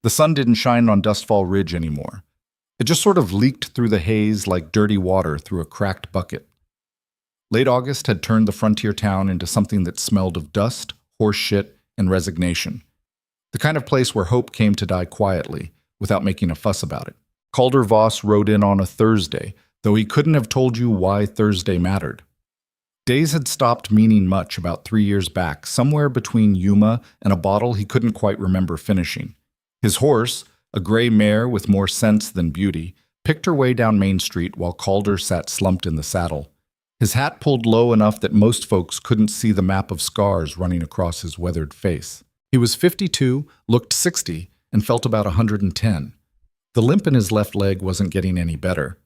The sun didn't shine on Dustfall Ridge anymore. It just sort of leaked through the haze like dirty water through a cracked bucket. Late August had turned the frontier town into something that smelled of dust, horse shit, and resignation. The kind of place where hope came to die quietly, without making a fuss about it. Calder Voss rode in on a Thursday, though he couldn't have told you why Thursday mattered. Days had stopped meaning much about 3 years back, somewhere between Yuma and a bottle he couldn't quite remember finishing. His horse, a gray mare with more sense than beauty, picked her way down Main Street while Calder sat slumped in the saddle. His hat pulled low enough that most folks couldn't see the map of scars running across his weathered face. He was 52, looked 60, and felt about 110. The limp in his left leg wasn't getting any better.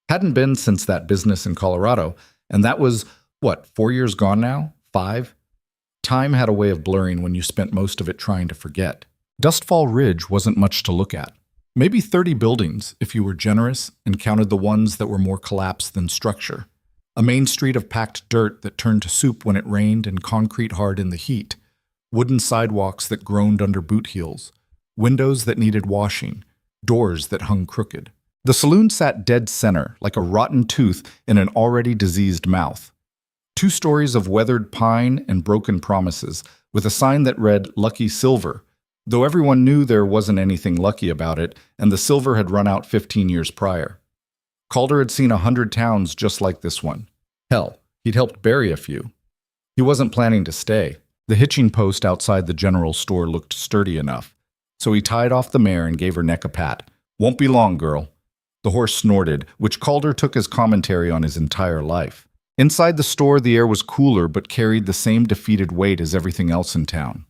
Hadn't been since that business in Colorado, and that was, 4 years gone now? 5? Time had a way of blurring when you spent most of it trying to forget. Dustfall Ridge wasn't much to look at. Maybe 30 buildings, if you were generous, and counted the ones that were more collapse than structure. A main street of packed dirt that turned to soup when it rained and concrete hard in the heat. Wooden sidewalks that groaned under boot heels. Windows that needed washing. Doors that hung crooked. The saloon sat dead center, like a rotten tooth in an already diseased mouth. 2 stories of weathered pine and broken promises, with a sign that read Lucky Silver, though everyone knew there wasn't anything lucky about it, and the silver had run out 15 years prior. Calder had seen 100 towns just like this one. Hell, he'd helped bury a few. He wasn't planning to stay. The hitching post outside the general store looked sturdy enough, so he tied off the mare and gave her neck a pat. "Won't be long, girl." The horse snorted, which Calder took as commentary on his entire life. Inside the store, the air was cooler but carried the same defeated weight as everything else in town.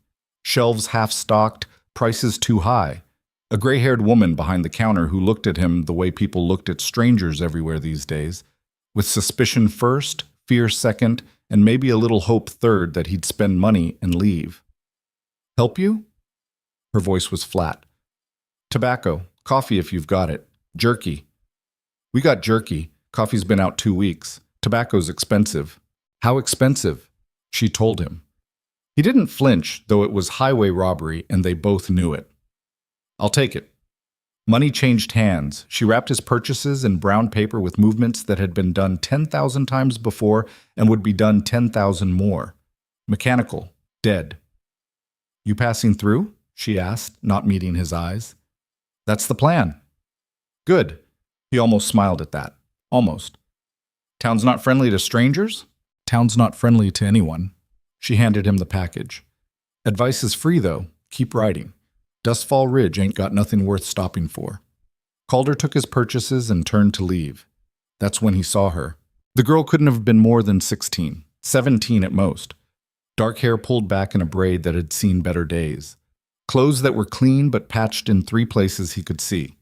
Shelves half-stocked, prices too high. A gray-haired woman behind the counter who looked at him the way people looked at strangers everywhere these days, with suspicion first, fear second, and maybe a little hope third that he'd spend money and leave. "Help you?" Her voice was flat. "Tobacco, coffee if you've got it, jerky." "We got jerky. Coffee's been out 2 weeks. Tobacco's expensive." "How expensive?" She told him. He didn't flinch, though it was highway robbery and they both knew it. "I'll take it." Money changed hands. She wrapped his purchases in brown paper with movements that had been done 10,000 times before and would be done 10,000 more. Mechanical. Dead. "You passing through?" she asked, not meeting his eyes. "That's the plan." "Good." He almost smiled at that. Almost. "Town's not friendly to strangers?" "Town's not friendly to anyone." She handed him the package. "Advice is free, though. Keep writing. Dustfall Ridge ain't got nothing worth stopping for." Calder took his purchases and turned to leave. That's when he saw her. The girl couldn't have been more than 16, 17 at most. Dark hair pulled back in a braid that had seen better days. Clothes that were clean but patched in 3 places he could see.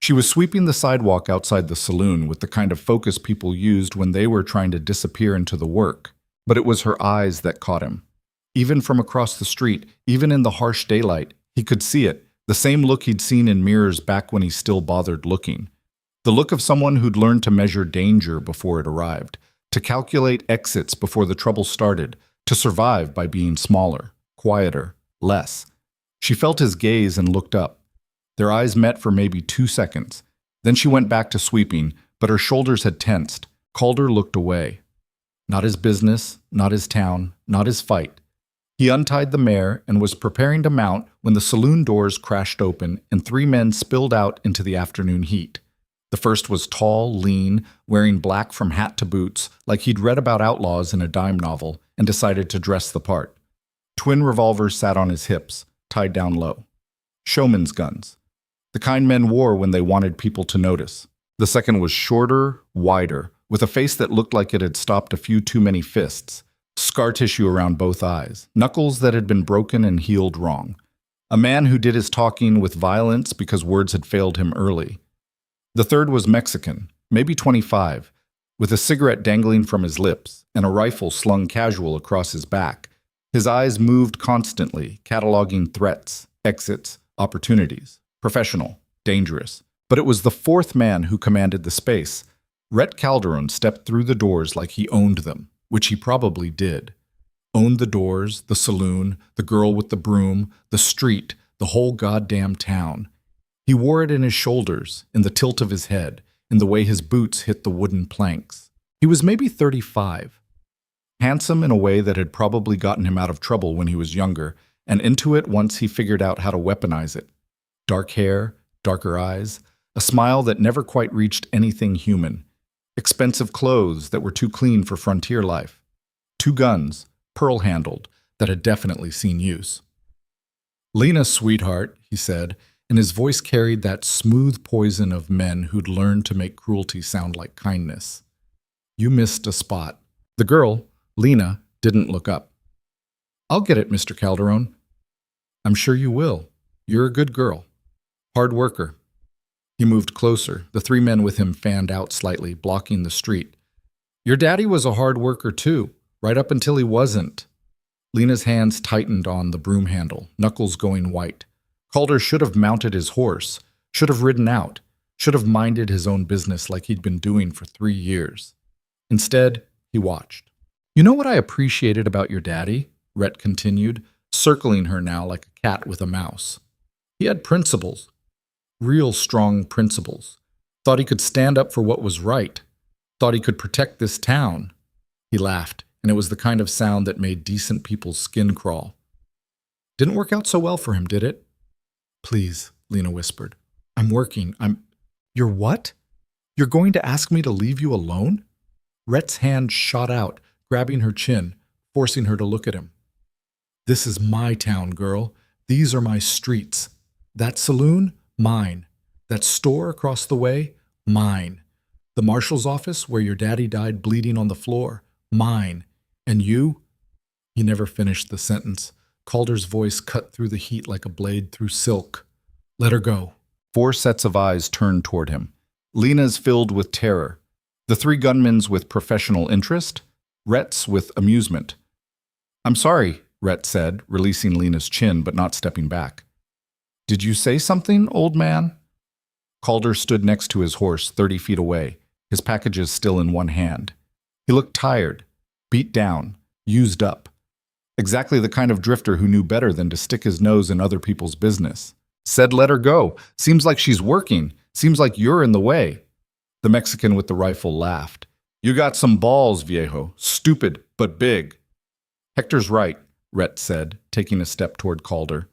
She was sweeping the sidewalk outside the saloon with the kind of focus people used when they were trying to disappear into the work. But it was her eyes that caught him. Even from across the street, even in the harsh daylight, he could see it, the same look he'd seen in mirrors back when he still bothered looking. The look of someone who'd learned to measure danger before it arrived, to calculate exits before the trouble started, to survive by being smaller, quieter, less. She felt his gaze and looked up. Their eyes met for maybe 2 seconds. Then she went back to sweeping, but her shoulders had tensed. Calder looked away. Not his business, not his town, not his fight. He untied the mare and was preparing to mount when the saloon doors crashed open and 3 men spilled out into the afternoon heat. The first was tall, lean, wearing black from hat to boots, like he'd read about outlaws in a dime novel, and decided to dress the part. Twin revolvers sat on his hips, tied down low. Showman's guns. The kind men wore when they wanted people to notice. The second was shorter, wider, with a face that looked like it had stopped a few too many fists. Scar tissue around both eyes, knuckles that had been broken and healed wrong. A man who did his talking with violence because words had failed him early. The third was Mexican, maybe 25, with a cigarette dangling from his lips and a rifle slung casual across his back. His eyes moved constantly, cataloging threats, exits, opportunities. Professional, dangerous. But it was the 4th man who commanded the space. Rhett Calderon stepped through the doors like he owned them, which he probably did. Owned the doors, the saloon, the girl with the broom, the street, the whole goddamn town. He wore it in his shoulders, in the tilt of his head, in the way his boots hit the wooden planks. He was maybe 35. Handsome in a way that had probably gotten him out of trouble when he was younger, and into it once he figured out how to weaponize it. Dark hair, darker eyes, a smile that never quite reached anything human. Expensive clothes that were too clean for frontier life. 2 guns, pearl-handled, that had definitely seen use. "Lena, sweetheart," he said, and his voice carried that smooth poison of men who'd learned to make cruelty sound like kindness. "You missed a spot." The girl, Lena, didn't look up. "I'll get it, Mr. Calderon." "I'm sure you will. You're a good girl. Hard worker." He moved closer. The 3 men with him fanned out slightly, blocking the street. "Your daddy was a hard worker too, right up until he wasn't." Lena's hands tightened on the broom handle, knuckles going white. Calder should have mounted his horse, should have ridden out, should have minded his own business like he'd been doing for 3 years. Instead, he watched. "You know what I appreciated about your daddy?" Rhett continued, circling her now like a cat with a mouse. "He had principles. Real strong principles. Thought he could stand up for what was right. Thought he could protect this town." He laughed, and it was the kind of sound that made decent people's skin crawl. "Didn't work out so well for him, did it?" "Please," Lena whispered. "I'm working. You're what? You're going to ask me to leave you alone?" Rhett's hand shot out, grabbing her chin, forcing her to look at him. "This is my town, girl. These are my streets. That saloon? Mine. That store across the way? Mine. The marshal's office where your daddy died bleeding on the floor? Mine. And you?" He never finished the sentence. Calder's voice cut through the heat like a blade through silk. "Let her go." 4 sets of eyes turned toward him. Lena's filled with terror. The 3 gunmen's with professional interest. Rhett's with amusement. "I'm sorry," Rhett said, releasing Lena's chin but not stepping back. "Did you say something, old man?" Calder stood next to his horse 30 feet away, his packages still in one hand. He looked tired, beat down, used up. Exactly the kind of drifter who knew better than to stick his nose in other people's business. "Said let her go. Seems like she's working. Seems like you're in the way." The Mexican with the rifle laughed. "You got some balls, viejo. Stupid, but big." "Hector's right," Rhett said, taking a step toward Calder.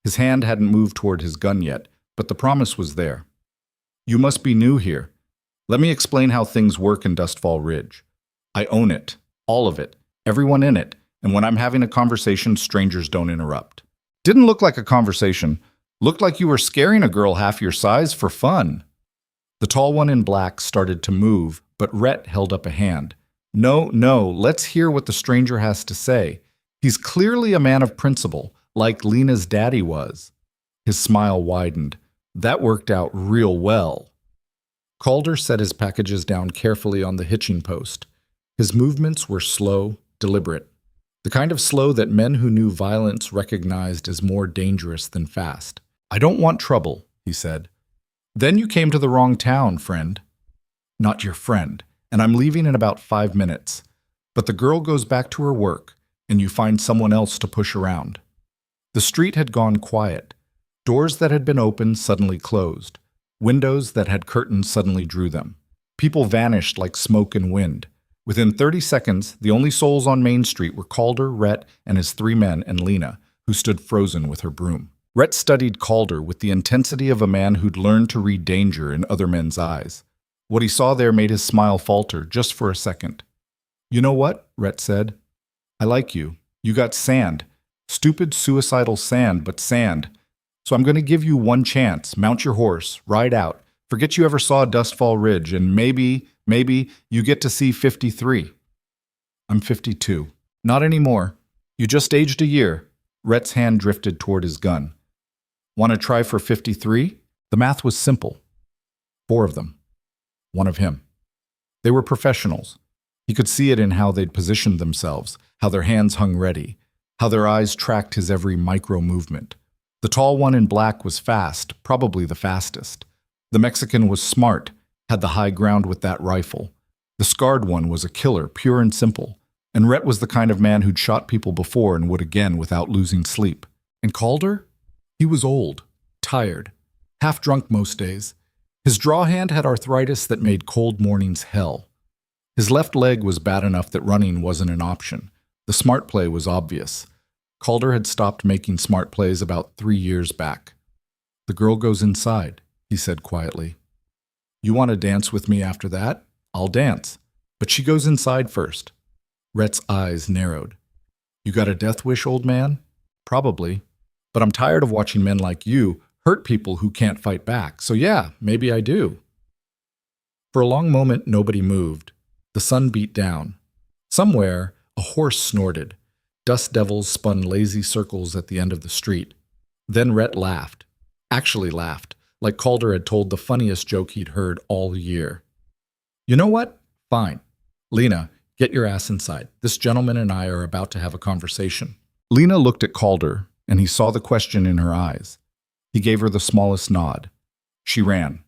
His hand hadn't moved toward his gun yet, but the promise was there. "You must be new here. Let me explain how things work in Dustfall Ridge. I own it, all of it, everyone in it, and when I'm having a conversation, strangers don't interrupt." "Didn't look like a conversation. Looked like you were scaring a girl half your size for fun." The tall one in black started to move, but Rhett held up a hand. No, let's hear what the stranger has to say. He's clearly a man of principle, like Lena's daddy was." His smile widened. "That worked out real well." Calder set his packages down carefully on the hitching post. His movements were slow, deliberate. The kind of slow that men who knew violence recognized as more dangerous than fast. "I don't want trouble," he said. "Then you came to the wrong town, friend." "Not your friend, and I'm leaving in about 5 minutes. But the girl goes back to her work, and you find someone else to push around." The street had gone quiet. Doors that had been open suddenly closed. Windows that had curtains suddenly drew them. People vanished like smoke and wind. Within 30 seconds, the only souls on Main Street were Calder, Rhett, and his 3 men, and Lena, who stood frozen with her broom. Rhett studied Calder with the intensity of a man who'd learned to read danger in other men's eyes. What he saw there made his smile falter just for a second. "You know what?" Rhett said. "I like you. You got sand. Stupid, suicidal sand, but sand. So I'm going to give you one chance. Mount your horse, ride out. Forget you ever saw Dustfall Ridge, and maybe you get to see 53. "I'm 52. "Not anymore. You just aged a year." Rhett's hand drifted toward his gun. "Want to try for 53? The math was simple. 4 of them. 1 of him. They were professionals. He could see it in how they'd positioned themselves, how their hands hung ready, how their eyes tracked his every micro-movement. The tall one in black was fast, probably the fastest. The Mexican was smart, had the high ground with that rifle. The scarred one was a killer, pure and simple. And Rhett was the kind of man who'd shot people before and would again without losing sleep. And Calder? He was old, tired, half-drunk most days. His draw hand had arthritis that made cold mornings hell. His left leg was bad enough that running wasn't an option. The smart play was obvious. Calder had stopped making smart plays about 3 years back. "The girl goes inside," he said quietly. "You want to dance with me after that? I'll dance. But she goes inside first." Rhett's eyes narrowed. "You got a death wish, old man?" "Probably. But I'm tired of watching men like you hurt people who can't fight back. So yeah, maybe I do." For a long moment, nobody moved. The sun beat down. Somewhere, a horse snorted. Dust devils spun lazy circles at the end of the street. Then Rhett laughed. Actually laughed, like Calder had told the funniest joke he'd heard all year. "You know what? Fine. Lena, get your ass inside. This gentleman and I are about to have a conversation." Lena looked at Calder, and he saw the question in her eyes. He gave her the smallest nod. She ran.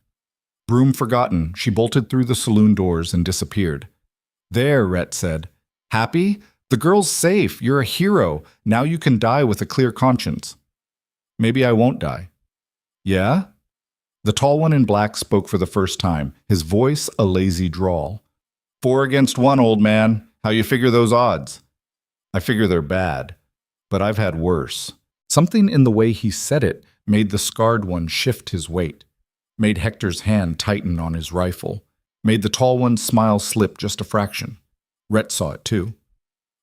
Broom forgotten, she bolted through the saloon doors and disappeared. "There," Rhett said. "Happy? The girl's safe. You're a hero. Now you can die with a clear conscience." "Maybe I won't die." "Yeah?" The tall one in black spoke for the first time, his voice a lazy drawl. 4 against 1, old man. How you figure those odds?" "I figure they're bad, but I've had worse." Something in the way he said it made the scarred one shift his weight, made Hector's hand tighten on his rifle, made the tall one's smile slip just a fraction. Rhett saw it too.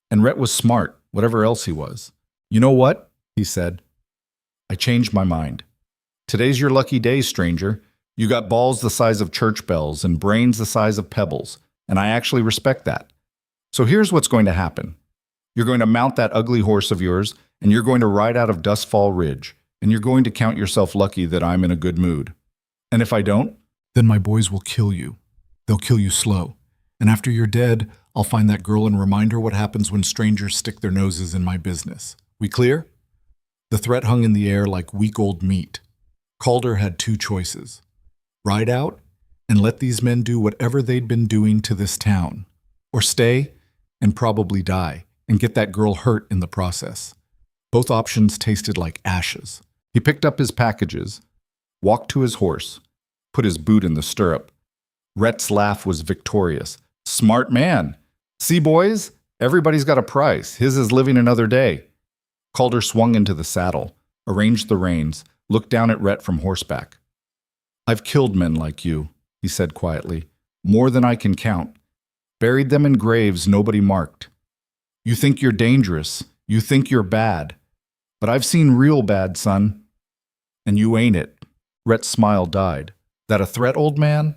And Rhett was smart, whatever else he was. "You know what?" he said. "I changed my mind. Today's your lucky day, stranger. You got balls the size of church bells and brains the size of pebbles, and I actually respect that. So here's what's going to happen. You're going to mount that ugly horse of yours, and you're going to ride out of Dustfall Ridge, and you're going to count yourself lucky that I'm in a good mood. And if I don't, then my boys will kill you. They'll kill you slow. And after you're dead, I'll find that girl and remind her what happens when strangers stick their noses in my business. We clear?" The threat hung in the air like week old meat. Calder had 2 choices. Ride out and let these men do whatever they'd been doing to this town, or stay and probably die and get that girl hurt in the process. Both options tasted like ashes. He picked up his packages, walked to his horse, put his boot in the stirrup. Rhett's laugh was victorious. "Smart man. See, boys? Everybody's got a price. His is living another day." Calder swung into the saddle, arranged the reins, looked down at Rhett from horseback. "I've killed men like you," he said quietly. "More than I can count. Buried them in graves nobody marked. You think you're dangerous. You think you're bad. But I've seen real bad, son. And you ain't it." Rhett's smile died. "That a threat, old man?"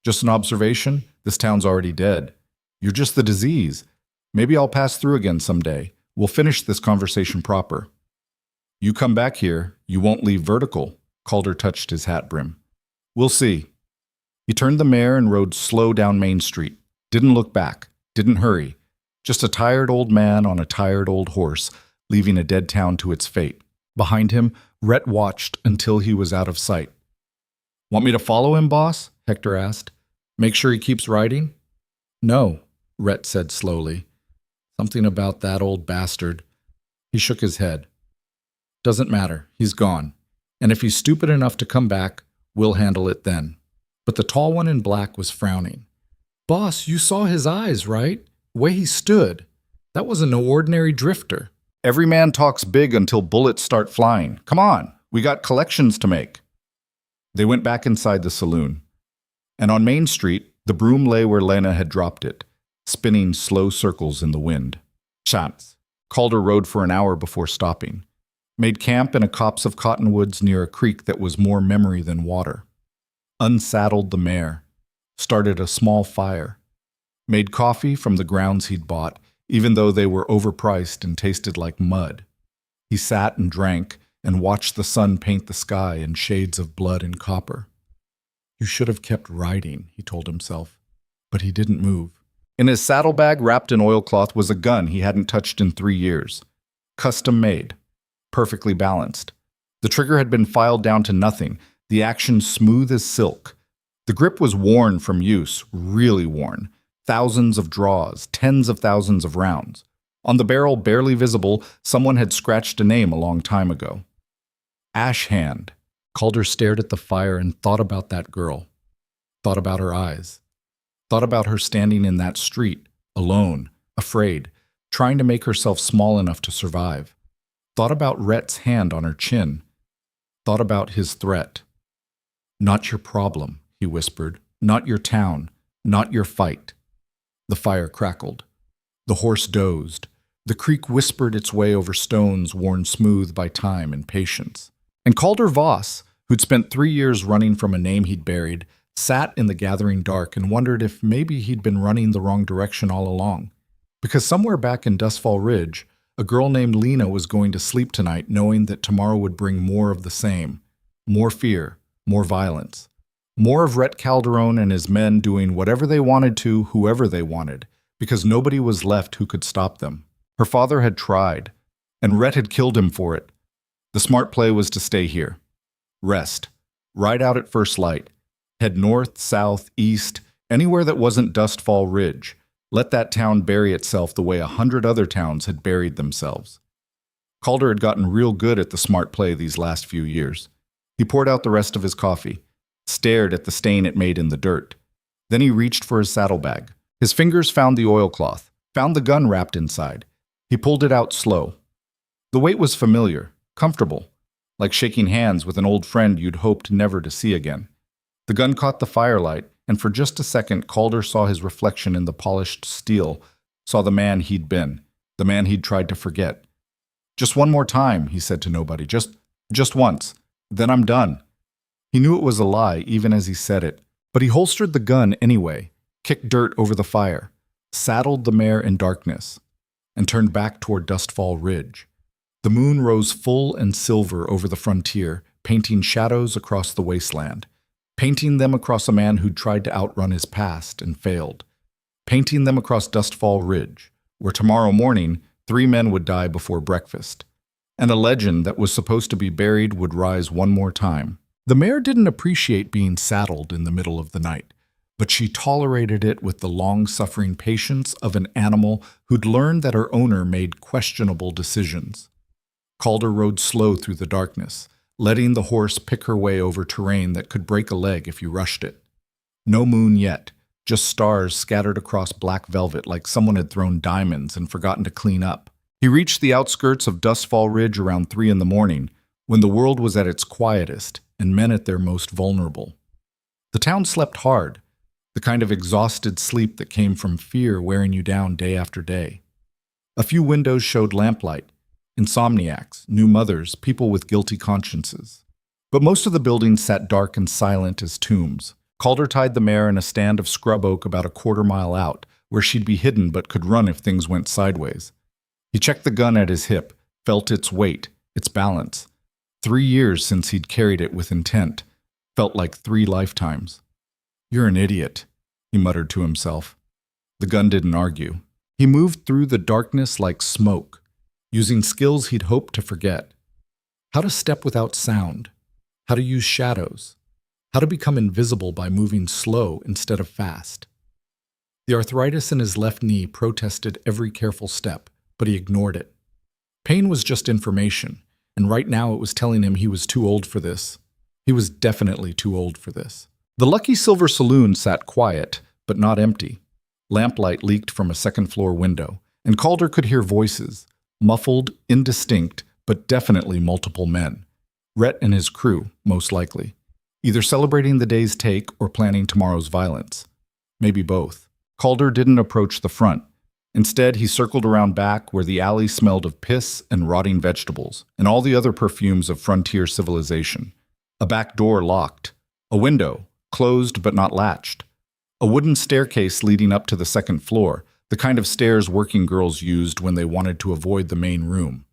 "Just an observation. This town's already dead. You're just the disease. Maybe I'll pass through again someday. We'll finish this conversation proper." "You come back here, you won't leave vertical." Calder touched his hat brim. "We'll see." He turned the mare and rode slow down Main Street. Didn't look back. Didn't hurry. Just a tired old man on a tired old horse, leaving a dead town to its fate. Behind him, Rhett watched until he was out of sight. "Want me to follow him, boss?" Hector asked. "Make sure he keeps riding?" "No," Rhett said slowly. "Something about that old bastard." He shook his head. "Doesn't matter. He's gone. And if he's stupid enough to come back, we'll handle it then." But the tall one in black was frowning. "Boss, you saw his eyes, right? The way he stood. That wasn't no ordinary drifter." "Every man talks big until bullets start flying. Come on, we got collections to make." They went back inside the saloon. And on Main Street, the broom lay where Lena had dropped it, spinning slow circles in the wind. Chance. Calder rode for an hour before stopping. Made camp in a copse of cottonwoods near a creek that was more memory than water. Unsaddled the mare. Started a small fire. Made coffee from the grounds he'd bought, even though they were overpriced and tasted like mud. He sat and drank and watched the sun paint the sky in shades of blood and copper. You should have kept riding, he told himself, but he didn't move. In his saddlebag wrapped in oilcloth was a gun he hadn't touched in 3 years. Custom made. Perfectly balanced. The trigger had been filed down to nothing, the action smooth as silk. The grip was worn from use, really worn. Thousands of draws, tens of thousands of rounds. On the barrel, barely visible, someone had scratched a name a long time ago. Ash hand. Calder stared at the fire and thought about that girl. Thought about her eyes. Thought about her standing in that street, alone, afraid, trying to make herself small enough to survive. Thought about Rhett's hand on her chin. Thought about his threat. Not your problem, he whispered. Not your town. Not your fight. The fire crackled. The horse dozed. The creek whispered its way over stones worn smooth by time and patience. And Calder Voss, who'd spent 3 years running from a name he'd buried, sat in the gathering dark and wondered if maybe he'd been running the wrong direction all along. Because somewhere back in Dustfall Ridge, a girl named Lena was going to sleep tonight knowing that tomorrow would bring more of the same. More fear, more violence. More of Rhett Calderon and his men doing whatever they wanted to, whoever they wanted, because nobody was left who could stop them. Her father had tried, and Rhett had killed him for it. The smart play was to stay here. Rest. Ride out at first light. Head north, south, east, anywhere that wasn't Dustfall Ridge. Let that town bury itself the way 100 other towns had buried themselves. Calder had gotten real good at the smart play these last few years. He poured out the rest of his coffee, stared at the stain it made in the dirt. Then he reached for his saddlebag. His fingers found the oilcloth, found the gun wrapped inside. He pulled it out slow. The weight was familiar, comfortable, like shaking hands with an old friend you'd hoped never to see again. The gun caught the firelight, and for just a second Calder saw his reflection in the polished steel, saw the man he'd been, the man he'd tried to forget. Just one more time, he said to nobody, just once, then I'm done. He knew it was a lie even as he said it, but he holstered the gun anyway, kicked dirt over the fire, saddled the mare in darkness, and turned back toward Dustfall Ridge. The moon rose full and silver over the frontier, painting shadows across the wasteland. Painting them across a man who'd tried to outrun his past and failed. Painting them across Dustfall Ridge, where tomorrow morning 3 men would die before breakfast. And a legend that was supposed to be buried would rise one more time. The mare didn't appreciate being saddled in the middle of the night, but she tolerated it with the long-suffering patience of an animal who'd learned that her owner made questionable decisions. Calder rode slow through the darkness, letting the horse pick her way over terrain that could break a leg if you rushed it. No moon yet, just stars scattered across black velvet like someone had thrown diamonds and forgotten to clean up. He reached the outskirts of Dustfall Ridge around 3 in the morning, when the world was at its quietest and men at their most vulnerable. The town slept hard, the kind of exhausted sleep that came from fear wearing you down day after day. A few windows showed lamplight, insomniacs, new mothers, people with guilty consciences. But most of the buildings sat dark and silent as tombs. Calder tied the mare in a stand of scrub oak about a quarter-mile out, where she'd be hidden but could run if things went sideways. He checked the gun at his hip, felt its weight, its balance. 3 years since he'd carried it with intent. Felt like 3 lifetimes. "You're an idiot," he muttered to himself. The gun didn't argue. He moved through the darkness like smoke, using skills he'd hoped to forget. How to step without sound. How to use shadows. How to become invisible by moving slow instead of fast. The arthritis in his left knee protested every careful step, but he ignored it. Pain was just information, and right now it was telling him he was too old for this. He was definitely too old for this. The Lucky Silver Saloon sat quiet, but not empty. Lamplight leaked from a second-floor window, and Calder could hear voices, muffled, indistinct, but definitely multiple men. Rhett and his crew, most likely. Either celebrating the day's take or planning tomorrow's violence. Maybe both. Calder didn't approach the front. Instead, he circled around back where the alley smelled of piss and rotting vegetables, and all the other perfumes of frontier civilization. A back door locked. A window, closed but not latched. A wooden staircase leading up to the second floor, the kind of stairs working girls used when they wanted to avoid the main room.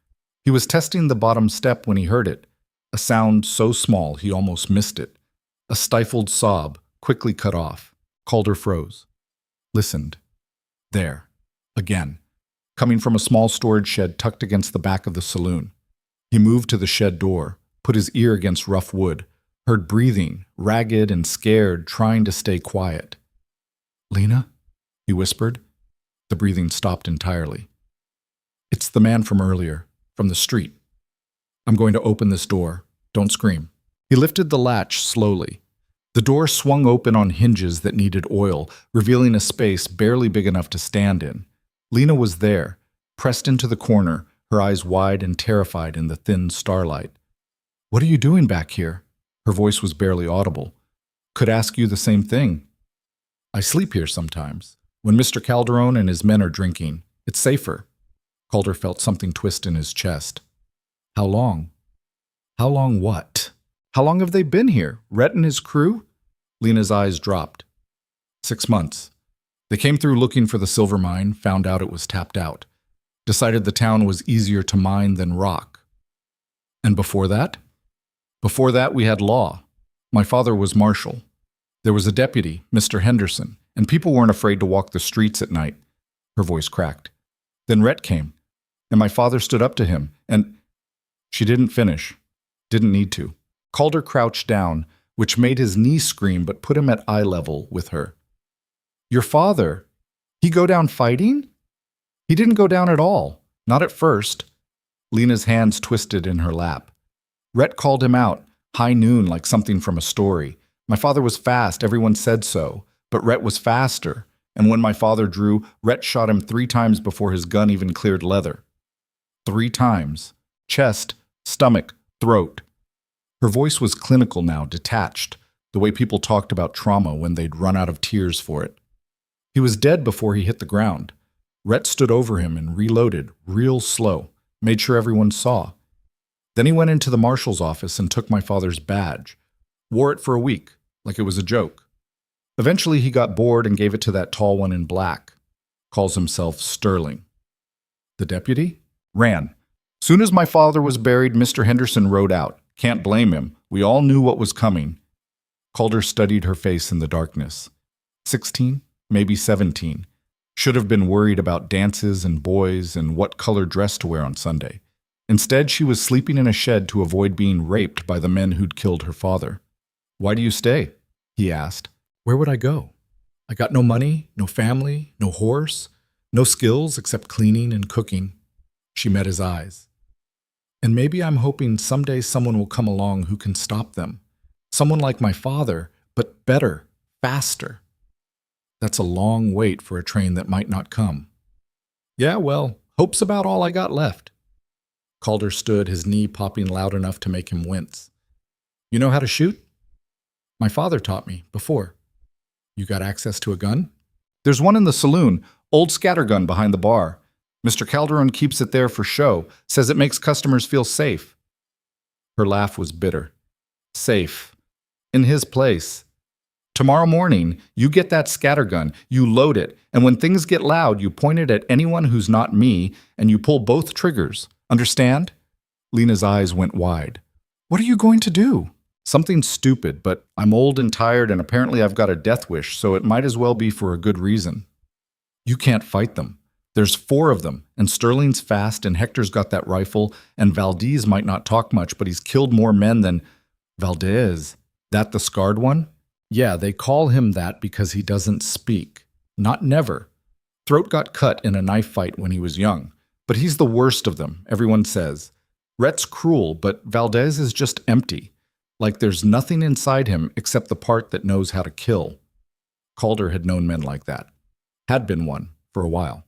He was testing the bottom step when he heard it, a sound so small he almost missed it. A stifled sob, quickly cut off. Calder froze. Listened. There. Again. Coming from a small storage shed tucked against the back of the saloon. He moved to the shed door, put his ear against rough wood, heard breathing, ragged and scared, trying to stay quiet. "Lena?" he whispered. The breathing stopped entirely. "It's the man from earlier, from the street. I'm going to open this door. Don't scream." He lifted the latch slowly. The door swung open on hinges that needed oil, revealing a space barely big enough to stand in. Lena was there, pressed into the corner, her eyes wide and terrified in the thin starlight. "What are you doing back here?" Her voice was barely audible. "Could ask you the same thing." "I sleep here sometimes. When Mr. Calderon and his men are drinking, it's safer." Calder felt something twist in his chest. "How long?" "How long what? How long have they been here? Rhett and his crew?" Lena's eyes dropped. 6 months. They came through looking for the silver mine, found out it was tapped out. Decided the town was easier to mine than rock. "And before that?" "Before that, we had law. My father was marshal. There was a deputy, Mr. Henderson, and people weren't afraid to walk the streets at night." Her voice cracked. "Then Rhett came, and my father stood up to him, and—" She didn't finish. Didn't need to. Calder crouched down, which made his knee scream but put him at eye level with her. "Your father? He go down fighting?" "He didn't go down at all. Not at first." Lena's hands twisted in her lap. "Rhett called him out, high noon like something from a story. My father was fast, everyone said so, but Rhett was faster, and when my father drew, Rhett shot him 3 times before his gun even cleared leather. 3 times. Chest, stomach, throat." Her voice was clinical now, detached, the way people talked about trauma when they'd run out of tears for it. "He was dead before he hit the ground. Rhett stood over him and reloaded, real slow, made sure everyone saw. Then he went into the marshal's office and took my father's badge. Wore it for a week, like it was a joke. Eventually he got bored and gave it to that tall one in black. Calls himself Sterling. The deputy? Ran. Soon as my father was buried, Mr. Henderson rode out. Can't blame him. We all knew what was coming." Calder studied her face in the darkness. 16, maybe 17. Should have been worried about dances and boys and what color dress to wear on Sunday. Instead, she was sleeping in a shed to avoid being raped by the men who'd killed her father. "Why do you stay?" he asked. "Where would I go? I got no money, no family, no horse, no skills except cleaning and cooking." She met his eyes. "And maybe I'm hoping someday someone will come along who can stop them. Someone like my father, but better, faster. That's a long wait for a train that might not come." "Yeah, well, hope's about all I got left." Calder stood, his knee popping loud enough to make him wince. "You know how to shoot?" "My father taught me, before." "You got access to a gun?" "There's one in the saloon, old scattergun behind the bar. Mr. Calderon keeps it there for show, says it makes customers feel safe." Her laugh was bitter. "Safe. In his place. Tomorrow morning, you get that scattergun, you load it, and when things get loud, you point it at anyone who's not me, and you pull both triggers. Understand?" Lena's eyes went wide. "What are you going to do?" "Something stupid, but I'm old and tired, and apparently I've got a death wish, so it might as well be for a good reason." "You can't fight them. There's 4 of them, and Sterling's fast, and Hector's got that rifle, and Valdez might not talk much, but he's killed more men than—" "Valdez? That the scarred one?" "Yeah, they call him that because he doesn't speak. Not never. Throat got cut in a knife fight when he was young. But he's the worst of them, everyone says. Rhett's cruel, but Valdez is just empty. Like there's nothing inside him except the part that knows how to kill." Calder had known men like that. Had been one, for a while.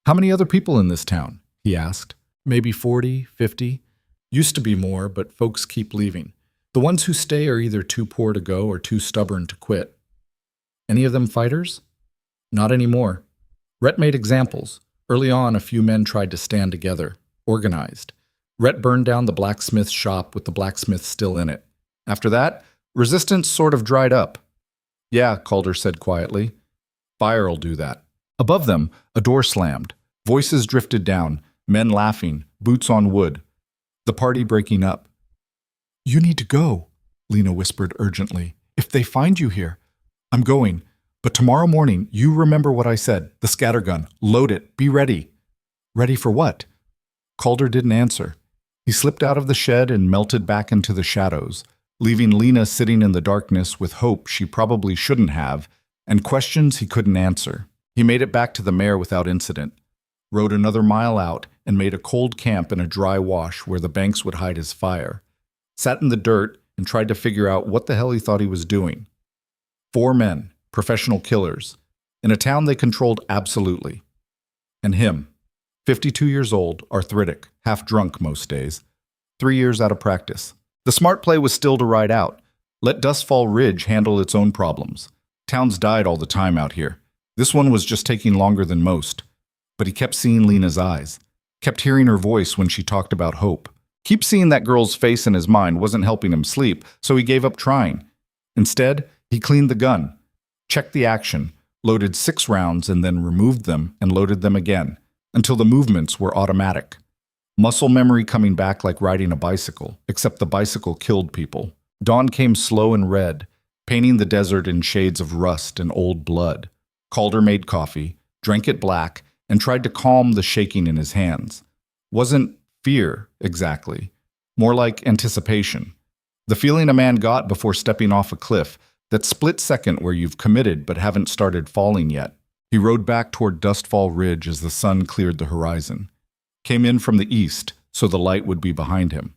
"How many other people in this town?" he asked. "Maybe 40, 50. Used to be more, but folks keep leaving. The ones who stay are either too poor to go or too stubborn to quit." "Any of them fighters?" "Not anymore. Rhett made examples. Early on, a few men tried to stand together, organized. Rhett burned down the blacksmith's shop with the blacksmith still in it. After that, resistance sort of dried up." "Yeah," Calder said quietly. "Fire'll do that." Above them, a door slammed. Voices drifted down, men laughing, boots on wood. The party breaking up. "You need to go," Lena whispered urgently. "If they find you here." "I'm going. But tomorrow morning, you remember what I said. The scattergun. Load it. Be ready." "Ready for what?" Calder didn't answer. He slipped out of the shed and melted back into the shadows, leaving Lena sitting in the darkness with hope she probably shouldn't have, and questions he couldn't answer. He made it back to the mare without incident, rode another mile out, and made a cold camp in a dry wash where the banks would hide his fire. sat in the dirt, and tried to figure out what the hell he thought he was doing. 4 men, professional killers, in a town they controlled absolutely. And him, 52 years old, arthritic, half drunk most days, 3 years out of practice. The smart play was still to ride out. Let Dustfall Ridge handle its own problems. Towns died all the time out here. This one was just taking longer than most. But he kept seeing Lena's eyes, kept hearing her voice when she talked about hope. Keep seeing that girl's face in his mind wasn't helping him sleep, so he gave up trying. Instead, he cleaned the gun, checked the action, loaded 6 rounds and then removed them and loaded them again, until the movements were automatic. Muscle memory coming back like riding a bicycle, except the bicycle killed people. Dawn came slow and red, painting the desert in shades of rust and old blood. Calder made coffee, drank it black, and tried to calm the shaking in his hands. Wasn't fear, exactly. More like anticipation. The feeling a man got before stepping off a cliff, that split second where you've committed but haven't started falling yet. He rode back toward Dustfall Ridge as the sun cleared the horizon. Came in from the east, so the light would be behind him.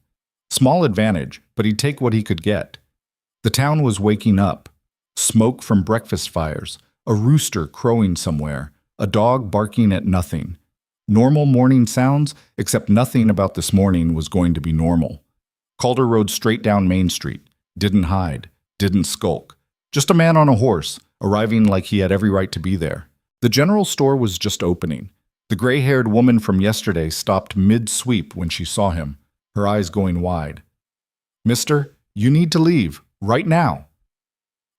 Small advantage, but he'd take what he could get. The town was waking up. Smoke from breakfast fires, a rooster crowing somewhere, a dog barking at nothing. Normal morning sounds, except nothing about this morning was going to be normal. Calder rode straight down Main Street, didn't hide, didn't skulk. Just a man on a horse, arriving like he had every right to be there. The general store was just opening. The gray-haired woman from yesterday stopped mid-sweep when she saw him, her eyes going wide. "Mister, you need to leave, right now."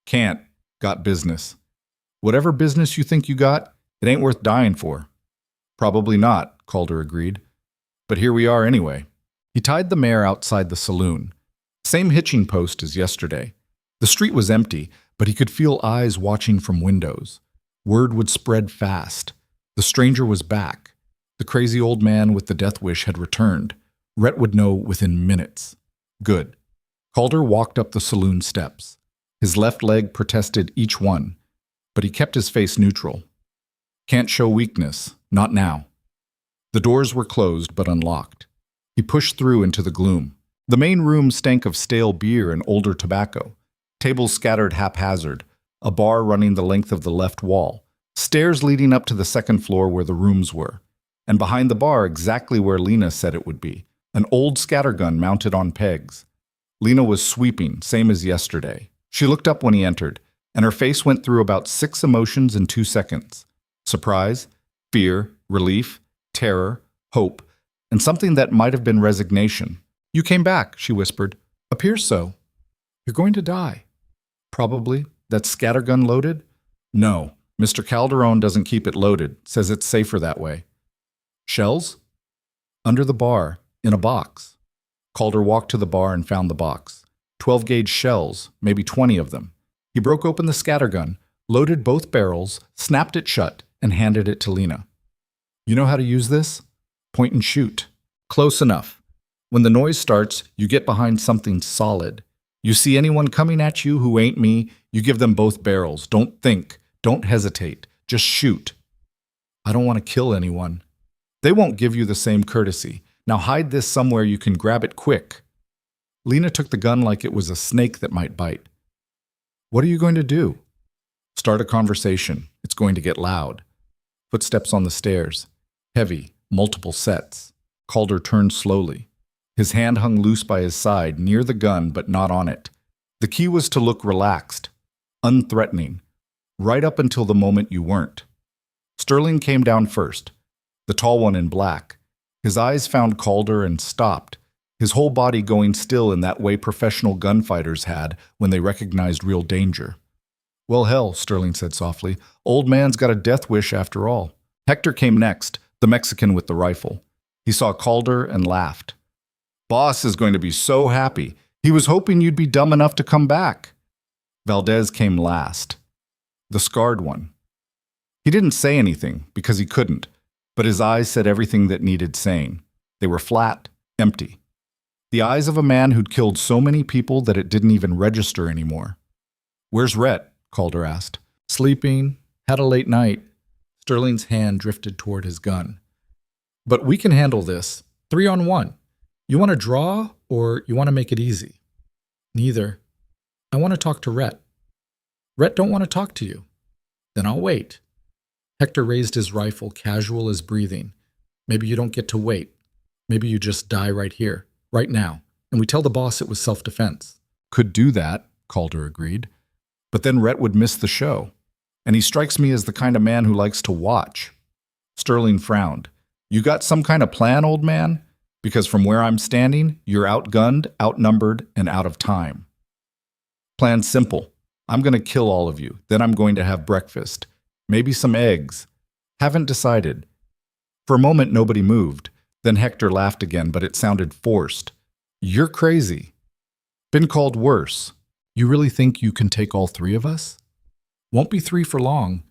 "Can't. Got business." "Whatever business you think you got, it ain't worth dying for." "Probably not," Calder agreed. "But here we are anyway." He tied the mare outside the saloon. Same hitching post as yesterday. The street was empty, but he could feel eyes watching from windows. Word would spread fast. The stranger was back. The crazy old man with the death wish had returned. Rhett would know within minutes. Good. Calder walked up the saloon steps. His left leg protested each one, but he kept his face neutral. Can't show weakness, not now. The doors were closed but unlocked. He pushed through into the gloom. The main room stank of stale beer and older tobacco. Tables scattered haphazard, a bar running the length of the left wall, stairs leading up to the second floor where the rooms were, and behind the bar exactly where Lena said it would be, an old scattergun mounted on pegs. Lena was sweeping, same as yesterday. She looked up when he entered, and her face went through about 6 emotions in 2 seconds. Surprise, fear, relief, terror, hope, and something that might have been resignation. "You came back," she whispered. "Appears so." "You're going to die." "Probably. That scattergun loaded?" "No. Mr. Calderon doesn't keep it loaded. Says it's safer that way." "Shells?" "Under the bar, in a box." Calder walked to the bar and found the box. 12-gauge shells, maybe 20 of them. He broke open the scattergun, loaded both barrels, snapped it shut, and handed it to Lena. "You know how to use this? Point and shoot." "Close enough. When the noise starts, you get behind something solid. You see anyone coming at you who ain't me, you give them both barrels. Don't think. Don't hesitate. Just shoot." "I don't want to kill anyone." "They won't give you the same courtesy. Now hide this somewhere you can grab it quick." Lena took the gun like it was a snake that might bite. "What are you going to do?" "Start a conversation. It's going to get loud." Footsteps on the stairs. Heavy, multiple sets. Calder turned slowly. His hand hung loose by his side, near the gun but not on it. The key was to look relaxed, unthreatening, right up until the moment you weren't. Sterling came down first, the tall one in black. His eyes found Calder and stopped, his whole body going still in that way professional gunfighters had when they recognized real danger. "Well, hell," Sterling said softly. "Old man's got a death wish after all." Hector came next, the Mexican with the rifle. He saw Calder and laughed. "Boss is going to be so happy. He was hoping you'd be dumb enough to come back." Valdez came last, the scarred one. He didn't say anything because he couldn't, but his eyes said everything that needed saying. They were flat, empty. The eyes of a man who'd killed so many people that it didn't even register anymore. "Where's Rhett?" Calder asked. "Sleeping. Had a late night." Sterling's hand drifted toward his gun. "But we can handle this. 3 on 1. You want to draw or you want to make it easy? Neither. I want to talk to Rhett. Rhett don't want to talk to you. Then I'll wait. Hector raised his rifle, casual as breathing. Maybe you don't get to wait. Maybe you just die right here, right now, and we tell the boss it was self-defense. Could do that, Calder agreed. But then Rhett would miss the show. And he strikes me as the kind of man who likes to watch. Sterling frowned. You got some kind of plan, old man? Because from where I'm standing, you're outgunned, outnumbered, and out of time. Plan's simple. I'm going to kill all of you. Then I'm going to have breakfast. Maybe some eggs. Haven't decided. For a moment, nobody moved. Then Hector laughed again, but it sounded forced. You're crazy. Been called worse. You really think you can take all three of us? Won't be 3 for long.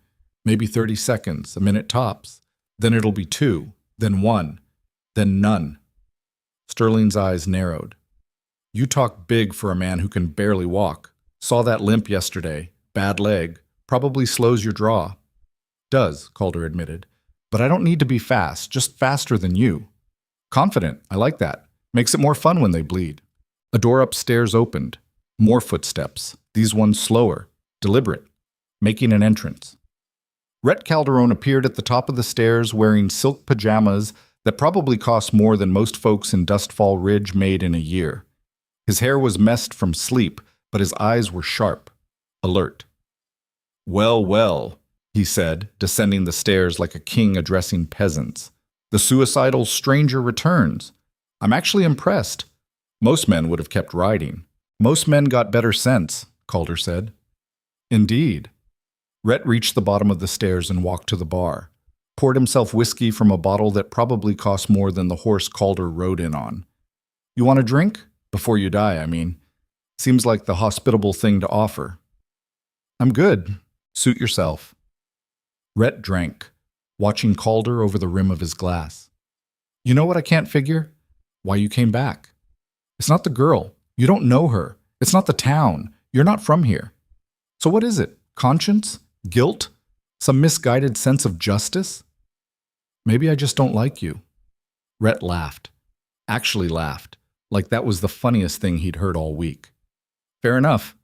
Maybe 30 seconds, a minute tops. Then it'll be 2, then 1, then none. Sterling's eyes narrowed. You talk big for a man who can barely walk. Saw that limp yesterday. Bad leg. Probably slows your draw. Does, Calder admitted. But I don't need to be fast, just faster than you. Confident, I like that. Makes it more fun when they bleed. A door upstairs opened. More footsteps. These ones slower, deliberate, making an entrance. Rhett Calderon appeared at the top of the stairs wearing silk pajamas that probably cost more than most folks in Dustfall Ridge made in a year. His hair was messed from sleep, but his eyes were sharp, alert. Well, well, he said, descending the stairs like a king addressing peasants. The suicidal stranger returns. I'm actually impressed. Most men would have kept riding. Most men got better sense, Calder said. Indeed. Rhett reached the bottom of the stairs and walked to the bar, poured himself whiskey from a bottle that probably cost more than the horse Calder rode in on. You want a drink? Before you die, I mean. Seems like the hospitable thing to offer. I'm good. Suit yourself. Rhett drank, watching Calder over the rim of his glass. You know what I can't figure? Why you came back. It's not the girl. You don't know her. It's not the town. You're not from here. So what is it? Conscience? Guilt? Some misguided sense of justice? Maybe I just don't like you. Rhett laughed. Actually laughed, like that was the funniest thing he'd heard all week. Fair enough.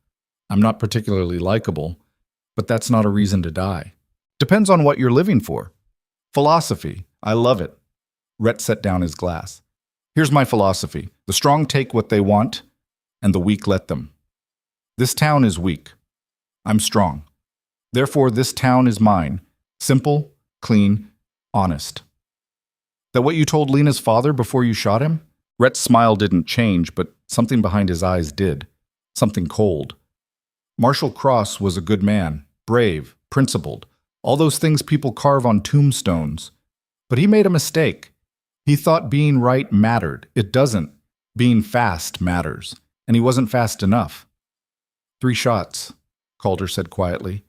I'm not particularly likable, but that's not a reason to die. Depends on what you're living for. Philosophy. I love it. Rhett set down his glass. Here's my philosophy. The strong take what they want, and the weak let them. This town is weak. I'm strong. Therefore, this town is mine. Simple, clean, honest. That what you told Lena's father before you shot him? Rhett's smile didn't change, but something behind his eyes did. Something cold. Marshall Cross was a good man, brave, principled, all those things people carve on tombstones. But he made a mistake. He thought being right mattered. It doesn't. Being fast matters. And he wasn't fast enough. 3 shots, Calder said quietly,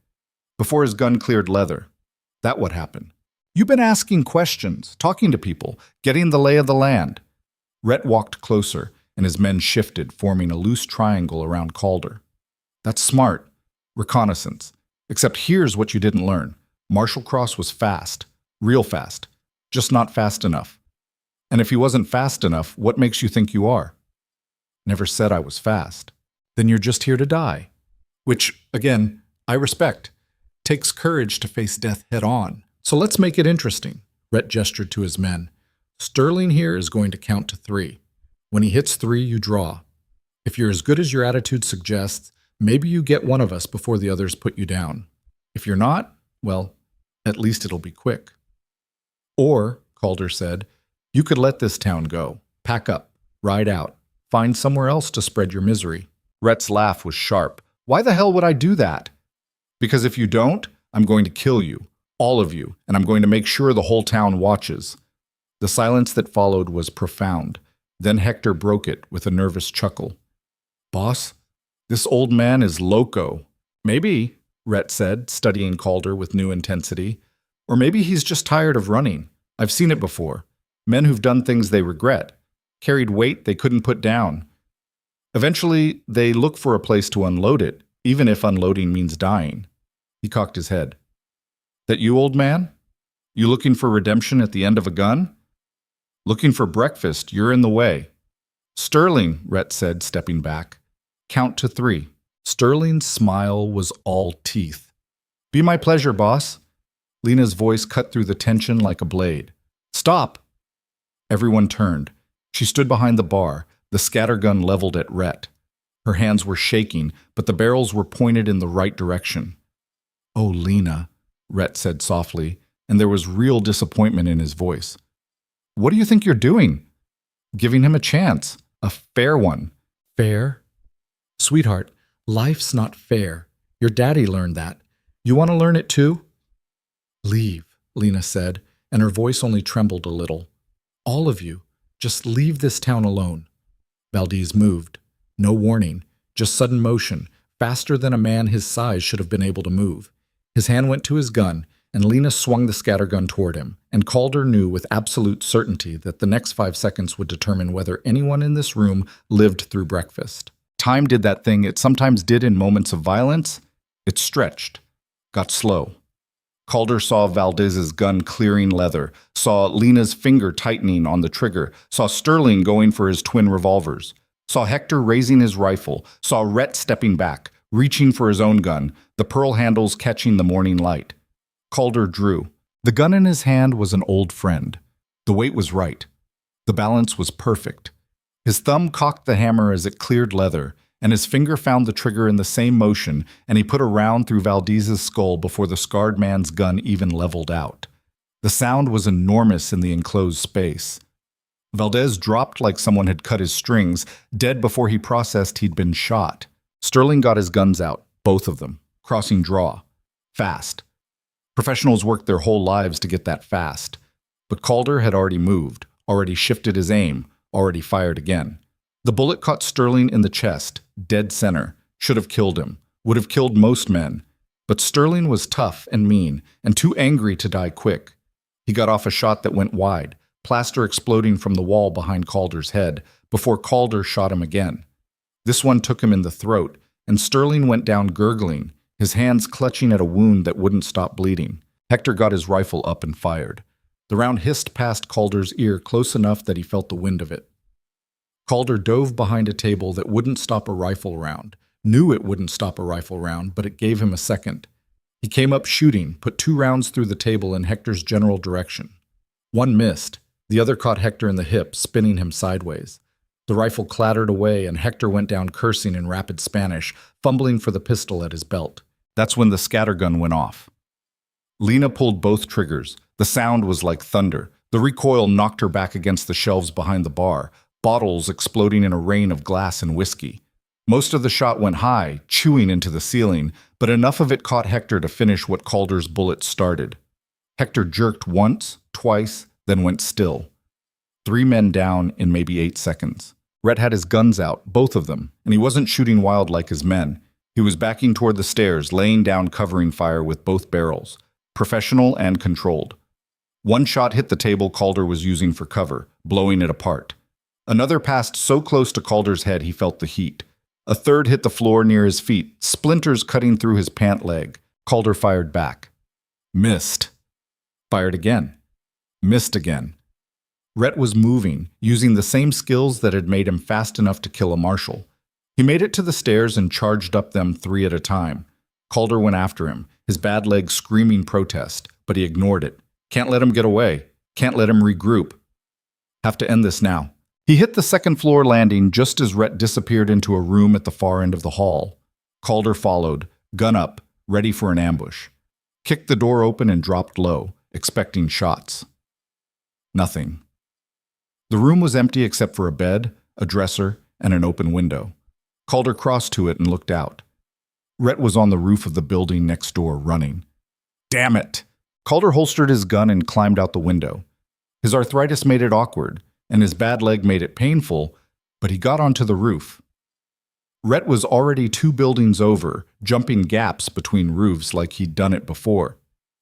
before his gun cleared leather. That what happened. You've been asking questions, talking to people, getting the lay of the land. Rhett walked closer, and his men shifted, forming a loose triangle around Calder. That's smart. Reconnaissance. Except here's what you didn't learn. Marshall Cross was fast. Real fast. Just not fast enough. And if he wasn't fast enough, what makes you think you are? Never said I was fast. Then you're just here to die. Which, again, I respect. Takes courage to face death head on. So let's make it interesting. Rhett gestured to his men. Sterling here is going to count to 3. When he hits 3, you draw. If you're as good as your attitude suggests, maybe you get one of us before the others put you down. If you're not, well, at least it'll be quick. Or, Calder said, you could let this town go. Pack up. Ride out. Find somewhere else to spread your misery. Rhett's laugh was sharp. Why the hell would I do that? Because if you don't, I'm going to kill you. All of you. And I'm going to make sure the whole town watches. The silence that followed was profound. Then Hector broke it with a nervous chuckle. Boss, this old man is loco. Maybe, Rhett said, studying Calder with new intensity. Or maybe he's just tired of running. I've seen it before. Men who've done things they regret. Carried weight they couldn't put down. Eventually, they look for a place to unload it, even if unloading means dying. He cocked his head. That you, old man? You looking for redemption at the end of a gun? Looking for breakfast, you're in the way. Sterling, Rhett said, stepping back. Count to 3. Sterling's smile was all teeth. Be my pleasure, boss. Lena's voice cut through the tension like a blade. Stop! Everyone turned. She stood behind the bar, the scattergun leveled at Rhett. Her hands were shaking, but the barrels were pointed in the right direction. Oh, Lena, Rhett said softly, and there was real disappointment in his voice. What do you think you're doing? Giving him a chance. A fair one. Fair? Sweetheart, life's not fair. Your daddy learned that. You want to learn it too? Leave, Lena said, and her voice only trembled a little. All of you, just leave this town alone. Valdez moved. No warning, just sudden motion, faster than a man his size should have been able to move. His hand went to his gun, and Lena swung the scattergun toward him, and Calder knew with absolute certainty that the next 5 seconds would determine whether anyone in this room lived through breakfast. Time did that thing it sometimes did in moments of violence. It stretched, got slow. Calder saw Valdez's gun clearing leather, saw Lena's finger tightening on the trigger, saw Sterling going for his twin revolvers, saw Hector raising his rifle, saw Rhett stepping back, reaching for his own gun, the pearl handles catching the morning light. Calder drew. The gun in his hand was an old friend. The weight was right. The balance was perfect. His thumb cocked the hammer as it cleared leather, and his finger found the trigger in the same motion, and he put a round through Valdez's skull before the scarred man's gun even leveled out. The sound was enormous in the enclosed space. Valdez dropped like someone had cut his strings, dead before he processed he'd been shot. Sterling got his guns out, both of them, crossing draw. Fast. Professionals worked their whole lives to get that fast. But Calder had already moved, already shifted his aim, already fired again. The bullet caught Sterling in the chest, dead center, should have killed him, would have killed most men. But Sterling was tough and mean, and too angry to die quick. He got off a shot that went wide, plaster exploding from the wall behind Calder's head, before Calder shot him again. This one took him in the throat, and Sterling went down gurgling, his hands clutching at a wound that wouldn't stop bleeding. Hector got his rifle up and fired. The round hissed past Calder's ear close enough that he felt the wind of it. Calder dove behind a table that wouldn't stop a rifle round, knew it wouldn't stop a rifle round, but it gave him a second. He came up shooting, put 2 rounds through the table in Hector's general direction. One missed. The other caught Hector in the hip, spinning him sideways. The rifle clattered away, and Hector went down cursing in rapid Spanish, fumbling for the pistol at his belt. That's when the scattergun went off. Lena pulled both triggers. The sound was like thunder. The recoil knocked her back against the shelves behind the bar, bottles exploding in a rain of glass and whiskey. Most of the shot went high, chewing into the ceiling, but enough of it caught Hector to finish what Calder's bullet started. Hector jerked once, twice, then went still. 3 men down in maybe 8 seconds. Rhett had his guns out, both of them, and he wasn't shooting wild like his men. He was backing toward the stairs, laying down covering fire with both barrels, professional and controlled. One shot hit the table Calder was using for cover, blowing it apart. Another passed so close to Calder's head he felt the heat. A third hit the floor near his feet, splinters cutting through his pant leg. Calder fired back. Missed. Fired again. Missed again. Rhett was moving, using the same skills that had made him fast enough to kill a marshal. He made it to the stairs and charged up them 3 at a time. Calder went after him, his bad leg screaming protest, but he ignored it. Can't let him get away. Can't let him regroup. Have to end this now. He hit the 2nd floor landing just as Rhett disappeared into a room at the far end of the hall. Calder followed, gun up, ready for an ambush. Kicked the door open and dropped low, expecting shots. Nothing. The room was empty except for a bed, a dresser, and an open window. Calder crossed to it and looked out. Rhett was on the roof of the building next door, running. Damn it! Calder holstered his gun and climbed out the window. His arthritis made it awkward, and his bad leg made it painful, but he got onto the roof. Rhett was already 2 buildings over, jumping gaps between roofs like he'd done it before,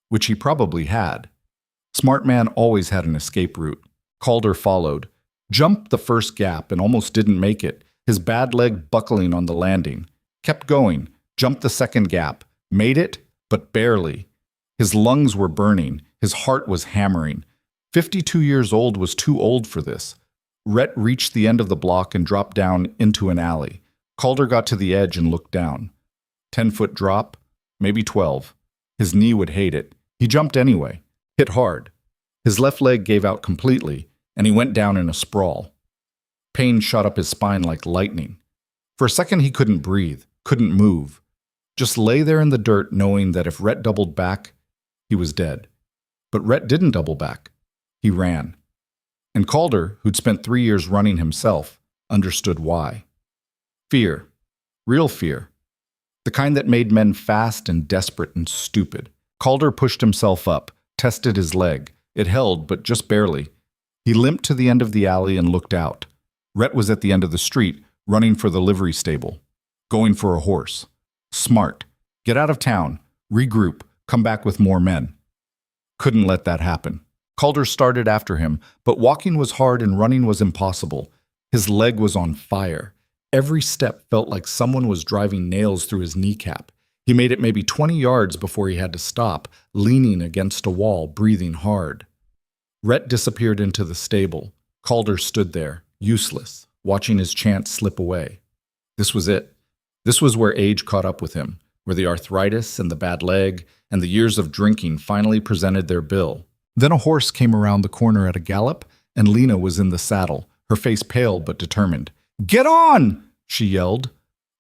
which he probably had. Smart man always had an escape route. Calder followed, jumped the first gap and almost didn't make it, his bad leg buckling on the landing. Kept going, jumped the 2nd gap, made it, but barely. His lungs were burning, his heart was hammering. 52 years old was too old for this. Rhett reached the end of the block and dropped down into an alley. Calder got to the edge and looked down. 10-foot drop, maybe 12. His knee would hate it. He jumped anyway, hit hard. His left leg gave out completely, and he went down in a sprawl. Pain shot up his spine like lightning. For a second he couldn't breathe, couldn't move. Just lay there in the dirt knowing that if Rhett doubled back, he was dead. But Rhett didn't double back. He ran. And Calder, who'd spent 3 years running himself, understood why. Fear. Real fear. The kind that made men fast and desperate and stupid. Calder pushed himself up, tested his leg. It held, but just barely. He limped to the end of the alley and looked out. Rhett was at the end of the street, running for the livery stable. Going for a horse. Smart. Get out of town. Regroup. Come back with more men. Couldn't let that happen. Calder started after him, but walking was hard and running was impossible. His leg was on fire. Every step felt like someone was driving nails through his kneecap. He made it maybe 20 yards before he had to stop, leaning against a wall, breathing hard. Rhett disappeared into the stable. Calder stood there, useless, watching his chance slip away. This was it. This was where age caught up with him, where the arthritis and the bad leg and the years of drinking finally presented their bill. Then a horse came around the corner at a gallop, and Lena was in the saddle, her face pale but determined. "Get on!" she yelled.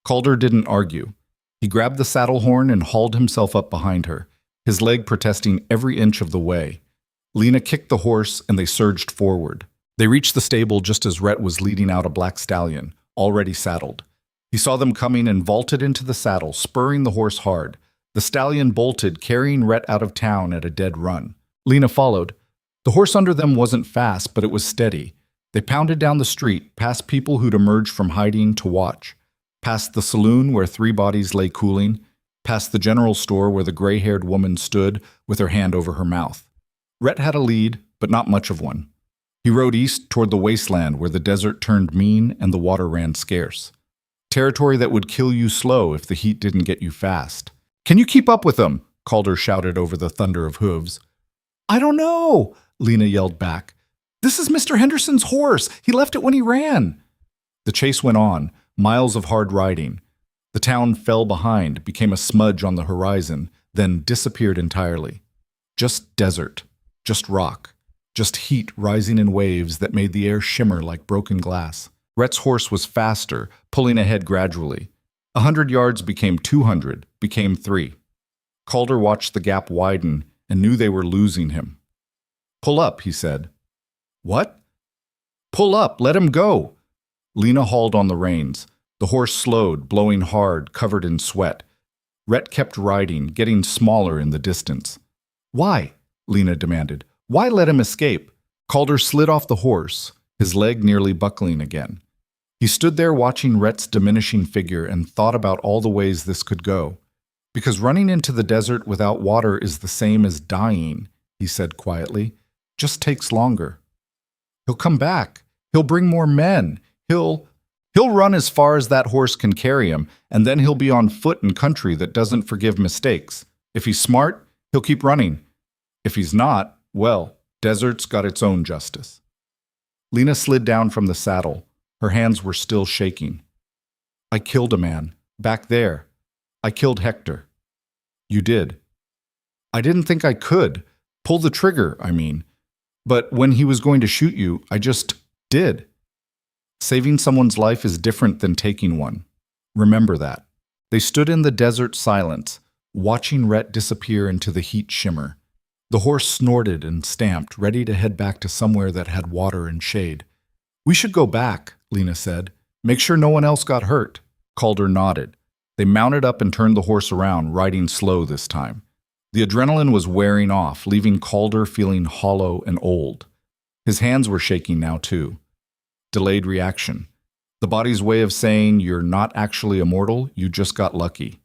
Calder didn't argue. He grabbed the saddle horn and hauled himself up behind her, his leg protesting every inch of the way. Lena kicked the horse, and they surged forward. They reached the stable just as Rhett was leading out a black stallion, already saddled. He saw them coming and vaulted into the saddle, spurring the horse hard. The stallion bolted, carrying Rhett out of town at a dead run. Lena followed. The horse under them wasn't fast, but it was steady. They pounded down the street, past people who'd emerged from hiding to watch, past the saloon where 3 bodies lay cooling, past the general store where the gray-haired woman stood with her hand over her mouth. Rhett had a lead, but not much of one. He rode east toward the wasteland where the desert turned mean and the water ran scarce. Territory that would kill you slow if the heat didn't get you fast. "Can you keep up with them?" Calder shouted over the thunder of hooves. "I don't know," Lena yelled back. "This is Mr. Henderson's horse. He left it when he ran." The chase went on, miles of hard riding. The town fell behind, became a smudge on the horizon, then disappeared entirely. Just desert, just rock, just heat rising in waves that made the air shimmer like broken glass. Rhett's horse was faster, pulling ahead gradually. 100 yards became 200, became 3. Calder watched the gap widen and knew they were losing him. "Pull up," he said. "What?" "Pull up, let him go." Lena hauled on the reins. The horse slowed, blowing hard, covered in sweat. Rhett kept riding, getting smaller in the distance. "Why?" Lena demanded. "Why let him escape?" Calder slid off the horse, his leg nearly buckling again. He stood there watching Rhett's diminishing figure and thought about all the ways this could go. "Because running into the desert without water is the same as dying," he said quietly. "Just takes longer. He'll come back. He'll bring more men. He'll run as far as that horse can carry him, and then he'll be on foot in country that doesn't forgive mistakes. If he's smart, he'll keep running. If he's not, well, desert's got its own justice." Lena slid down from the saddle. Her hands were still shaking. "I killed a man. Back there. I killed Hector." "You did." "I didn't think I could. Pull the trigger, I mean. But when he was going to shoot you, I just did." Saving someone's life is different than taking one. Remember that. They stood in the desert silence, watching Rhett disappear into the heat shimmer. The horse snorted and stamped, ready to head back to somewhere that had water and shade. "We should go back," Lena said. "Make sure no one else got hurt." Calder nodded. They mounted up and turned the horse around, riding slow this time. The adrenaline was wearing off, leaving Calder feeling hollow and old. His hands were shaking now, too. Delayed reaction. The body's way of saying you're not actually immortal, you just got lucky.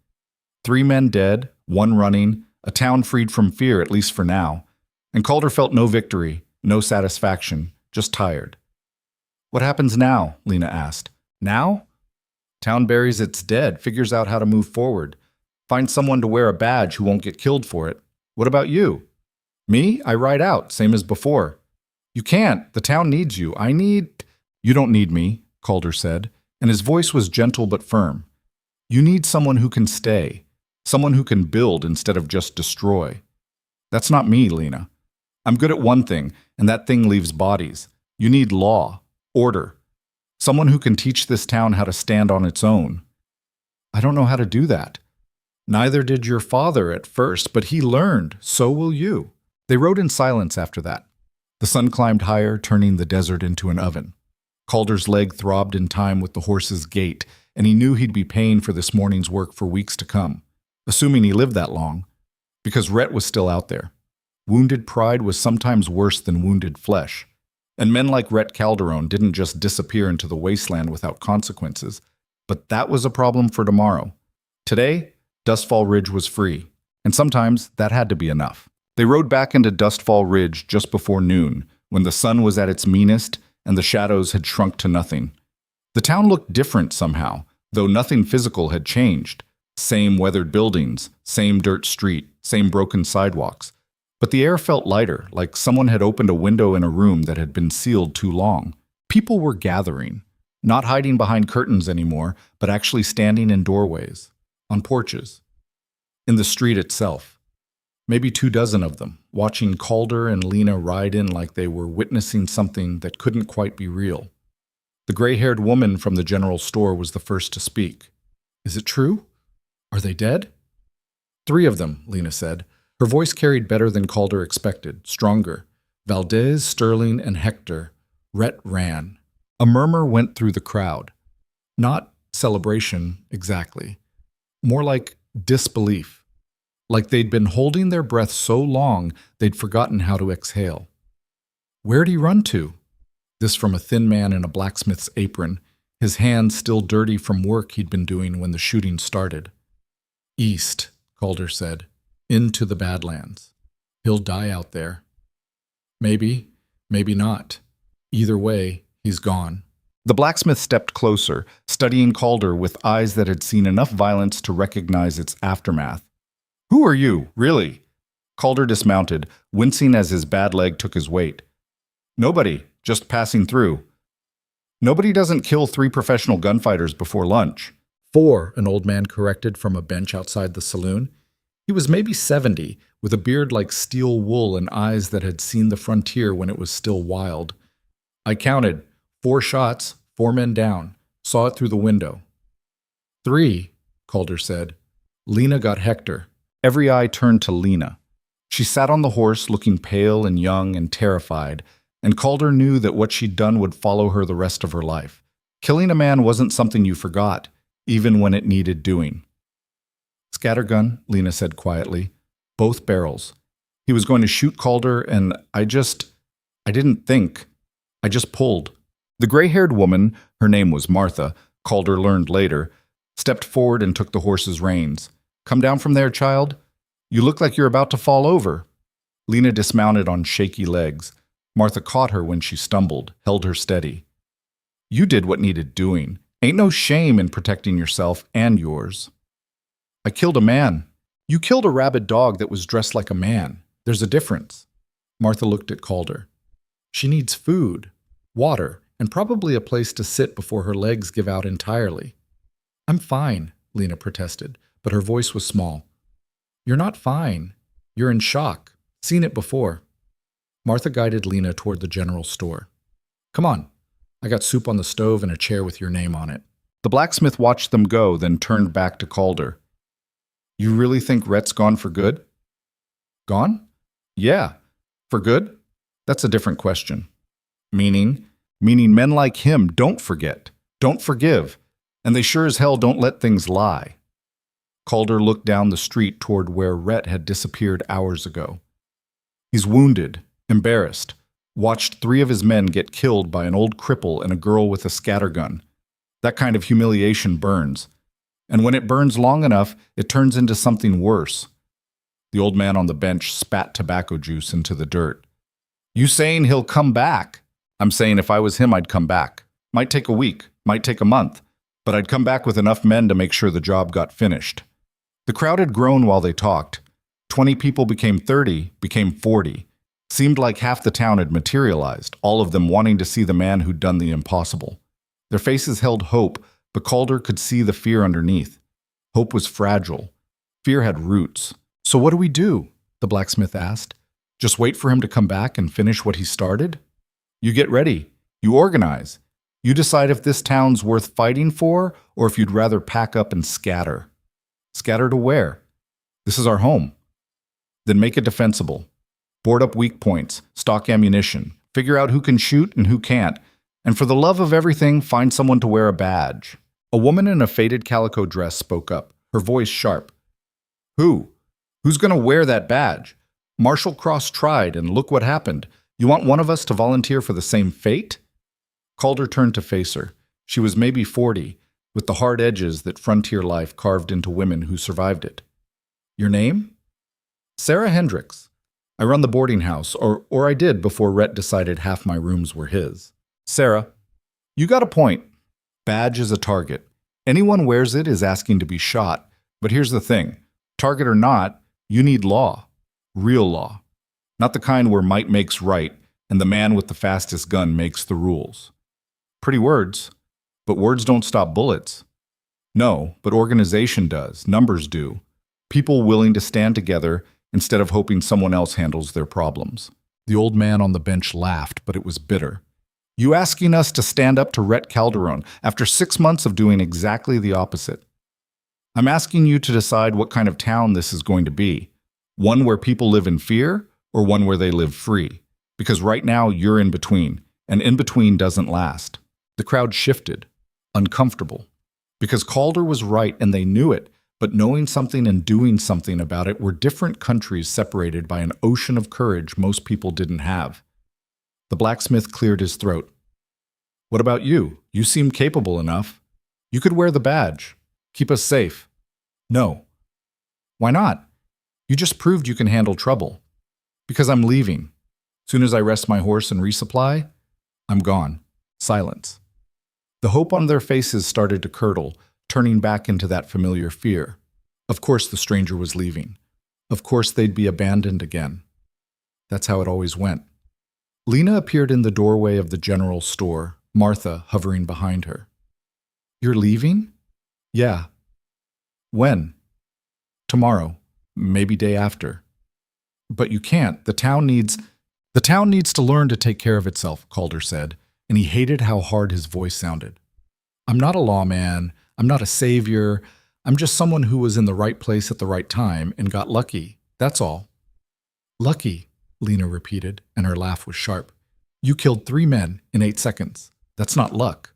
3 men dead, 1 running, a town freed from fear, at least for now. And Calder felt no victory, no satisfaction, just tired. "What happens now?" Lena asked. "Now?" "Town buries its dead, figures out how to move forward. Find someone to wear a badge who won't get killed for it. What about you?" "Me? I ride out, same as before." "You can't. The town needs you. I need..." You don't need me, Calder said, and his voice was gentle but firm. You need someone who can stay, someone who can build instead of just destroy. That's not me, Lena. I'm good at one thing, and that thing leaves bodies. You need law, order, someone who can teach this town how to stand on its own. I don't know how to do that. Neither did your father at first, but he learned. So will you. They rode in silence after that. The sun climbed higher, turning the desert into an oven. Calder's leg throbbed in time with the horse's gait, and he knew he'd be paying for this morning's work for weeks to come, assuming he lived that long, because Rhett was still out there. Wounded pride was sometimes worse than wounded flesh, and men like Rhett Calderon didn't just disappear into the wasteland without consequences, but that was a problem for tomorrow. Today, Dustfall Ridge was free, and sometimes that had to be enough. They rode back into Dustfall Ridge just before noon, when the sun was at its meanest and the shadows had shrunk to nothing. The town looked different somehow, though nothing physical had changed. Same weathered buildings, same dirt street, same broken sidewalks. But the air felt lighter, like someone had opened a window in a room that had been sealed too long. People were gathering, not hiding behind curtains anymore, but actually standing in doorways, on porches, in the street itself. Maybe 24 of them, watching Calder and Lena ride in like they were witnessing something that couldn't quite be real. The gray-haired woman from the general store was the first to speak. Is it true? Are they dead? 3 of them, Lena said. Her voice carried better than Calder expected, stronger. Valdez, Sterling, and Hector. Rhett ran. A murmur went through the crowd. Not celebration, exactly. More like disbelief. Like they'd been holding their breath so long they'd forgotten how to exhale. Where'd he run to? This from a thin man in a blacksmith's apron, his hands still dirty from work he'd been doing when the shooting started. East, Calder said. Into the Badlands. He'll die out there. Maybe, maybe not. Either way, he's gone. The blacksmith stepped closer, studying Calder with eyes that had seen enough violence to recognize its aftermath. Who are you, really? Calder dismounted, wincing as his bad leg took his weight. Nobody, just passing through. Nobody doesn't kill 3 professional gunfighters before lunch. 4, an old man corrected from a bench outside the saloon. He was maybe 70, with a beard like steel wool and eyes that had seen the frontier when it was still wild. I counted. 4 shots, 4 men down. Saw it through the window. 3, Calder said. Lena got Hector. Every eye turned to Lena. She sat on the horse looking pale and young and terrified, and Calder knew that what she'd done would follow her the rest of her life. Killing a man wasn't something you forgot, even when it needed doing. Scattergun, Lena said quietly. Both barrels. He was going to shoot Calder, and I didn't think. I just pulled. The gray-haired woman, her name was Martha, Calder learned later, stepped forward and took the horse's reins. Come down from there, child. You look like you're about to fall over. Lena dismounted on shaky legs. Martha caught her when she stumbled, held her steady. You did what needed doing. Ain't no shame in protecting yourself and yours. I killed a man. You killed a rabid dog that was dressed like a man. There's a difference. Martha looked at Calder. She needs food, water, and probably a place to sit before her legs give out entirely. I'm fine, Lena protested, but her voice was small. You're not fine. You're in shock. Seen it before. Martha guided Lena toward the general store. Come on. I got soup on the stove and a chair with your name on it. The blacksmith watched them go, then turned back to Calder. You really think Rhett's gone for good? Gone? Yeah. For good? That's a different question. Meaning men like him don't forget, don't forgive, and they sure as hell don't let things lie. Calder looked down the street toward where Rhett had disappeared hours ago. He's wounded, embarrassed, watched 3 of his men get killed by an old cripple and a girl with a scattergun. That kind of humiliation burns. And when it burns long enough, it turns into something worse. The old man on the bench spat tobacco juice into the dirt. You saying he'll come back? I'm saying if I was him, I'd come back. Might take a week, might take a month, but I'd come back with enough men to make sure the job got finished. The crowd had grown while they talked. 20 people became 30, became 40. Seemed like half the town had materialized, all of them wanting to see the man who'd done the impossible. Their faces held hope, but Calder could see the fear underneath. Hope was fragile. Fear had roots. "So what do we do?" the blacksmith asked. "Just wait for him to come back and finish what he started?" "You get ready. You organize. You decide if this town's worth fighting for or if you'd rather pack up and scatter." "Scatter to where?" "This is our home." "Then make it defensible. Board up weak points, stock ammunition, figure out who can shoot and who can't, and for the love of everything, find someone to wear a badge." A woman in a faded calico dress spoke up, her voice sharp. "Who? Who's going to wear that badge? Marshall Cross tried, and look what happened. You want one of us to volunteer for the same fate?" Calder turned to face her. She was maybe 40, with the hard edges that frontier life carved into women who survived it. "Your name?" "Sarah Hendricks. I run the boarding house, or I did before Rhett decided half my rooms were his." "Sarah, you got a point. Badge is a target. Anyone wears it is asking to be shot. But here's the thing. Target or not, you need law. Real law. Not the kind where might makes right and the man with the fastest gun makes the rules. Pretty words, but words don't stop bullets. No, but organization does. Numbers do. People willing to stand together instead of hoping someone else handles their problems." The old man on the bench laughed, but it was bitter. "You asking us to stand up to Rhett Calderon after 6 months of doing exactly the opposite. I'm asking you to decide what kind of town this is going to be. One where people live in fear or one where they live free. Because right now you're in between, and in between doesn't last." The crowd shifted, uncomfortable. Because Calder was right and they knew it, but knowing something and doing something about it were different countries separated by an ocean of courage most people didn't have. The blacksmith cleared his throat. "What about you? You seem capable enough. You could wear the badge. Keep us safe." "No." "Why not? You just proved you can handle trouble." "Because I'm leaving. Soon as I rest my horse and resupply, I'm gone." Silence. The hope on their faces started to curdle, turning back into that familiar fear. Of course the stranger was leaving. Of course they'd be abandoned again. That's how it always went. Lena appeared in the doorway of the general store, Martha hovering behind her. "You're leaving?" "Yeah." "When?" "Tomorrow. Maybe day after." "But you can't. The town needs to learn to take care of itself," Calder said, and he hated how hard his voice sounded. "I'm not a lawman. I'm not a savior. I'm just someone who was in the right place at the right time and got lucky. That's all." "Lucky," Lena repeated, and her laugh was sharp. "You killed 3 men in 8 seconds. That's not luck.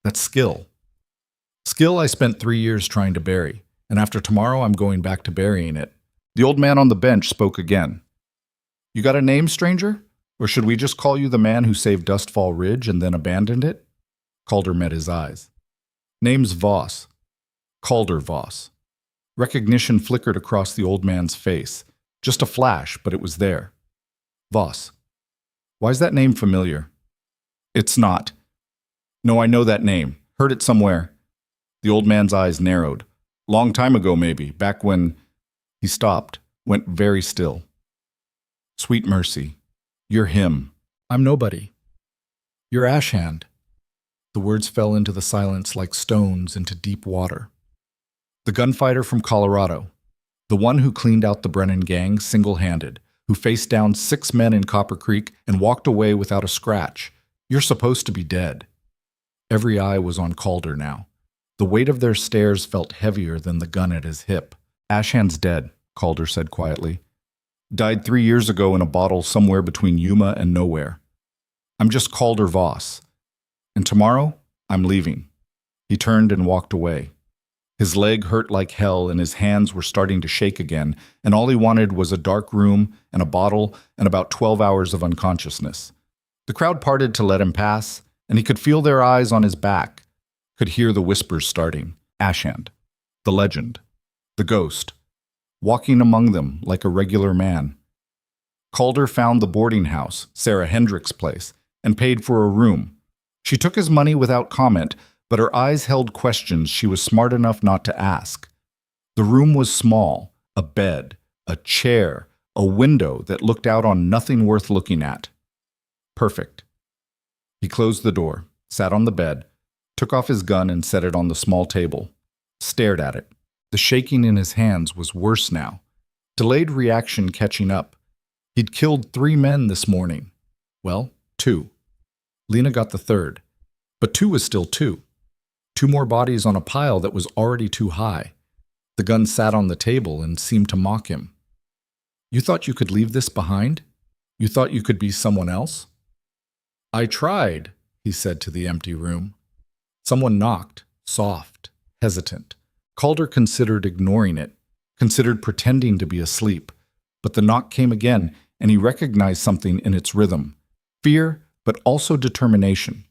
That's skill. Skill I spent 3 years trying to bury, and after tomorrow I'm going back to burying it." The old man on the bench spoke again. "You got a name, stranger? Or should we just call you the man who saved Dustfall Ridge and then abandoned it?" Calder met his eyes. "Name's Voss. Calder Voss." Recognition flickered across the old man's face. Just a flash, but it was there. "Voss. Why's that name familiar?" "It's not." "No, I know that name. Heard it somewhere." The old man's eyes narrowed. "Long time ago, maybe, back when—" He stopped, went very still. "Sweet mercy. You're him." "I'm nobody." "You're Ashhand." The words fell into the silence like stones into deep water. "The gunfighter from Colorado. The one who cleaned out the Brennan gang single-handed, who faced down 6 men in Copper Creek and walked away without a scratch. You're supposed to be dead." Every eye was on Calder now. The weight of their stares felt heavier than the gun at his hip. "Ashhand's dead," Calder said quietly. "Died 3 years ago in a bottle somewhere between Yuma and nowhere. I'm just Calder Voss. And tomorrow, I'm leaving." He turned and walked away. His leg hurt like hell and his hands were starting to shake again, and all he wanted was a dark room and a bottle and about 12 hours of unconsciousness. The crowd parted to let him pass, and he could feel their eyes on his back, could hear the whispers starting. Ashhand, the legend, the ghost, walking among them like a regular man. Calder found the boarding house, Sarah Hendricks' place, and paid for a room. She took his money without comment, but her eyes held questions she was smart enough not to ask. The room was small, a bed, a chair, a window that looked out on nothing worth looking at. Perfect. He closed the door, sat on the bed, took off his gun and set it on the small table, stared at it. The shaking in his hands was worse now. Delayed reaction catching up. He'd killed 3 men this morning. Well, 2. Lena got the 3rd. But 2 was still 2. 2 more bodies on a pile that was already too high. The gun sat on the table and seemed to mock him. You thought you could leave this behind? You thought you could be someone else? I tried, he said to the empty room. Someone knocked, soft, hesitant. Calder considered ignoring it, considered pretending to be asleep. But the knock came again, and he recognized something in its rhythm. Fear, but also determination.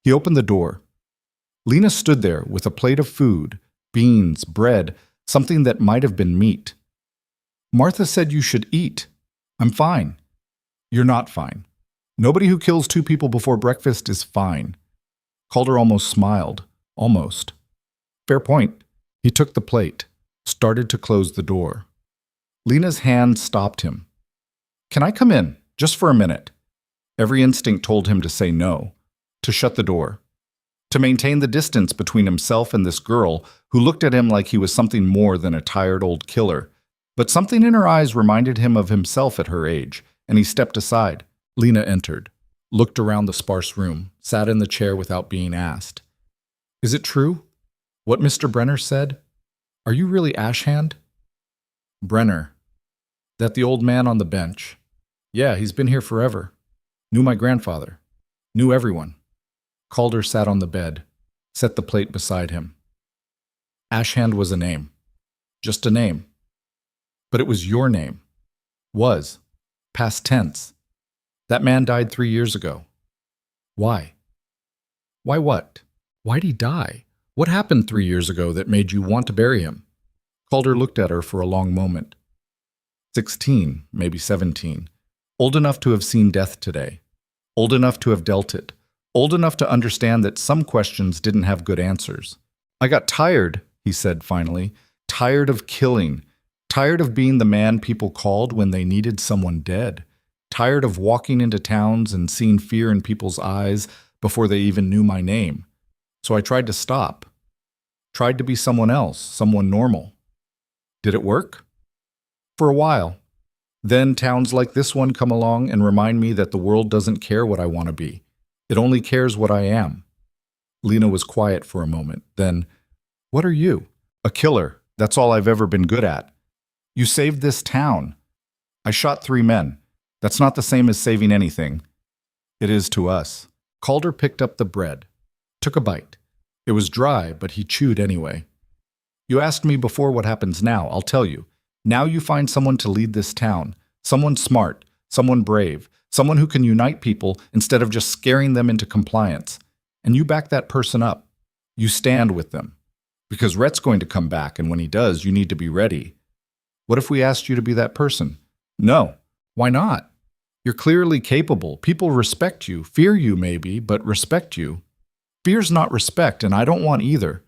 He opened the door. Lena stood there with a plate of food, beans, bread, something that might have been meat. Martha said you should eat. I'm fine. You're not fine. Nobody who kills 2 people before breakfast is fine. Calder almost smiled. Almost. Fair point. He took the plate, started to close the door. Lena's hand stopped him. Can I come in, just for a minute? Every instinct told him to say no, to shut the door, to maintain the distance between himself and this girl who looked at him like he was something more than a tired old killer. But something in her eyes reminded him of himself at her age, and he stepped aside. Lena entered, looked around the sparse room, sat in the chair without being asked. Is it true? What Mr. Brenner said? Are you really Ashhand? Brenner. That the old man on the bench. Yeah, he's been here forever. Knew my grandfather. Knew everyone. Calder sat on the bed, set the plate beside him. Ashhand was a name. Just a name. But it was your name. Was. Past tense. That man died 3 years ago. Why? Why what? Why'd he die? What happened 3 years ago that made you want to bury him? Calder looked at her for a long moment. 16, maybe 17. Old enough to have seen death today. Old enough to have dealt it. Old enough to understand that some questions didn't have good answers. I got tired, he said finally. Tired of killing. Tired of being the man people called when they needed someone dead. Tired of walking into towns and seeing fear in people's eyes before they even knew my name. So I tried to stop. Tried to be someone else, someone normal. Did it work? For a while. Then towns like this one come along and remind me that the world doesn't care what I want to be. It only cares what I am. Lena was quiet for a moment. Then, what are you? A killer. That's all I've ever been good at. You saved this town. I shot 3 men. That's not the same as saving anything. It is to us. Calder picked up the bread. Took a bite. It was dry, but he chewed anyway. You asked me before what happens now. I'll tell you. Now you find someone to lead this town. Someone smart. Someone brave. Someone who can unite people instead of just scaring them into compliance. And you back that person up. You stand with them. Because Rhett's going to come back, and when he does, you need to be ready. What if we asked you to be that person? No. Why not? You're clearly capable. People respect you. Fear you, maybe, but respect you. Fear's not respect, and I don't want either.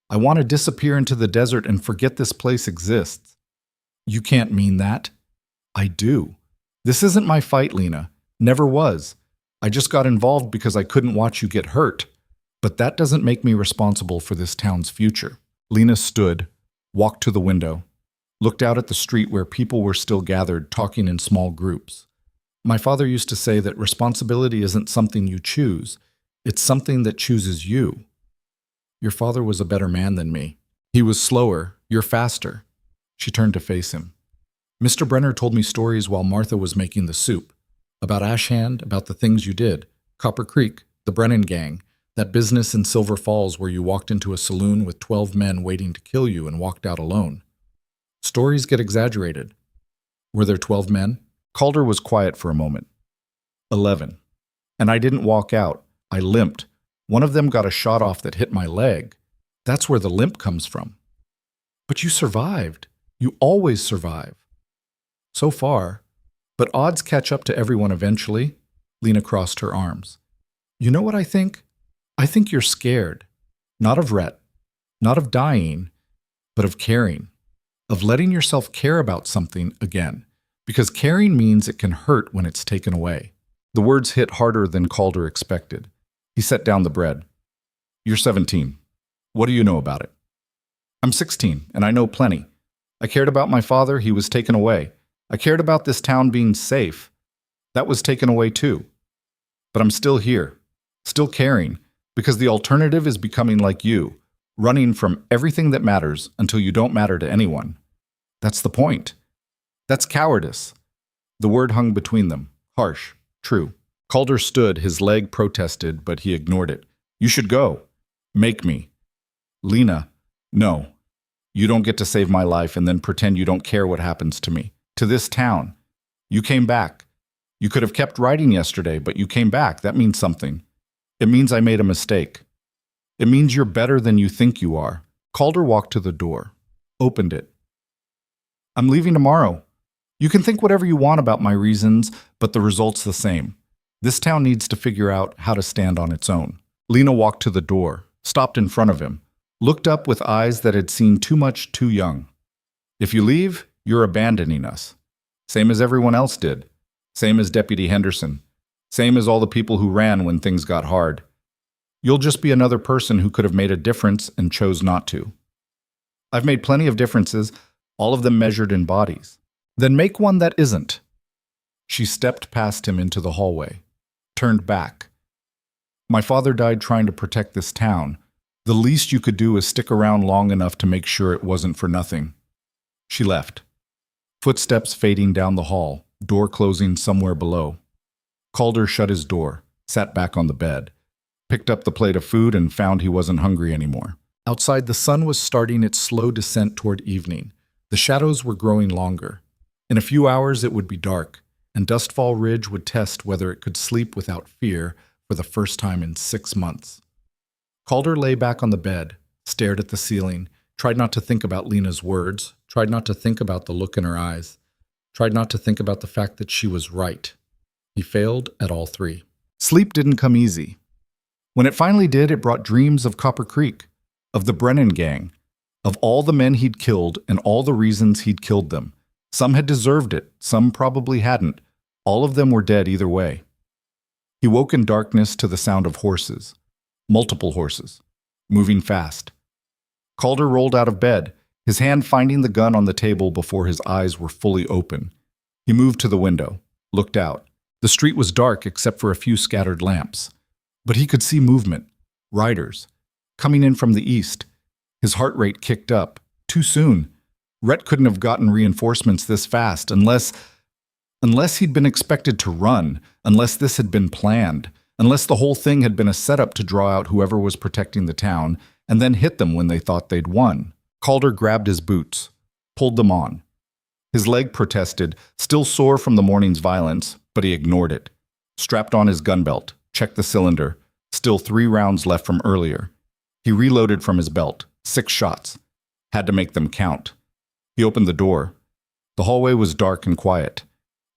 I want to disappear into the desert and forget this place exists. You can't mean that. I do. This isn't my fight, Lena. Never was. I just got involved because I couldn't watch you get hurt. But that doesn't make me responsible for this town's future. Lena stood, walked to the window, looked out at the street where people were still gathered, talking in small groups. My father used to say that responsibility isn't something you choose. It's something that chooses you. Your father was a better man than me. He was slower. You're faster. She turned to face him. Mr. Brenner told me stories while Martha was making the soup. About Ashhand, about the things you did. Copper Creek, the Brennan gang, that business in Silver Falls where you walked into a saloon with 12 men waiting to kill you and walked out alone. Stories get exaggerated. Were there 12 men? Calder was quiet for a moment. 11. And I didn't walk out. I limped. One of them got a shot off that hit my leg. That's where the limp comes from. But you survived. You always survive. So far. But odds catch up to everyone eventually. Lena crossed her arms. You know what I think? I think you're scared. Not of Rhett. Not of dying. But of caring. Of letting yourself care about something again. Because caring means it can hurt when it's taken away. The words hit harder than Calder expected. He set down the bread. You're 17. What do you know about it? I'm 16, and I know plenty. I cared about my father. He was taken away. I cared about this town being safe. That was taken away too. But I'm still here, still caring, because the alternative is becoming like you, running from everything that matters until you don't matter to anyone. That's the point. That's cowardice. The word hung between them, harsh, true. Calder stood, his leg protested, but he ignored it. You should go. Make me. Lena, no. You don't get to save my life and then pretend you don't care what happens to me. To this town. You came back. You could have kept writing yesterday, but you came back. That means something. It means I made a mistake. It means you're better than you think you are. Calder walked to the door, opened it. I'm leaving tomorrow. You can think whatever you want about my reasons, but the result's the same. This town needs to figure out how to stand on its own. Lena walked to the door, stopped in front of him, looked up with eyes that had seen too much too young. If you leave, you're abandoning us. Same as everyone else did. Same as Deputy Henderson. Same as all the people who ran when things got hard. You'll just be another person who could have made a difference and chose not to. I've made plenty of differences, all of them measured in bodies. Then make one that isn't. She stepped past him into the hallway, turned back. My father died trying to protect this town. The least you could do is stick around long enough to make sure it wasn't for nothing. She left. Footsteps fading down the hall, door closing somewhere below. Calder shut his door, sat back on the bed, picked up the plate of food and found he wasn't hungry anymore. Outside, the sun was starting its slow descent toward evening. The shadows were growing longer. In a few hours it would be dark, and Dustfall Ridge would test whether it could sleep without fear for the first time in 6 months. Calder lay back on the bed, stared at the ceiling, tried not to think about Lena's words, tried not to think about the look in her eyes, tried not to think about the fact that she was right. He failed at all three. Sleep didn't come easy. When it finally did, it brought dreams of Copper Creek, of the Brennan gang, of all the men he'd killed and all the reasons he'd killed them. Some had deserved it, some probably hadn't. All of them were dead either way. He woke in darkness to the sound of horses, multiple horses, moving fast. Calder rolled out of bed, his hand finding the gun on the table before his eyes were fully open. He moved to the window, looked out. The street was dark except for a few scattered lamps. But he could see movement, riders, coming in from the east. His heart rate kicked up. Too soon. Rhett couldn't have gotten reinforcements this fast unless he'd been expected to run, unless this had been planned, unless the whole thing had been a setup to draw out whoever was protecting the town and then hit them when they thought they'd won. Calder grabbed his boots, pulled them on. His leg protested, still sore from the morning's violence, but he ignored it. Strapped on his gun belt, checked the cylinder, still 3 rounds left from earlier. He reloaded from his belt, 6 shots. Had to make them count. He opened the door. The hallway was dark and quiet.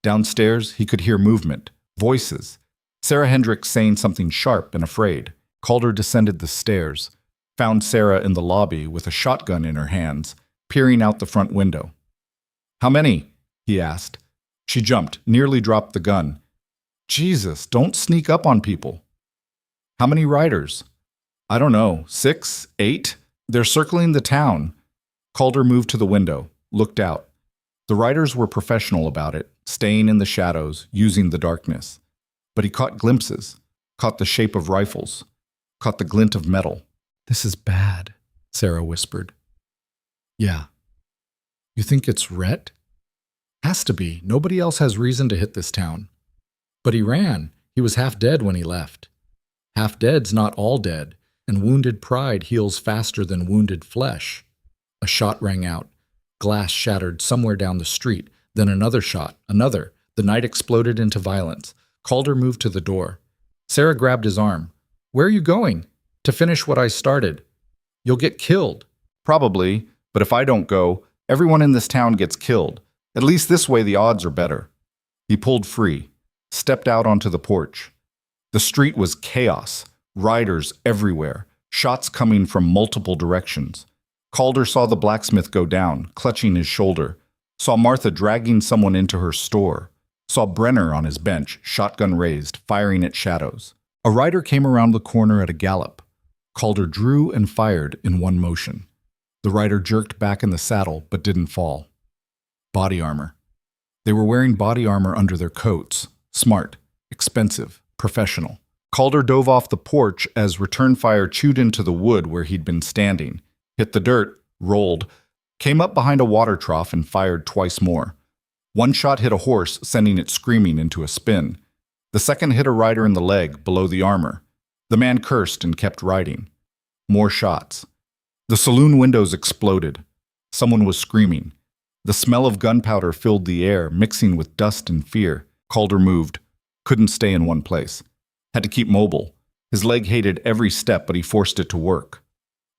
Downstairs, he could hear movement, voices. Sarah Hendricks saying something sharp and afraid. Calder descended the stairs, found Sarah in the lobby with a shotgun in her hands, peering out the front window. How many? He asked. She jumped, nearly dropped the gun. Jesus, don't sneak up on people. How many riders? I don't know, 6, 8? They're circling the town. Calder moved to the window, looked out. The riders were professional about it, staying in the shadows, using the darkness. But he caught glimpses, caught the shape of rifles, caught the glint of metal. This is bad, Sarah whispered. Yeah. You think it's Rhett? Has to be. Nobody else has reason to hit this town. But he ran. He was half dead when he left. Half dead's not all dead, and wounded pride heals faster than wounded flesh. A shot rang out. Glass shattered somewhere down the street. Then another shot, another. The night exploded into violence. Calder moved to the door. Sarah grabbed his arm. Where are you going? To finish what I started. You'll get killed. Probably, but if I don't go, everyone in this town gets killed. At least this way the odds are better. He pulled free, stepped out onto the porch. The street was chaos, riders everywhere, shots coming from multiple directions. Calder saw the blacksmith go down, clutching his shoulder, saw Martha dragging someone into her store, saw Brenner on his bench, shotgun raised, firing at shadows. A rider came around the corner at a gallop. Calder drew and fired in one motion. The rider jerked back in the saddle but didn't fall. Body armor. They were wearing body armor under their coats. Smart, expensive, professional. Calder dove off the porch as return fire chewed into the wood where he'd been standing, hit the dirt, rolled, came up behind a water trough and fired twice more. One shot hit a horse, sending it screaming into a spin. The second hit a rider in the leg, below the armor. The man cursed and kept riding. More shots. The saloon windows exploded. Someone was screaming. The smell of gunpowder filled the air, mixing with dust and fear. Calder moved. Couldn't stay in one place. Had to keep mobile. His leg hated every step, but he forced it to work.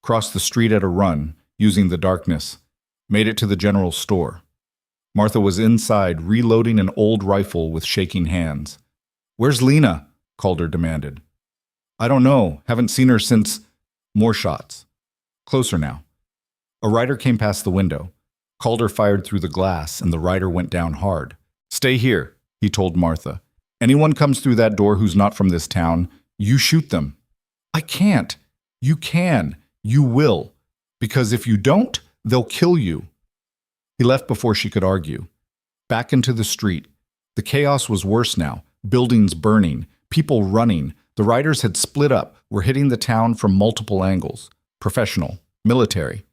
Crossed the street at a run, using the darkness. Made it to the general store. Martha was inside, reloading an old rifle with shaking hands. "Where's Lena?" Calder demanded. "I don't know. Haven't seen her since—" More shots. Closer now. A rider came past the window. Calder fired through the glass, and the rider went down hard. "Stay here," he told Martha. "Anyone comes through that door who's not from this town, you shoot them." "I can't." "You can. You will. Because if you don't, they'll kill you." He left before she could argue. Back into the street. The chaos was worse now. Buildings burning, people running. The riders had split up, were hitting the town from multiple angles. Professional, military.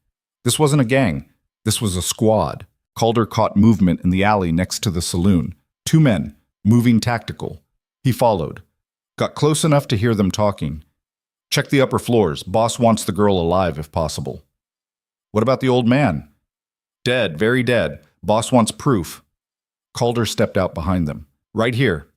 This wasn't a gang. This was a squad. Calder caught movement in the alley next to the saloon. 2 men, moving tactical. He followed. Got close enough to hear them talking. "Check the upper floors. Boss wants the girl alive if possible." "What about the old man?" "Dead, very dead. Boss wants proof." Calder stepped out behind them. "Right here."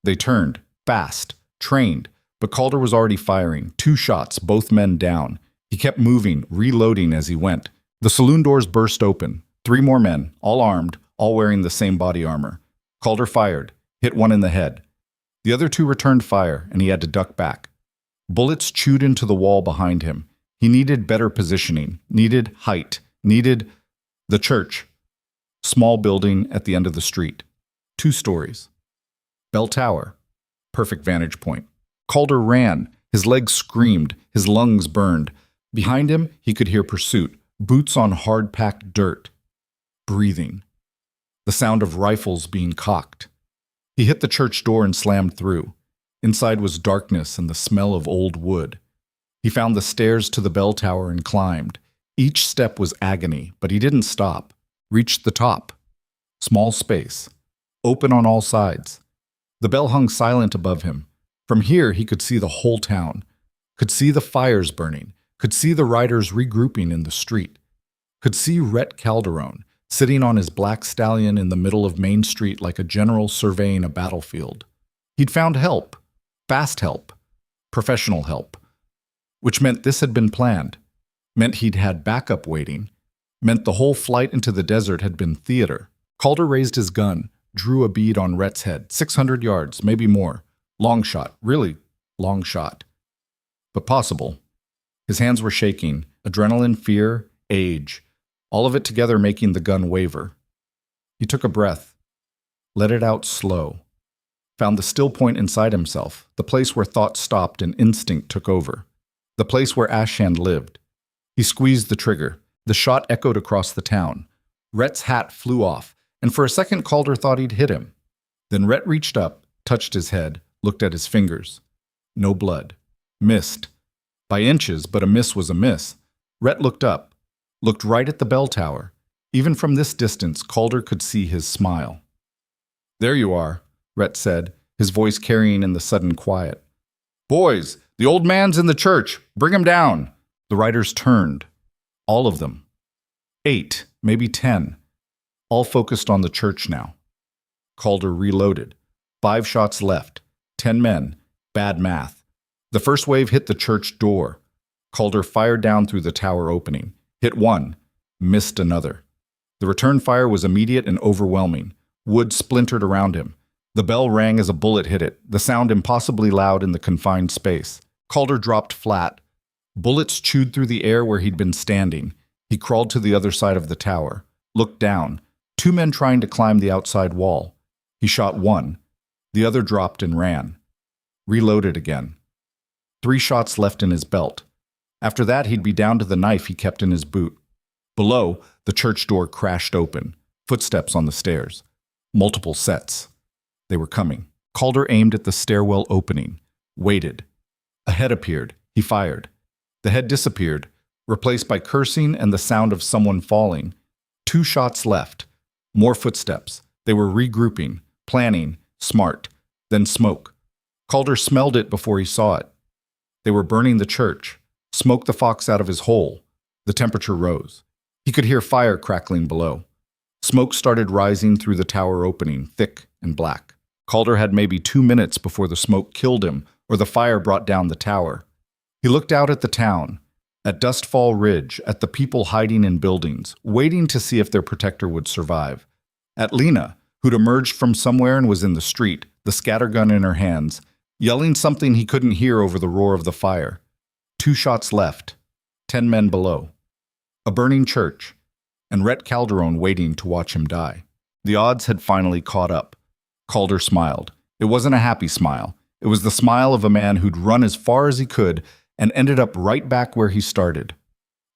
They turned, fast, trained, but Calder was already firing. 2 shots, both men down. He kept moving, reloading as he went. The saloon doors burst open. 3 more men, all armed, all wearing the same body armor. Calder fired, hit one in the head. The other 2 returned fire, and he had to duck back. Bullets chewed into the wall behind him. He needed better positioning, needed height, needed the church. Small building at the end of the street. 2 stories. Bell Tower. Perfect vantage point. Calder ran. His legs screamed. His lungs burned. Behind him, he could hear pursuit. Boots on hard-packed dirt. Breathing. The sound of rifles being cocked. He hit the church door and slammed through. Inside was darkness and the smell of old wood. He found the stairs to the bell tower and climbed. Each step was agony, but he didn't stop. Reached the top. Small space. Open on all sides. The bell hung silent above him. From here, he could see the whole town. Could see the fires burning. Could see the riders regrouping in the street. Could see Rhett Calderon, sitting on his black stallion in the middle of Main Street like a general surveying a battlefield. He'd found help. Fast help. Professional help. Which meant this had been planned. Meant he'd had backup waiting. Meant the whole flight into the desert had been theater. Calder raised his gun, drew a bead on Rhett's head, 600 yards, maybe more. Long shot, really long shot. But possible. His hands were shaking, adrenaline, fear, age, all of it together making the gun waver. He took a breath, let it out slow, found the still point inside himself, the place where thought stopped and instinct took over, the place where Ashand lived. He squeezed the trigger. The shot echoed across the town. Rhett's hat flew off, and for a second Calder thought he'd hit him. Then Rhett reached up, touched his head, looked at his fingers. No blood. Missed. By inches, but a miss was a miss. Rhett looked up, looked right at the bell tower. Even from this distance, Calder could see his smile. "There you are," Rhett said, his voice carrying in the sudden quiet. "Boys, the old man's in the church. Bring him down." The riders turned. All of them. 8, maybe 10. All focused on the church now. Calder reloaded. 5 shots left. 10 men. Bad math. The first wave hit the church door. Calder fired down through the tower opening. Hit one. Missed another. The return fire was immediate and overwhelming. Wood splintered around him. The bell rang as a bullet hit it, the sound impossibly loud in the confined space. Calder dropped flat. Bullets chewed through the air where he'd been standing. He crawled to the other side of the tower, looked down. 2 men trying to climb the outside wall. He shot one. The other dropped and ran. Reloaded again. 3 shots left in his belt. After that, he'd be down to the knife he kept in his boot. Below, the church door crashed open. Footsteps on the stairs. Multiple sets. They were coming. Calder aimed at the stairwell opening. Waited. A head appeared. He fired. The head disappeared, replaced by cursing and the sound of someone falling. 2 shots left. More footsteps. They were regrouping, planning, smart. Then smoke. Calder smelled it before he saw it. They were burning the church. Smoked the fox out of his hole. The temperature rose. He could hear fire crackling below. Smoke started rising through the tower opening, thick and black. Calder had maybe 2 minutes before the smoke killed him or the fire brought down the tower. He looked out at the town, at Dustfall Ridge, at the people hiding in buildings, waiting to see if their protector would survive. At Lena, who'd emerged from somewhere and was in the street, the scattergun in her hands, yelling something he couldn't hear over the roar of the fire. 2 shots left. 10 men below. A burning church, and Rhett Calderon waiting to watch him die. The odds had finally caught up. Calder smiled. It wasn't a happy smile. It was the smile of a man who'd run as far as he could and ended up right back where he started.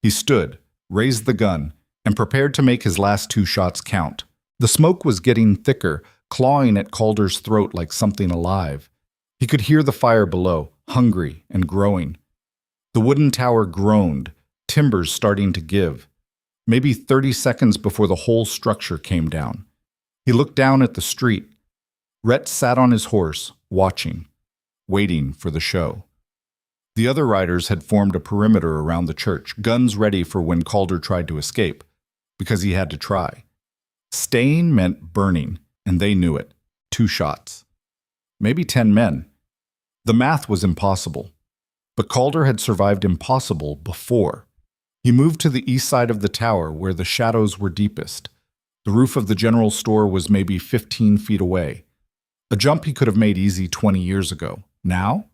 He stood, raised the gun, and prepared to make his last 2 shots count. The smoke was getting thicker, clawing at Calder's throat like something alive. He could hear the fire below, hungry and growing. The wooden tower groaned, timbers starting to give. Maybe 30 seconds before the whole structure came down. He looked down at the street. Rhett sat on his horse, watching, waiting for the show. The other riders had formed a perimeter around the church, guns ready for when Calder tried to escape, because he had to try. Staying meant burning, and they knew it. 2 shots. Maybe 10 men. The math was impossible. But Calder had survived impossible before. He moved to the east side of the tower where the shadows were deepest. The roof of the general store was maybe 15 feet away. A jump he could have made easy 20 years ago. Now?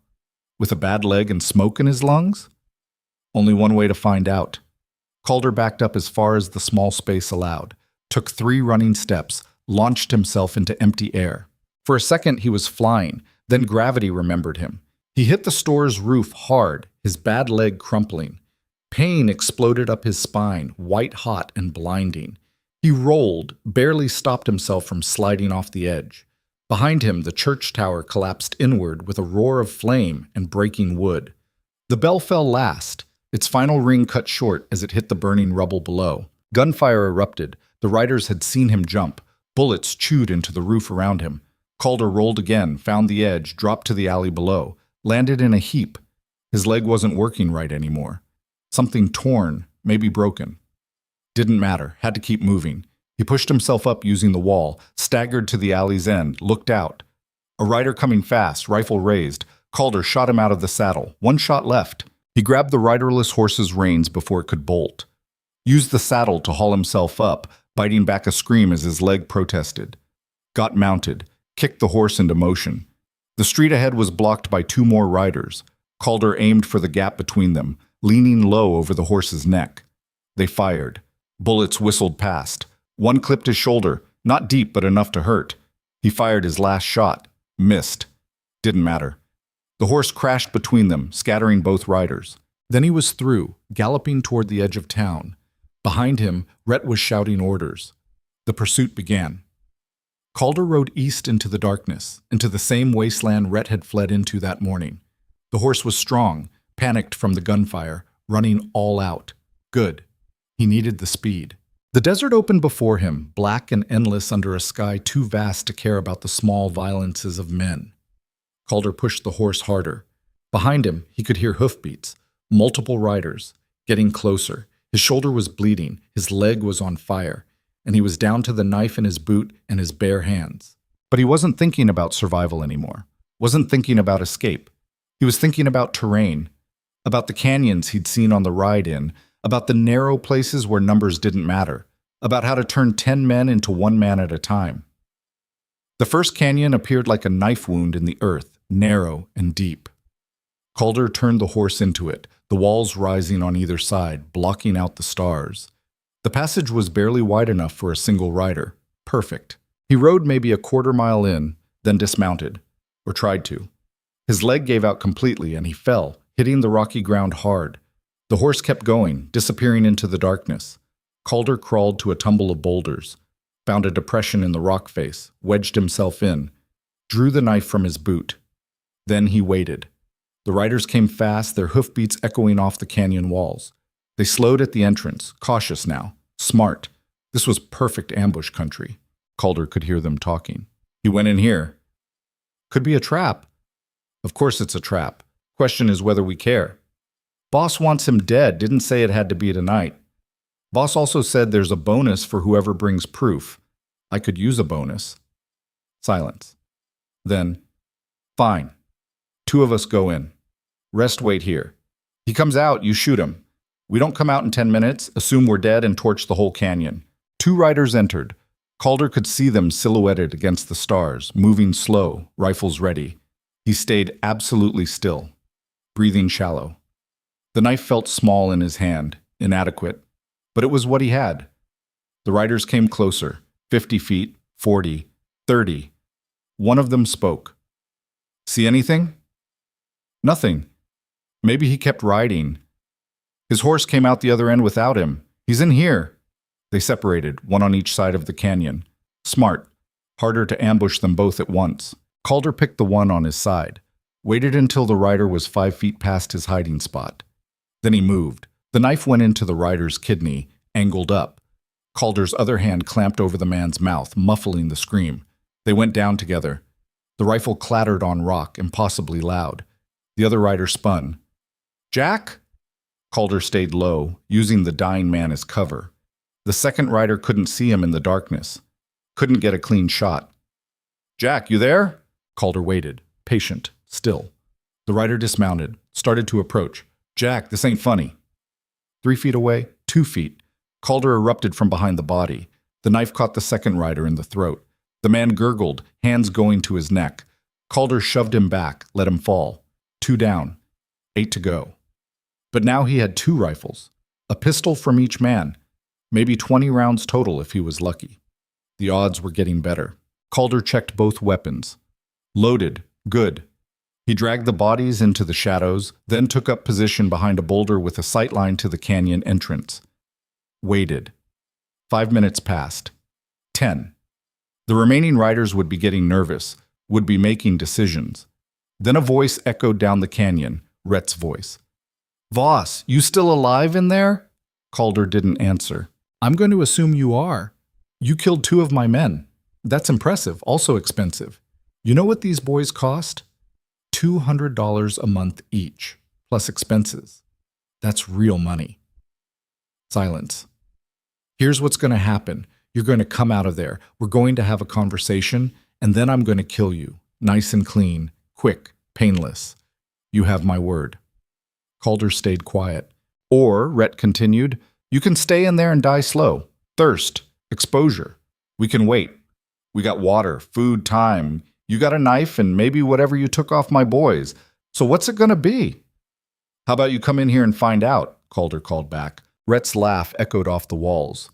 With a bad leg and smoke in his lungs? Only one way to find out. Calder backed up as far as the small space allowed, took 3 running steps, launched himself into empty air. For a second he was flying, then gravity remembered him. He hit the store's roof hard, his bad leg crumpling. Pain exploded up his spine, white-hot and blinding. He rolled, barely stopped himself from sliding off the edge. Behind him, the church tower collapsed inward with a roar of flame and breaking wood. The bell fell last, its final ring cut short as it hit the burning rubble below. Gunfire erupted. The riders had seen him jump. Bullets chewed into the roof around him. Calder rolled again, found the edge, dropped to the alley below, landed in a heap. His leg wasn't working right anymore. Something torn, maybe broken. Didn't matter, had to keep moving. He pushed himself up using the wall, staggered to the alley's end, looked out. A rider coming fast, rifle raised. Calder shot him out of the saddle. 1 shot left. He grabbed the riderless horse's reins before it could bolt. Used the saddle to haul himself up, biting back a scream as his leg protested. Got mounted, kicked the horse into motion. The street ahead was blocked by 2 more riders. Calder aimed for the gap between them, leaning low over the horse's neck. They fired. Bullets whistled past. One clipped his shoulder, not deep but enough to hurt. He fired his last shot. Missed. Didn't matter. The horse crashed between them, scattering both riders. Then he was through, galloping toward the edge of town. Behind him, Rhett was shouting orders. The pursuit began. Calder rode east into the darkness, into the same wasteland Rhett had fled into that morning. The horse was strong, panicked from the gunfire, running all out. Good. He needed the speed. The desert opened before him, black and endless under a sky too vast to care about the small violences of men. Calder pushed the horse harder. Behind him, he could hear hoofbeats, multiple riders, getting closer. His shoulder was bleeding, his leg was on fire, and he was down to the knife in his boot and his bare hands. But he wasn't thinking about survival anymore, wasn't thinking about escape. He was thinking about terrain, about the canyons he'd seen on the ride in, about the narrow places where numbers didn't matter, about how to turn 10 men into 1 man at a time. The first canyon appeared like a knife wound in the earth, narrow and deep. Calder turned the horse into it, the walls rising on either side, blocking out the stars. The passage was barely wide enough for a single rider. Perfect. He rode maybe a quarter-mile in, then dismounted, or tried to. His leg gave out completely and he fell, hitting the rocky ground hard. The horse kept going, disappearing into the darkness. Calder crawled to a tumble of boulders, found a depression in the rock face, wedged himself in, drew the knife from his boot. Then he waited. The riders came fast, their hoofbeats echoing off the canyon walls. They slowed at the entrance, cautious now, smart. This was perfect ambush country. Calder could hear them talking. He went in here. Could be a trap. Of course it's a trap. Question is whether we care. Boss wants him dead, didn't say it had to be tonight. Boss also said there's a bonus for whoever brings proof. I could use a bonus. Silence. Then, fine. 2 of us go in. Rest wait here. He comes out, you shoot him. We don't come out in 10 minutes, assume we're dead, and torch the whole canyon. 2 riders entered. Calder could see them silhouetted against the stars, moving slow, rifles ready. He stayed absolutely still, breathing shallow. The knife felt small in his hand, inadequate, but it was what he had. The riders came closer, 50 feet, 40, 30. One of them spoke. See anything? Nothing. Maybe he kept riding. His horse came out the other end without him. He's in here. They separated, one on each side of the canyon. Smart. Harder to ambush them both at once. Calder picked the one on his side, waited until the rider was 5 feet past his hiding spot. Then he moved. The knife went into the rider's kidney, angled up. Calder's other hand clamped over the man's mouth, muffling the scream. They went down together. The rifle clattered on rock, impossibly loud. The other rider spun. Jack? Calder stayed low, using the dying man as cover. The second rider couldn't see him in the darkness. Couldn't get a clean shot. Jack, you there? Calder waited, patient, still. The rider dismounted, started to approach. Jack, this ain't funny. 3 feet away, 2 feet. Calder erupted from behind the body. The knife caught the second rider in the throat. The man gurgled, hands going to his neck. Calder shoved him back, let him fall. 2 down, 8 to go. But now he had 2 rifles, a pistol from each man, maybe 20 rounds total if he was lucky. The odds were getting better. Calder checked both weapons. Loaded, good. He dragged the bodies into the shadows, then took up position behind a boulder with a sightline to the canyon entrance. Waited. 5 minutes passed. 10. The remaining riders would be getting nervous, would be making decisions. Then a voice echoed down the canyon, Rhett's voice. Voss, you still alive in there? Calder didn't answer. I'm going to assume you are. You killed 2 of my men. That's impressive, also expensive. You know what these boys cost? $200 a month each, plus expenses. That's real money. Silence. Here's what's going to happen. You're going to come out of there. We're going to have a conversation, and then I'm going to kill you. Nice and clean, quick, painless. You have my word. Calder stayed quiet. Or, Rhett continued, you can stay in there and die slow. Thirst, exposure. We can wait. We got water, food, time. You got a knife and maybe whatever you took off my boys. So what's it going to be? How about you come in here and find out? Calder called back. Rhett's laugh echoed off the walls.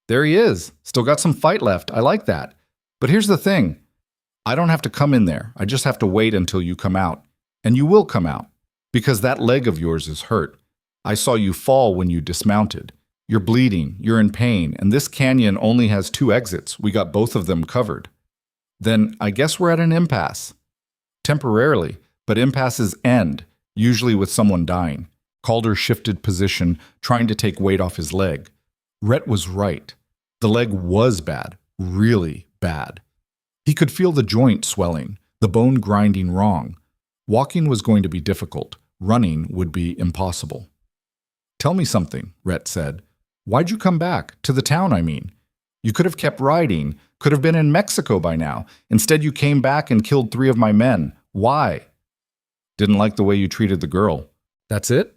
There he is. Still got some fight left. I like that. But here's the thing. I don't have to come in there. I just have to wait until you come out. And you will come out. Because that leg of yours is hurt. I saw you fall when you dismounted. You're bleeding. You're in pain. And this canyon only has 2 exits. We got both of them covered. Then I guess we're at an impasse. Temporarily, but impasses end, usually with someone dying. Calder shifted position, trying to take weight off his leg. Rhett was right. The leg was bad, really bad. He could feel the joint swelling, the bone grinding wrong. Walking was going to be difficult. Running would be impossible. Tell me something, Rhett said. Why'd you come back? To the town, I mean. You could have kept riding, could have been in Mexico by now. Instead, you came back and killed 3 of my men. Why? Didn't like the way you treated the girl. That's it?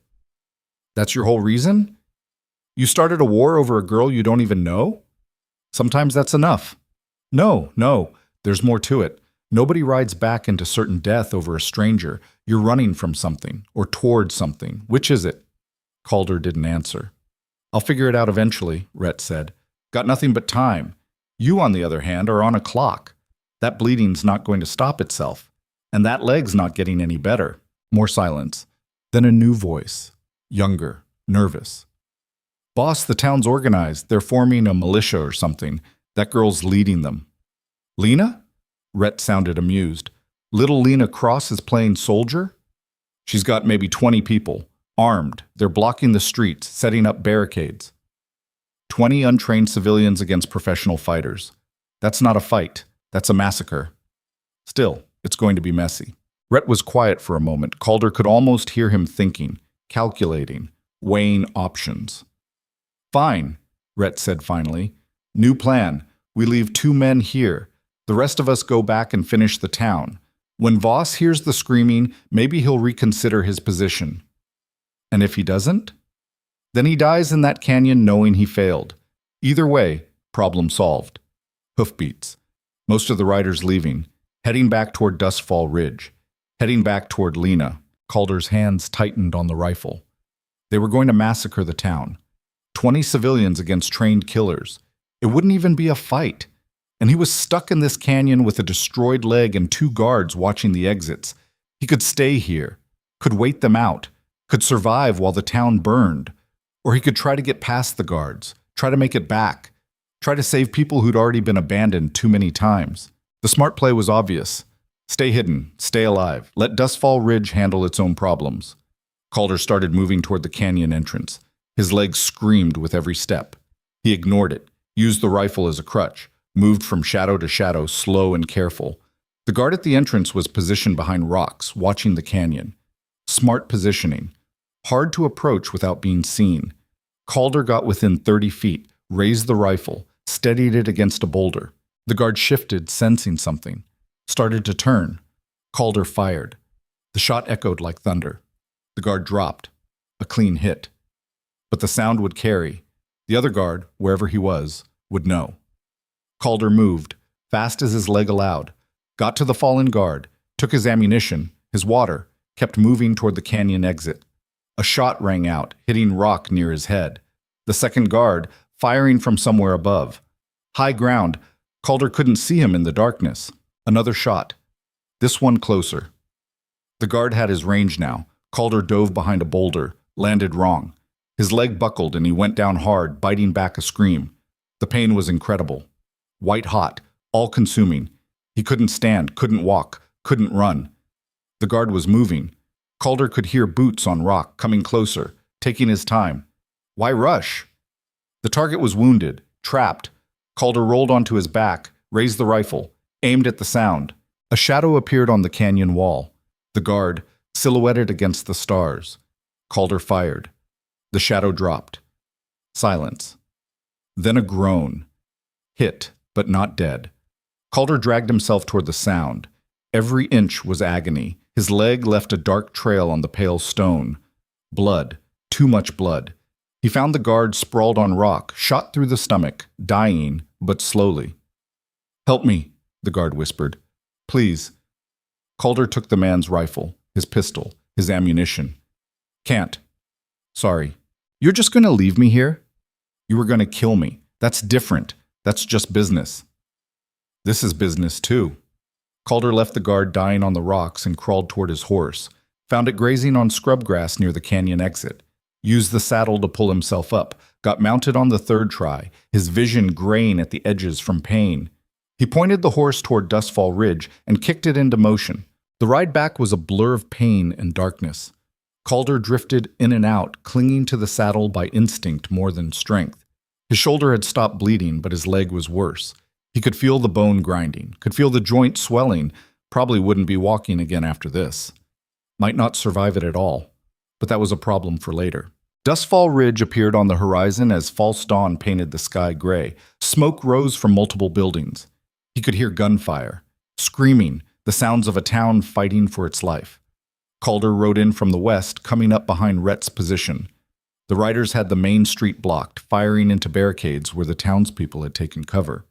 That's your whole reason? You started a war over a girl you don't even know? Sometimes that's enough. No, there's more to it. Nobody rides back into certain death over a stranger. You're running from something, or toward something. Which is it? Calder didn't answer. I'll figure it out eventually, Rhett said. Got nothing but time. You, on the other hand, are on a clock. That bleeding's not going to stop itself. And that leg's not getting any better. More silence. Then a new voice. Younger. Nervous. Boss, the town's organized. They're forming a militia or something. That girl's leading them. Lena? Rhett sounded amused. Little Lena Cross is playing soldier? She's got maybe 20 people. Armed. They're blocking the streets, setting up barricades. 20 untrained civilians against professional fighters. That's not a fight. That's a massacre. Still, it's going to be messy. Rhett was quiet for a moment. Calder could almost hear him thinking, calculating, weighing options. Fine, Rhett said finally. New plan. We leave 2 men here. The rest of us go back and finish the town. When Voss hears the screaming, maybe he'll reconsider his position. And if he doesn't? Then he dies in that canyon knowing he failed. Either way, problem solved. Hoofbeats. Most of the riders leaving, heading back toward Dustfall Ridge, heading back toward Lena. Calder's hands tightened on the rifle. They were going to massacre the town. 20 civilians against trained killers. It wouldn't even be a fight. And he was stuck in this canyon with a destroyed leg and 2 guards watching the exits. He could stay here, could wait them out, could survive while the town burned. Or he could try to get past the guards, try to make it back, try to save people who'd already been abandoned too many times. The smart play was obvious. Stay hidden, stay alive, let Dustfall Ridge handle its own problems. Calder started moving toward the canyon entrance. His legs screamed with every step. He ignored it, used the rifle as a crutch, moved from shadow to shadow, slow and careful. The guard at the entrance was positioned behind rocks, watching the canyon. Smart positioning. Hard to approach without being seen. Calder got within 30 feet, raised the rifle, steadied it against a boulder. The guard shifted, sensing something. Started to turn. Calder fired. The shot echoed like thunder. The guard dropped. A clean hit. But the sound would carry. The other guard, wherever he was, would know. Calder moved, fast as his leg allowed, got to the fallen guard, took his ammunition, his water, kept moving toward the canyon exit. A shot rang out, hitting rock near his head. The second guard, firing from somewhere above. High ground. Calder couldn't see him in the darkness. Another shot. This one closer. The guard had his range now. Calder dove behind a boulder, landed wrong. His leg buckled and he went down hard, biting back a scream. The pain was incredible. White hot, all-consuming. He couldn't stand, couldn't walk, couldn't run. The guard was moving. Calder could hear boots on rock, coming closer, taking his time. Why rush? The target was wounded, trapped. Calder rolled onto his back, raised the rifle, aimed at the sound. A shadow appeared on the canyon wall. The guard, silhouetted against the stars. Calder fired. The shadow dropped. Silence. Then a groan. Hit, but not dead. Calder dragged himself toward the sound. Every inch was agony. His leg left a dark trail on the pale stone. Blood. Too much blood. He found the guard sprawled on rock, shot through the stomach, dying, but slowly. "Help me," the guard whispered. "Please." Calder took the man's rifle, his pistol, his ammunition. "Can't. Sorry. You're just going to leave me here? You were going to kill me. That's different. That's just business." "This is business, too." Calder left the guard dying on the rocks and crawled toward his horse, found it grazing on scrub grass near the canyon exit, used the saddle to pull himself up, got mounted on the third try, his vision graying at the edges from pain. He pointed the horse toward Dustfall Ridge and kicked it into motion. The ride back was a blur of pain and darkness. Calder drifted in and out, clinging to the saddle by instinct more than strength. His shoulder had stopped bleeding, but his leg was worse. He could feel the bone grinding, could feel the joint swelling, probably wouldn't be walking again after this. Might not survive it at all, but that was a problem for later. Dustfall Ridge appeared on the horizon as false dawn painted the sky gray. Smoke rose from multiple buildings. He could hear gunfire, screaming, the sounds of a town fighting for its life. Calder rode in from the west, coming up behind Rhett's position. The riders had the main street blocked, firing into barricades where the townspeople had taken cover.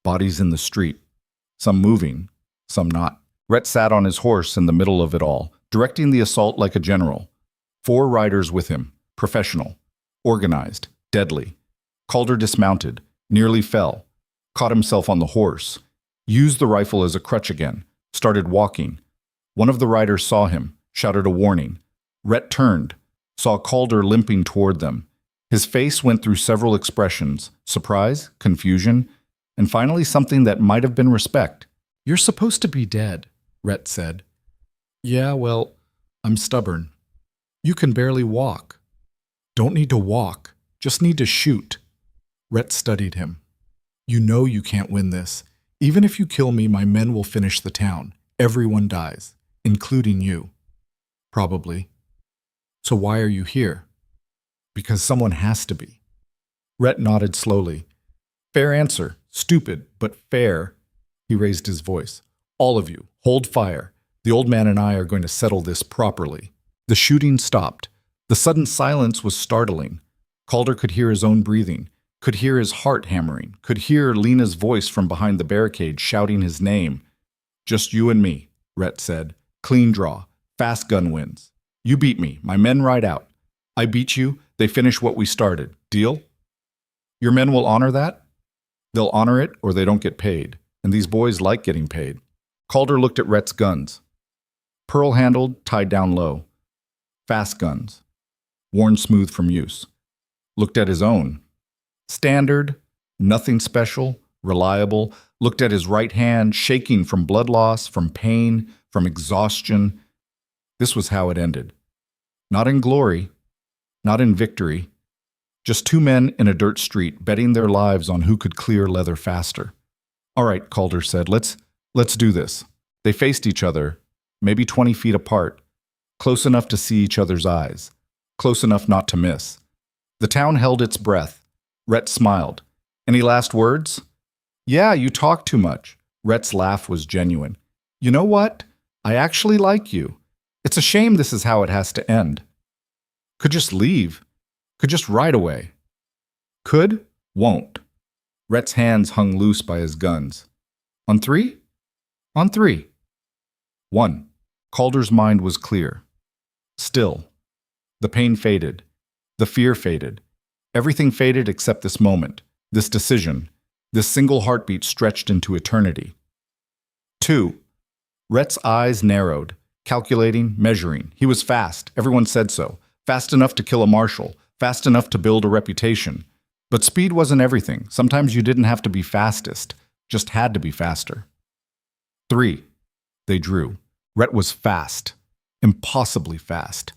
Bodies in the street, some moving, some not. Rhett sat on his horse in the middle of it all, directing the assault like a general. 4 riders with him, professional, organized, deadly. Calder dismounted, nearly fell. caught himself on the horse, used the rifle as a crutch again, started walking. One of the riders saw him, shouted a warning. Rhett turned, saw Calder limping toward them. His face went through several expressions: surprise, confusion, and finally something that might have been respect. "You're supposed to be dead," Rhett said. "Yeah, well, I'm stubborn. You can barely walk." "Don't need to walk, just need to shoot." Rhett studied him. "You know you can't win this. Even if you kill me, my men will finish the town. Everyone dies, including you." "Probably." "So why are you here?" "Because someone has to be." Rhett nodded slowly. "Fair answer. Stupid, but fair." He raised his voice. "All of you, hold fire. The old man and I are going to settle this properly." The shooting stopped. The sudden silence was startling. Calder could hear his own breathing, could hear his heart hammering, could hear Lena's voice from behind the barricade shouting his name. "Just you and me," Rhett said. "Clean draw. Fast gun wins. You beat me. My men ride out. I beat you. They finish what we started. Deal? Your men will honor that? They'll honor it or they don't get paid. And these boys like getting paid." Calder looked at Rhett's guns. Pearl-handled, tied down low. Fast guns. Worn smooth from use. Looked at his own. Standard, nothing special, reliable. Looked at his right hand, shaking from blood loss, from pain, from exhaustion. This was how it ended. Not in glory, not in victory. Just two men in a dirt street betting their lives on who could clear leather faster. "All right," Calder said, let's do this." They faced each other, maybe 20 feet apart, close enough to see each other's eyes, close enough not to miss. The town held its breath. Rhett smiled. "Any last words?" "Yeah, you talk too much." Rhett's laugh was genuine. "You know what? I actually like you. It's a shame this is how it has to end. Could just leave. Could just ride away. Could, won't." Rhett's hands hung loose by his guns. "On three?" "On three." 1. Calder's mind was clear. Still. The pain faded. The fear faded. Everything faded except this moment, this decision, this single heartbeat stretched into eternity. 2. Rhett's eyes narrowed, calculating, measuring. He was fast. Everyone said so. Fast enough to kill a marshal. Fast enough to build a reputation. But speed wasn't everything. Sometimes you didn't have to be fastest, just had to be faster. 3. They drew. Rhett was fast. Impossibly fast.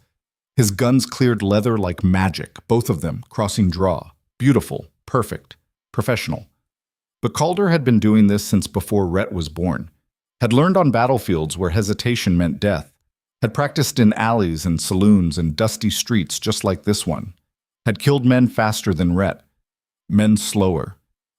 His guns cleared leather like magic, both of them crossing draw. Beautiful, perfect, professional. But Calder had been doing this since before Rhett was born. Had learned on battlefields where hesitation meant death. Had practiced in alleys and saloons and dusty streets just like this one. Had killed men faster than Rhett. Men slower.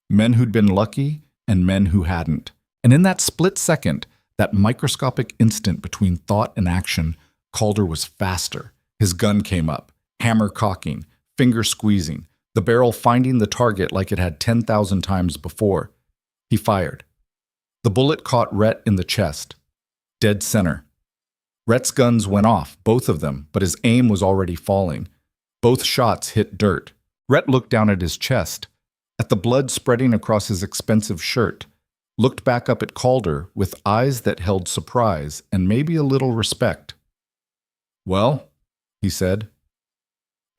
Men who'd been lucky and men who hadn't. And in that split second, that microscopic instant between thought and action, Calder was faster. His gun came up, hammer cocking, finger squeezing, the barrel finding the target like it had 10,000 times before. He fired. The bullet caught Rhett in the chest. Dead center. Rhett's guns went off, both of them, but his aim was already falling. Both shots hit dirt. Rhett looked down at his chest, at the blood spreading across his expensive shirt, looked back up at Calder with eyes that held surprise and maybe a little respect. "Well," he said.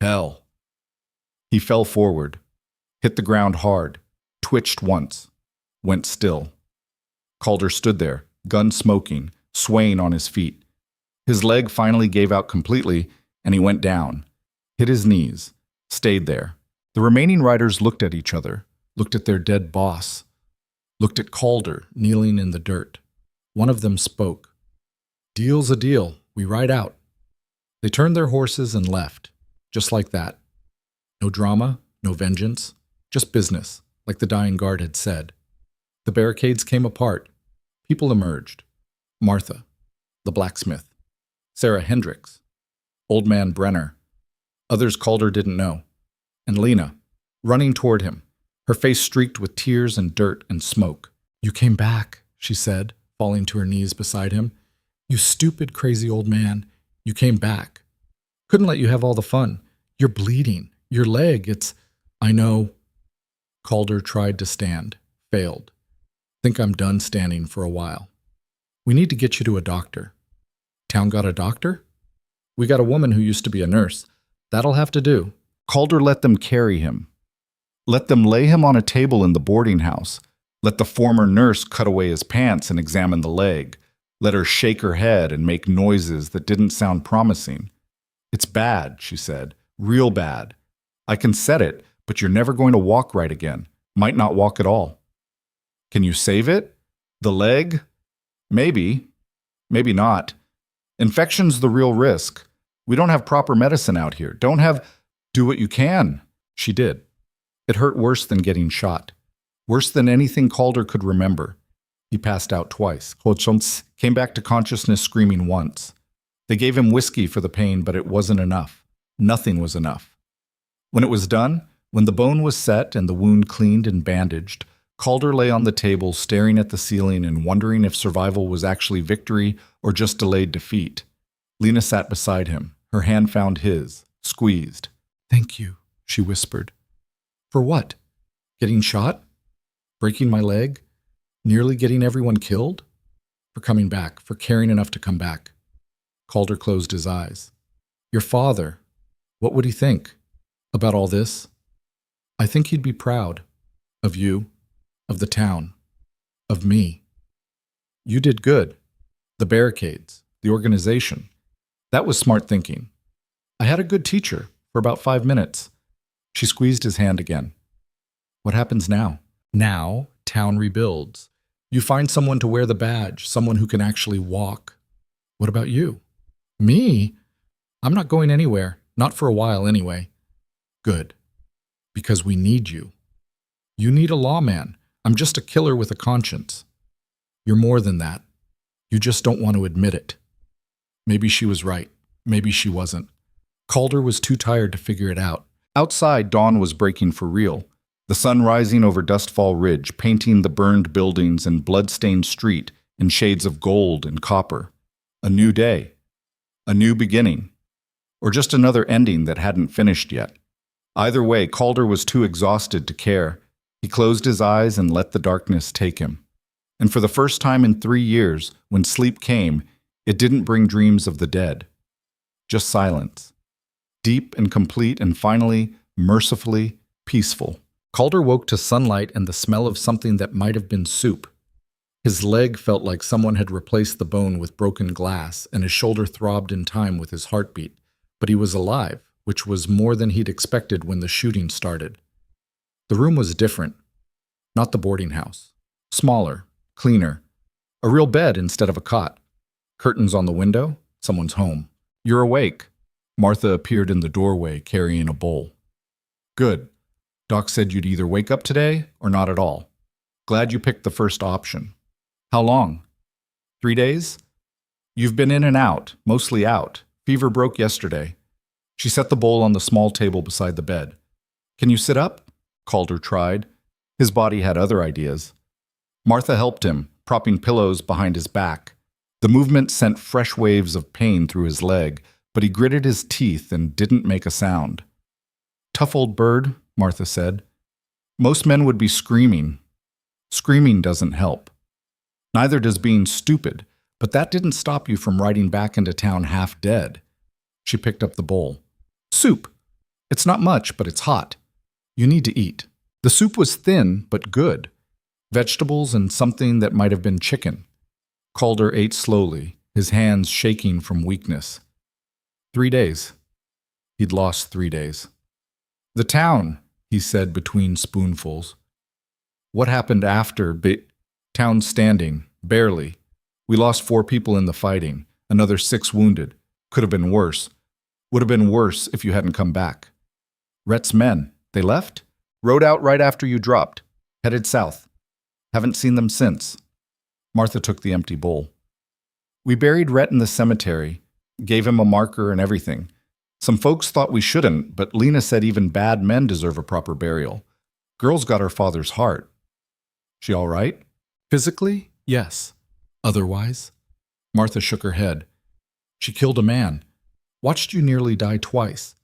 "Hell." He fell forward, hit the ground hard, twitched once, went still. Calder stood there, gun smoking, swaying on his feet. His leg finally gave out completely, and he went down, hit his knees, stayed there. The remaining riders looked at each other, looked at their dead boss, looked at Calder kneeling in the dirt. One of them spoke. "Deal's a deal. We ride out." They turned their horses and left, just like that. No drama, no vengeance, just business, like the dying guard had said. The barricades came apart. People emerged. Martha, the blacksmith, Sarah Hendricks, Old Man Brenner, others Calder didn't know, and Lena, running toward him, her face streaked with tears and dirt and smoke. "You came back," she said, falling to her knees beside him. "You stupid, crazy old man. You came back. Couldn't let you have all the fun. You're bleeding. Your leg, it's..." "I know." Calder tried to stand, Failed. Think I'm done standing for a while. We need to get you to a doctor. Town got a doctor? We got a woman who used to be a nurse. That'll have to do. Calder let them carry him. Let them lay him on a table in the boarding house. Let the former nurse cut away his pants and examine the leg. Let her shake her head and make noises that didn't sound promising. It's bad, she said. Real bad. I can set it, but you're never going to walk right again. Might not walk at all. Can you save it? The leg? Maybe. Maybe not. Infection's the real risk. We don't have proper medicine out here. Do what you can. She did. It hurt worse than getting shot. Worse than anything Calder could remember. He passed out twice. Hodgson came back to consciousness screaming once. They gave him whiskey for the pain, but it wasn't enough. Nothing was enough. When it was done, when the bone was set and the wound cleaned and bandaged, Calder lay on the table staring at the ceiling and wondering if survival was actually victory or just delayed defeat. Lena sat beside him. Her hand found his, squeezed. "Thank you," she whispered. "For what? Getting shot? Breaking my leg? Nearly getting everyone killed? For coming back, for caring enough to come back." Calder closed his eyes. "Your father, what would he think about all this?" "I think he'd be proud. Of you. Of the town. Of me. You did good. The barricades. The organization. That was smart thinking. I had a good teacher for about 5 minutes." She squeezed his hand again. "What happens now?" "Now, town rebuilds. You find someone to wear the badge, someone who can actually walk." "What about you?" "Me? I'm not going anywhere. Not for a while, anyway." "Good. Because we need you. You need a lawman. I'm just a killer with a conscience." "You're more than that. You just don't want to admit it." Maybe she was right. Maybe she wasn't. Calder was too tired to figure it out. Outside, dawn was breaking for real. The sun rising over Dustfall Ridge, painting the burned buildings and blood-stained street in shades of gold and copper. A new day. A new beginning. Or just another ending that hadn't finished yet. Either way, Calder was too exhausted to care. He closed his eyes and let the darkness take him. And for the first time in 3 years, when sleep came, it didn't bring dreams of the dead. Just silence. Deep and complete and finally, mercifully, peaceful. Calder woke to sunlight and the smell of something that might have been soup. His leg felt like someone had replaced the bone with broken glass, and his shoulder throbbed in time with his heartbeat. But he was alive, which was more than he'd expected when the shooting started. The room was different. Not the boarding house. Smaller, cleaner. A real bed instead of a cot. Curtains on the window. Someone's home. "You're awake." Martha appeared in the doorway carrying a bowl. "Good. Doc said you'd either wake up today or not at all. Glad you picked the first option. How long? 3 days? You've been in and out, mostly out. Fever broke yesterday." She set the bowl on the small table beside the bed. "Can you sit up?" Calder tried. His body had other ideas. Martha helped him, propping pillows behind his back. The movement sent fresh waves of pain through his leg, but he gritted his teeth and didn't make a sound. "Tough old bird," Martha said. "Most men would be screaming. Screaming doesn't help. Neither does being stupid, but that didn't stop you from riding back into town half dead." She picked up the bowl. "Soup. It's not much, but it's hot. You need to eat." The soup was thin, but good. Vegetables and something that might have been chicken. Calder ate slowly, his hands shaking from weakness. 3 days. He'd lost 3 days. "The town," he said between spoonfuls. "What happened after town standing, barely. We lost 4 people in the fighting, another 6 wounded. Could have been worse. Would have been worse if you hadn't come back." "Rhett's men, they left?" "Rode out right after you dropped. Headed south. Haven't seen them since." Martha took the empty bowl. "We buried Rhett in the cemetery. Gave him a marker and everything. Some folks thought we shouldn't, but Lena said even bad men deserve a proper burial. Girl's got her father's heart." "She all right?" "Physically, yes. Otherwise?" Martha shook her head. "She killed a man. Watched you nearly die twice.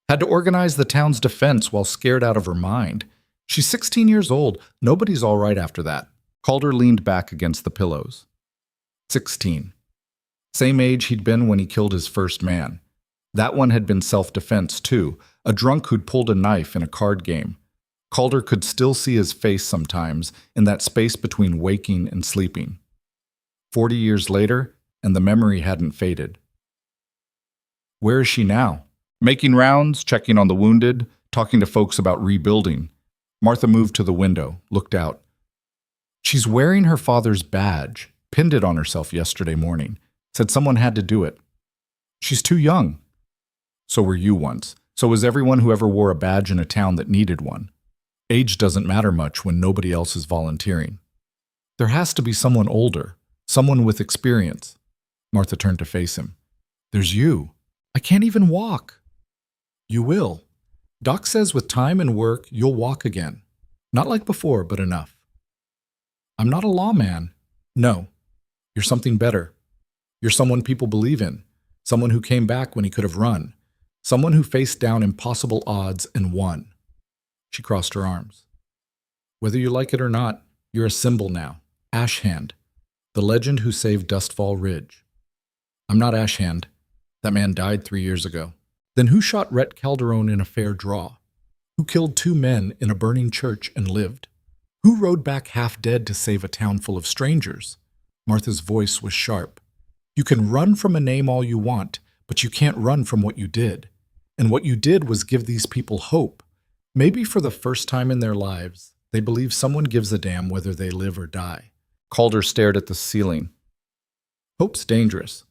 Had to organize the town's defense while scared out of her mind. She's 16 years old. Nobody's all right after that. Calder leaned back against the pillows. 16. Same age he'd been when he killed his first man. That one had been self-defense, too, a drunk who'd pulled a knife in a card game. Calder could still see his face sometimes in that space between waking and sleeping. 40 years later, and the memory hadn't faded. Where is she now? Making rounds, checking on the wounded, talking to folks about rebuilding. Martha moved to the window, looked out. She's wearing her father's badge, pinned it on herself yesterday morning. Said someone had to do it. She's too young. So were you once. So was everyone who ever wore a badge in a town that needed one. Age doesn't matter much when nobody else is volunteering. There has to be someone older, someone with experience. Martha turned to face him. There's you. I can't even walk. You will. Doc says with time and work, you'll walk again. Not like before, but enough. I'm not a lawman. No. You're something better. You're someone people believe in. Someone who came back when he could have run. Someone who faced down impossible odds and won. She crossed her arms. Whether you like it or not, you're a symbol now. Ashhand, the legend who saved Dustfall Ridge. I'm not Ashhand. That man died 3 years ago. Then who shot Rhett Calderon in a fair draw? Who killed 2 men in a burning church and lived? Who rode back half dead to save a town full of strangers? Martha's voice was sharp. You can run from a name all you want, but you can't run from what you did. And what you did was give these people hope. Maybe for the first time in their lives, they believe someone gives a damn whether they live or die. Calder stared at the ceiling. Hope's dangerous.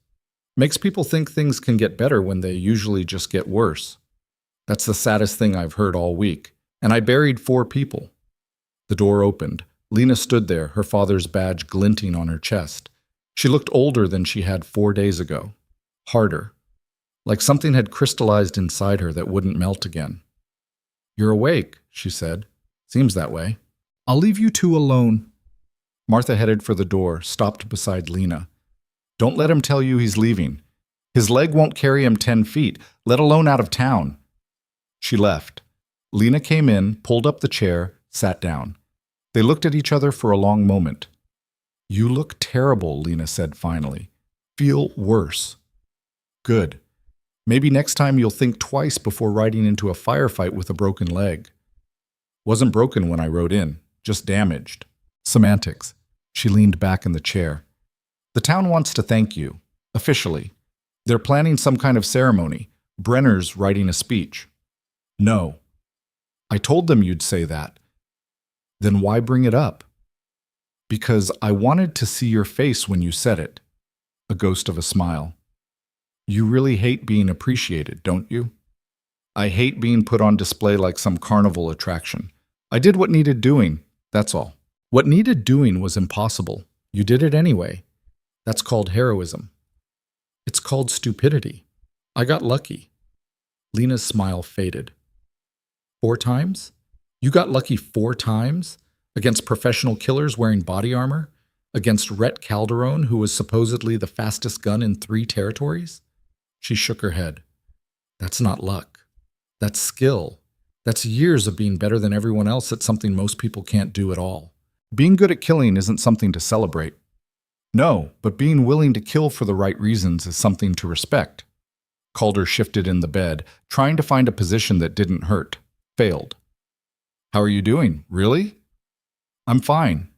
Makes people think things can get better when they usually just get worse. That's the saddest thing I've heard all week. And I buried 4 people. The door opened. Lena stood there, her father's badge glinting on her chest. She looked older than she had 4 days ago. Harder. Like something had crystallized inside her that wouldn't melt again. You're awake, she said. Seems that way. I'll leave you 2 alone. Martha headed for the door, stopped beside Lena. Don't let him tell you he's leaving. His leg won't carry him 10 feet, let alone out of town. She left. Lena came in, pulled up the chair, sat down. They looked at each other for a long moment. You look terrible, Lena said finally. Feel worse. Good. Maybe next time you'll think twice before riding into a firefight with a broken leg. Wasn't broken when I rode in, just damaged. Semantics. She leaned back in the chair. The town wants to thank you, officially. They're planning some kind of ceremony. Brenner's writing a speech. No. I told them you'd say that. Then why bring it up? Because I wanted to see your face when you said it. A ghost of a smile. You really hate being appreciated, don't you? I hate being put on display like some carnival attraction. I did what needed doing, that's all. What needed doing was impossible. You did it anyway. That's called heroism. It's called stupidity. I got lucky. Lena's smile faded. 4 times? You got lucky 4 times? Against professional killers wearing body armor? Against Rhett Calderon, who was supposedly the fastest gun in 3 territories? She shook her head. That's not luck. That's skill. That's years of being better than everyone else at something most people can't do at all. Being good at killing isn't something to celebrate. No, but being willing to kill for the right reasons is something to respect. Calder shifted in the bed, trying to find a position that didn't hurt. Failed. How are you doing? Really? I'm fine.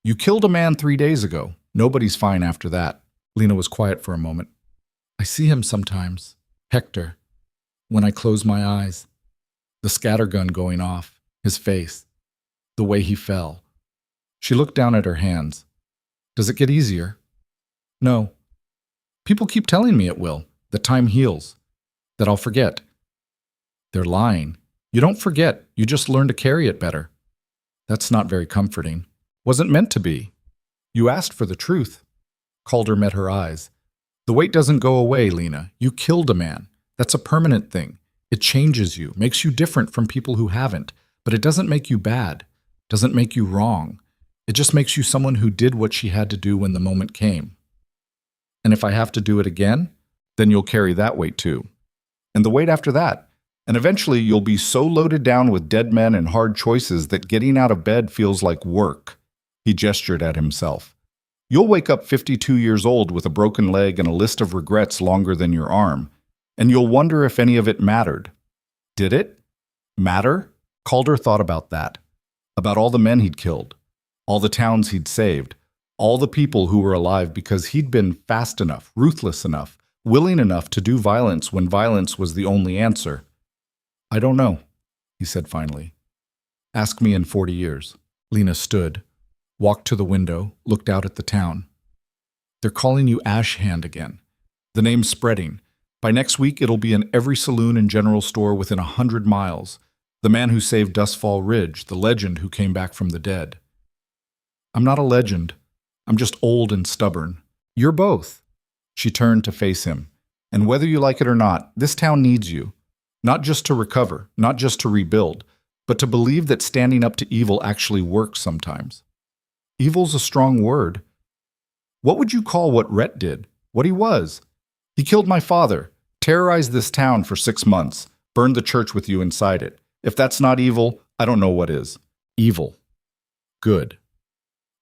You killed a man 3 days ago. Nobody's fine after that. Lena was quiet for a moment. I see him sometimes. Hector. When I close my eyes. The scattergun going off. His face. The way he fell. She looked down at her hands. Does it get easier? No. People keep telling me it will. That time heals. That I'll forget. They're lying. You don't forget. You just learn to carry it better. That's not very comforting. Wasn't meant to be. You asked for the truth. Calder met her eyes. The weight doesn't go away, Lena. You killed a man. That's a permanent thing. It changes you, makes you different from people who haven't. But it doesn't make you bad. Doesn't make you wrong. It just makes you someone who did what she had to do when the moment came. And if I have to do it again, then you'll carry that weight too. And the weight after that, And eventually you'll be so loaded down with dead men and hard choices that getting out of bed feels like work. He gestured at himself. You'll wake up 52 years old with a broken leg and a list of regrets longer than your arm, and you'll wonder if any of it mattered. Did it matter? Calder thought about that, about all the men he'd killed, all the towns he'd saved, all the people who were alive because he'd been fast enough, ruthless enough, willing enough to do violence when violence was the only answer. I don't know, he said finally. Ask me in 40 years. Lena stood, walked to the window, looked out at the town. They're calling you Ash Hand again. The name's spreading. By next week, it'll be in every saloon and general store within 100 miles. The man who saved Dustfall Ridge, the legend who came back from the dead. I'm not a legend. I'm just old and stubborn. You're both. She turned to face him. And whether you like it or not, this town needs you. Not just to recover, not just to rebuild, but to believe that standing up to evil actually works sometimes. Evil's a strong word. What would you call what Rhett did? What he was? He killed my father, terrorized this town for 6 months, burned the church with you inside it. If that's not evil, I don't know what is. Evil. Good.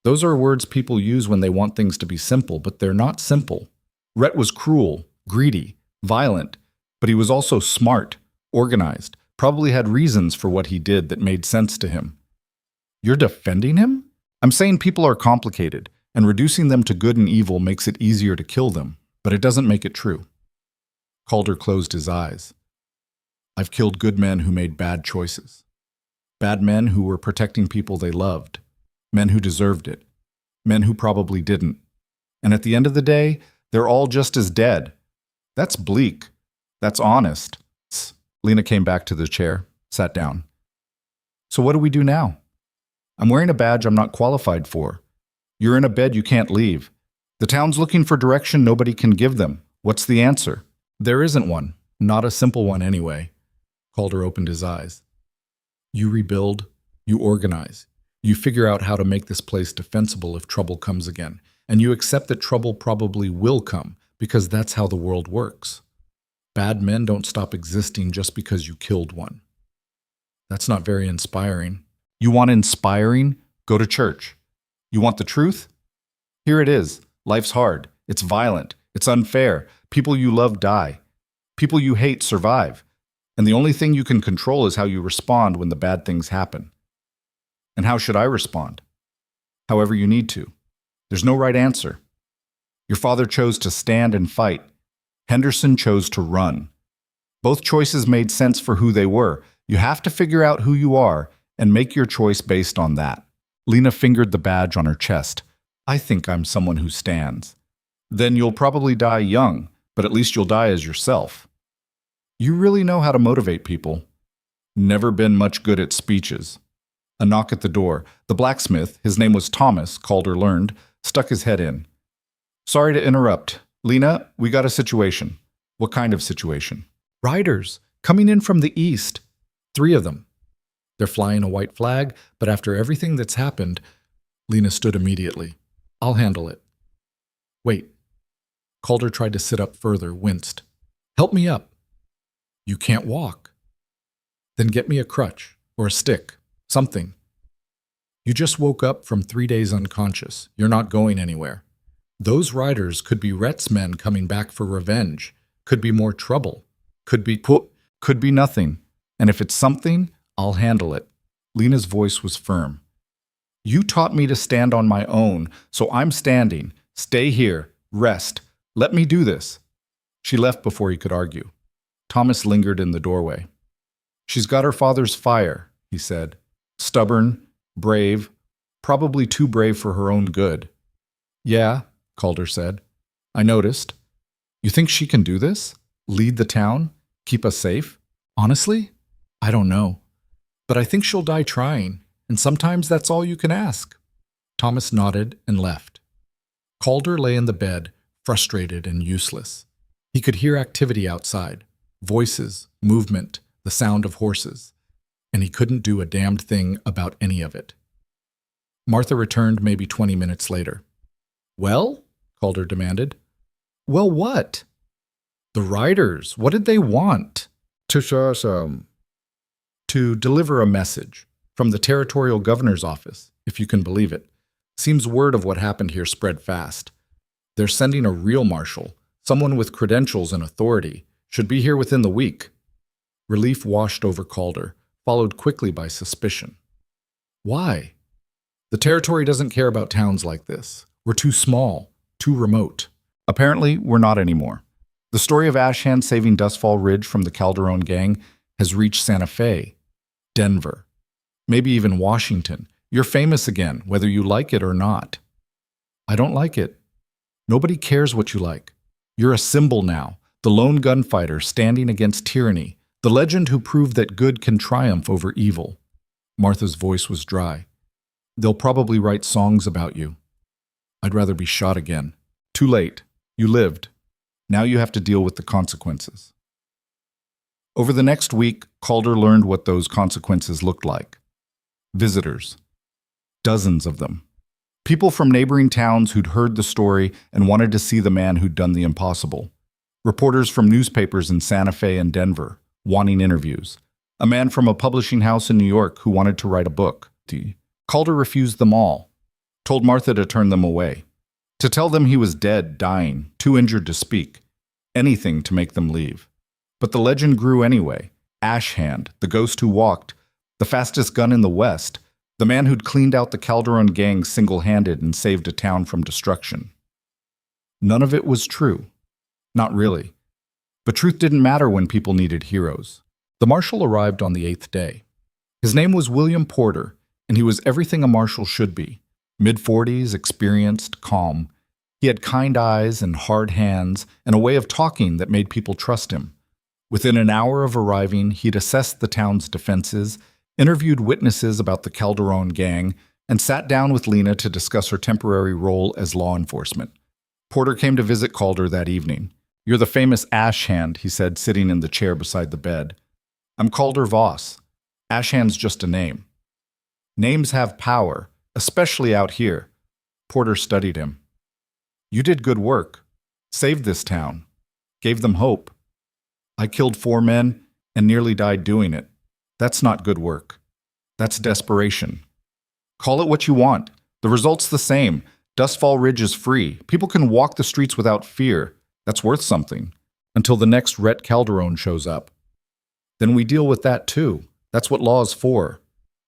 Those are words people use when they want things to be simple, but they're not simple. Rhett was cruel, greedy, violent, but he was also smart, organized, probably had reasons for what he did that made sense to him. You're defending him? I'm saying people are complicated, and reducing them to good and evil makes it easier to kill them, but it doesn't make it true. Calder closed his eyes. I've killed good men who made bad choices. Bad men who were protecting people they loved. Men who deserved it. Men who probably didn't. And at the end of the day, they're all just as dead. That's bleak. That's honest. Lena came back to the chair, sat down. So what do we do now? I'm wearing a badge I'm not qualified for. You're in a bed you can't leave. The town's looking for direction nobody can give them. What's the answer? There isn't one. Not a simple one anyway. Calder opened his eyes. You rebuild. You organize. You figure out how to make this place defensible if trouble comes again. And you accept that trouble probably will come, because that's how the world works. Bad men don't stop existing just because you killed one. That's not very inspiring. You want inspiring? Go to church. You want the truth? Here it is. Life's hard. It's violent. It's unfair. People you love die. People you hate survive. And the only thing you can control is how you respond when the bad things happen. And how should I respond? However you need to. There's no right answer. Your father chose to stand and fight. Henderson chose to run. Both choices made sense for who they were. You have to figure out who you are and make your choice based on that. Lena fingered the badge on her chest. I think I'm someone who stands. Then you'll probably die young, but at least you'll die as yourself. You really know how to motivate people. Never been much good at speeches. A knock at the door. The blacksmith, his name was Thomas, Calder learned, stuck his head in. Sorry to interrupt. Lena, we got a situation. What kind of situation? Riders, coming in from the east. 3 of them. They're flying a white flag, but after everything that's happened, Lena stood immediately. I'll handle it. Wait. Calder tried to sit up further, winced. Help me up. You can't walk. Then get me a crutch or a stick, something. You just woke up from 3 days unconscious. You're not going anywhere. Those riders could be Rhett's men coming back for revenge. Could be more trouble. Could be nothing. And if it's something, I'll handle it. Lena's voice was firm. You taught me to stand on my own, so I'm standing. Stay here. Rest. Let me do this. She left before he could argue. Thomas lingered in the doorway. She's got her father's fire, he said. Stubborn, brave, probably too brave for her own good. Yeah, Calder said. I noticed. You think she can do this? Lead the town? Keep us safe? Honestly? I don't know. But I think she'll die trying, and sometimes that's all you can ask. Thomas nodded and left. Calder lay in the bed, frustrated and useless. He could hear activity outside, voices, movement, the sound of horses, and he couldn't do a damned thing about any of it. Martha returned maybe 20 minutes later. Well? Calder demanded. Well, what? The riders. What did they want? To show To deliver a message from the territorial governor's office, if you can believe it. Seems word of what happened here spread fast. They're sending a real marshal, someone with credentials and authority, should be here within the week. Relief washed over Calder, followed quickly by suspicion. Why? The territory doesn't care about towns like this. We're too small, too remote. Apparently, we're not anymore. The story of Ashhand saving Dustfall Ridge from the Calderon gang has reached Santa Fe, Denver, maybe even Washington. You're famous again, whether you like it or not. I don't like it. Nobody cares what you like. You're a symbol now, the lone gunfighter standing against tyranny, the legend who proved that good can triumph over evil. Martha's voice was dry. They'll probably write songs about you. I'd rather be shot again. Too late. You lived. Now you have to deal with the consequences. Over the next week, Calder learned what those consequences looked like. Visitors. Dozens of them. People from neighboring towns who'd heard the story and wanted to see the man who'd done the impossible. Reporters from newspapers in Santa Fe and Denver, wanting interviews. A man from a publishing house in New York who wanted to write a book. Calder refused them all, told Martha to turn them away, to tell them he was dead, dying, too injured to speak, anything to make them leave. But the legend grew anyway. Ashhand, the ghost who walked, the fastest gun in the West, the man who'd cleaned out the Calderon gang single-handed and saved a town from destruction. None of it was true. Not really. But truth didn't matter when people needed heroes. The marshal arrived on the 8th day. His name was William Porter, and he was everything a marshal should be. Mid-40s, experienced, calm. He had kind eyes and hard hands and a way of talking that made people trust him. Within an hour of arriving, he'd assessed the town's defenses, interviewed witnesses about the Calderon gang, and sat down with Lena to discuss her temporary role as law enforcement. Porter came to visit Calder that evening. "You're the famous Ashhand," he said, sitting in the chair beside the bed. "I'm Calder Voss. Ashhand's just a name." "Names have power, especially out here." Porter studied him. "You did good work. Saved this town. Gave them hope. I killed 4 men and nearly died doing it. That's not good work. That's desperation. Call it what you want. The result's the same. Dustfall Ridge is free. People can walk the streets without fear. That's worth something. Until the next Rhett Calderon shows up. Then we deal with that too. That's what law's for.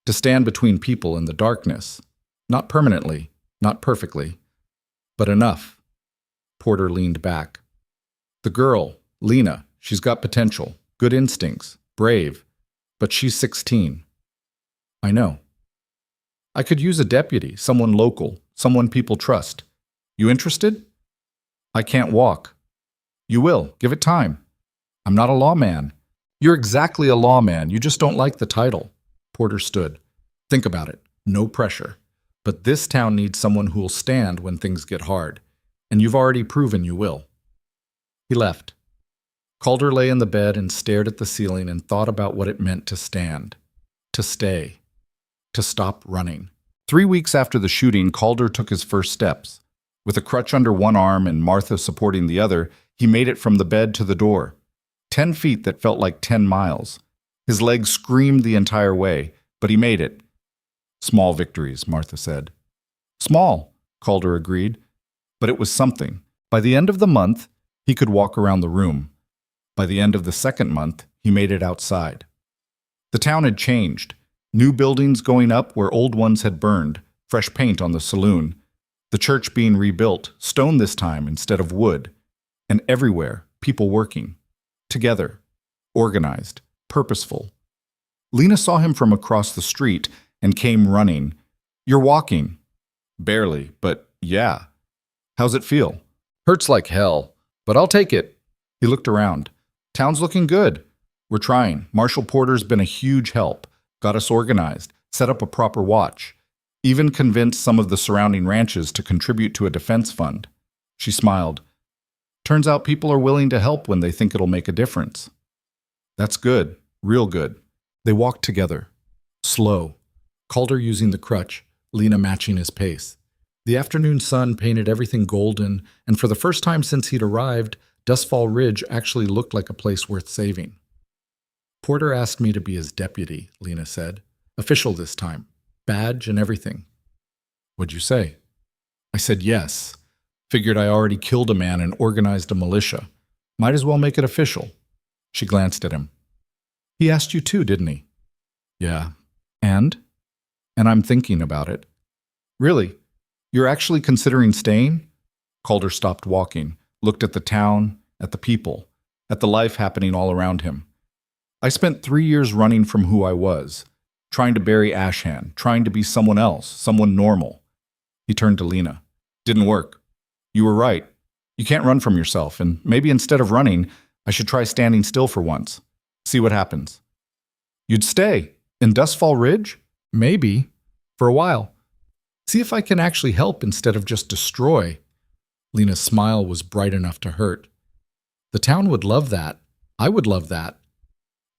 To stand between people in the darkness. Not permanently, not perfectly, but enough." Porter leaned back. "The girl, Lena, she's got potential, good instincts, brave, but she's 16. I know. I could use a deputy, someone local, someone people trust. You interested?" "I can't walk." "You will. Give it time." "I'm not a lawman." "You're exactly a lawman. You just don't like the title." Porter stood. "Think about it. No pressure. But this town needs someone who'll stand when things get hard. And you've already proven you will." He left. Calder lay in the bed and stared at the ceiling and thought about what it meant to stand. To stay. To stop running. 3 weeks after the shooting, Calder took his first steps. With a crutch under one arm and Martha supporting the other, he made it from the bed to the door. 10 feet that felt like 10 miles. His legs screamed the entire way, but he made it. "Small victories," Martha said. "Small," Calder agreed, but it was something. By the end of the month, he could walk around the room. By the end of the second month, he made it outside. The town had changed. New buildings going up where old ones had burned, fresh paint on the saloon. The church being rebuilt, stone this time instead of wood. And everywhere, people working. Together. Organized. Purposeful. Lena saw him from across the street and came running. "You're walking." "Barely, but yeah." "How's it feel?" "Hurts like hell, but I'll take it." He looked around. "Town's looking good. We're trying. Marshal Porter's been a huge help. Got us organized, set up a proper watch. Even convinced some of the surrounding ranches to contribute to a defense fund." She smiled. "Turns out people are willing to help when they think it'll make a difference." "That's good. Real good." They walked together. Slow. Calder using the crutch, Lena matching his pace. The afternoon sun painted everything golden, and for the first time since he'd arrived, Dustfall Ridge actually looked like a place worth saving. Porter asked me to be his deputy, Lena said. Official this time. Badge and everything. What'd you say? I said yes. Figured I already killed a man and organized a militia. Might as well make it official. She glanced at him. He asked you too, didn't he? Yeah. And? And I'm thinking about it. Really? You're actually considering staying? Calder stopped walking, looked at the town, at the people, at the life happening all around him. I spent 3 years running from who I was, trying to bury Ashhand, trying to be someone else, someone normal. He turned to Lena. Didn't work. You were right. You can't run from yourself, and maybe instead of running, I should try standing still for once. See what happens. You'd stay? In Dustfall Ridge? Maybe. For a while. See if I can actually help instead of just destroy. Lena's smile was bright enough to hurt. The town would love that. I would love that.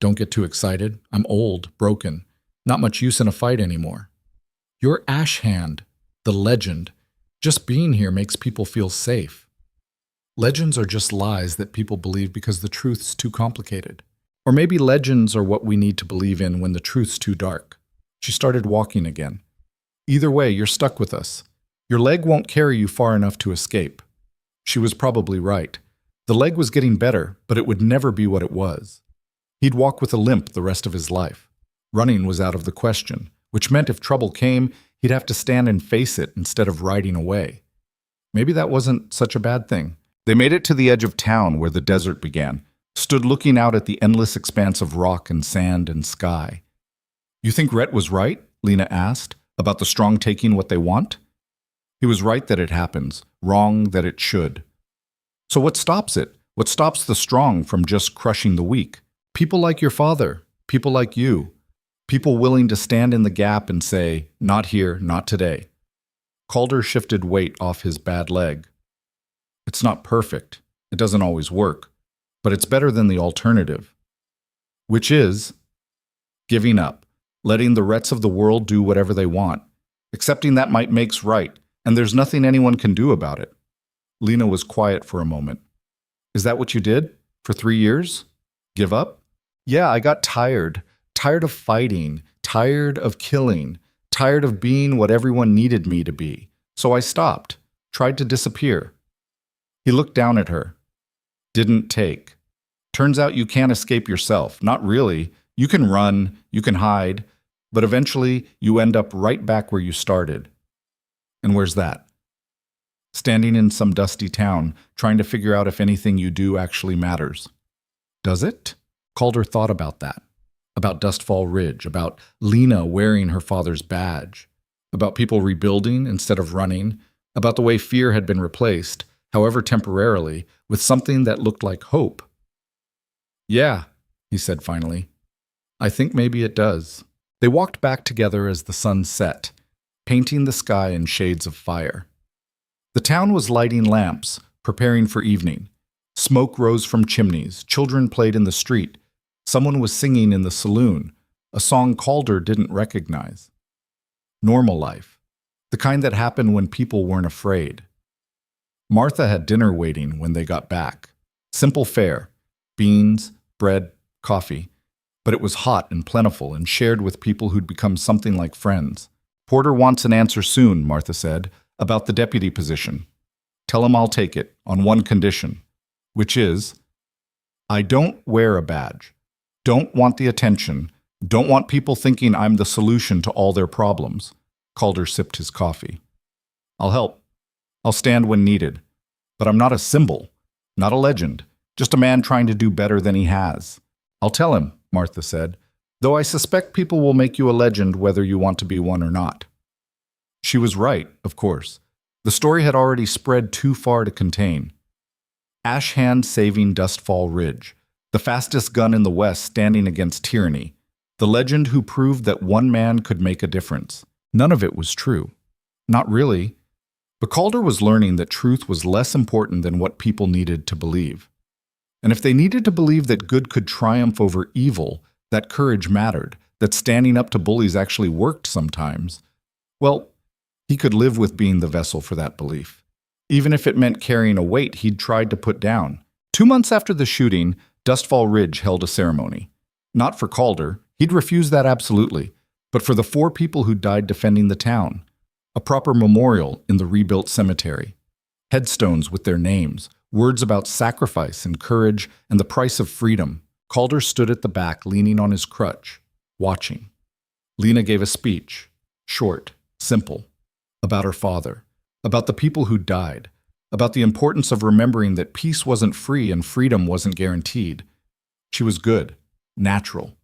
Don't get too excited. I'm old, broken. Not much use in a fight anymore. You're Ashhand, the legend. Just being here makes people feel safe. Legends are just lies that people believe because the truth's too complicated. Or maybe legends are what we need to believe in when the truth's too dark. She started walking again. Either way, you're stuck with us. Your leg won't carry you far enough to escape. She was probably right. The leg was getting better, but it would never be what it was. He'd walk with a limp the rest of his life. Running was out of the question, which meant if trouble came, he'd have to stand and face it instead of riding away. Maybe that wasn't such a bad thing. They made it to the edge of town where the desert began, stood looking out at the endless expanse of rock and sand and sky. You think Rhett was right? Lena asked, about the strong taking what they want? He was right that it happens, wrong that it should. So what stops it? What stops the strong from just crushing the weak? People like your father, people like you, people willing to stand in the gap and say, not here, not today. Calder shifted weight off his bad leg. It's not perfect. It doesn't always work. But it's better than the alternative. Which is giving up, letting the Retts of the world do whatever they want, accepting that might makes right, and there's nothing anyone can do about it. Lena was quiet for a moment. Is that what you did? For 3 years? Give up? Yeah, I got tired. Tired of fighting. Tired of killing. Tired of being what everyone needed me to be. So I stopped. Tried to disappear. He looked down at her. Didn't take. Turns out you can't escape yourself. Not really. You can run, you can hide, but eventually you end up right back where you started. And where's that? Standing in some dusty town, trying to figure out if anything you do actually matters. Does it? Calder thought about that. About Dustfall Ridge, about Lena wearing her father's badge, about people rebuilding instead of running, about the way fear had been replaced, however temporarily, with something that looked like hope. Yeah, he said finally. I think maybe it does. They walked back together as the sun set, painting the sky in shades of fire. The town was lighting lamps, preparing for evening. Smoke rose from chimneys, children played in the street. Someone was singing in the saloon, a song Calder didn't recognize. Normal life, the kind that happened when people weren't afraid. Martha had dinner waiting when they got back. Simple fare, beans, bread, coffee. But it was hot and plentiful and shared with people who'd become something like friends. Porter wants an answer soon, Martha said, about the deputy position. Tell him I'll take it, on one condition, which is, I don't wear a badge, don't want the attention, don't want people thinking I'm the solution to all their problems. Calder sipped his coffee. I'll help. I'll stand when needed. But I'm not a symbol, not a legend, just a man trying to do better than he has. I'll tell him, Martha said, though I suspect people will make you a legend whether you want to be one or not. She was right, of course. The story had already spread too far to contain. Ashhand saving Dustfall Ridge, the fastest gun in the West standing against tyranny, the legend who proved that one man could make a difference. None of it was true. Not really. But Calder was learning that truth was less important than what people needed to believe. And if they needed to believe that good could triumph over evil, that courage mattered, that standing up to bullies actually worked sometimes, well, he could live with being the vessel for that belief. Even if it meant carrying a weight he'd tried to put down. 2 months after the shooting, Dustfall Ridge held a ceremony. Not for Calder, he'd refuse that absolutely, but for the 4 people who died defending the town. A proper memorial in the rebuilt cemetery. Headstones with their names, words about sacrifice and courage and the price of freedom. Calder stood at the back, leaning on his crutch, watching. Lena gave a speech, short, simple, about her father, about the people who died, about the importance of remembering that peace wasn't free and freedom wasn't guaranteed. She was good, natural.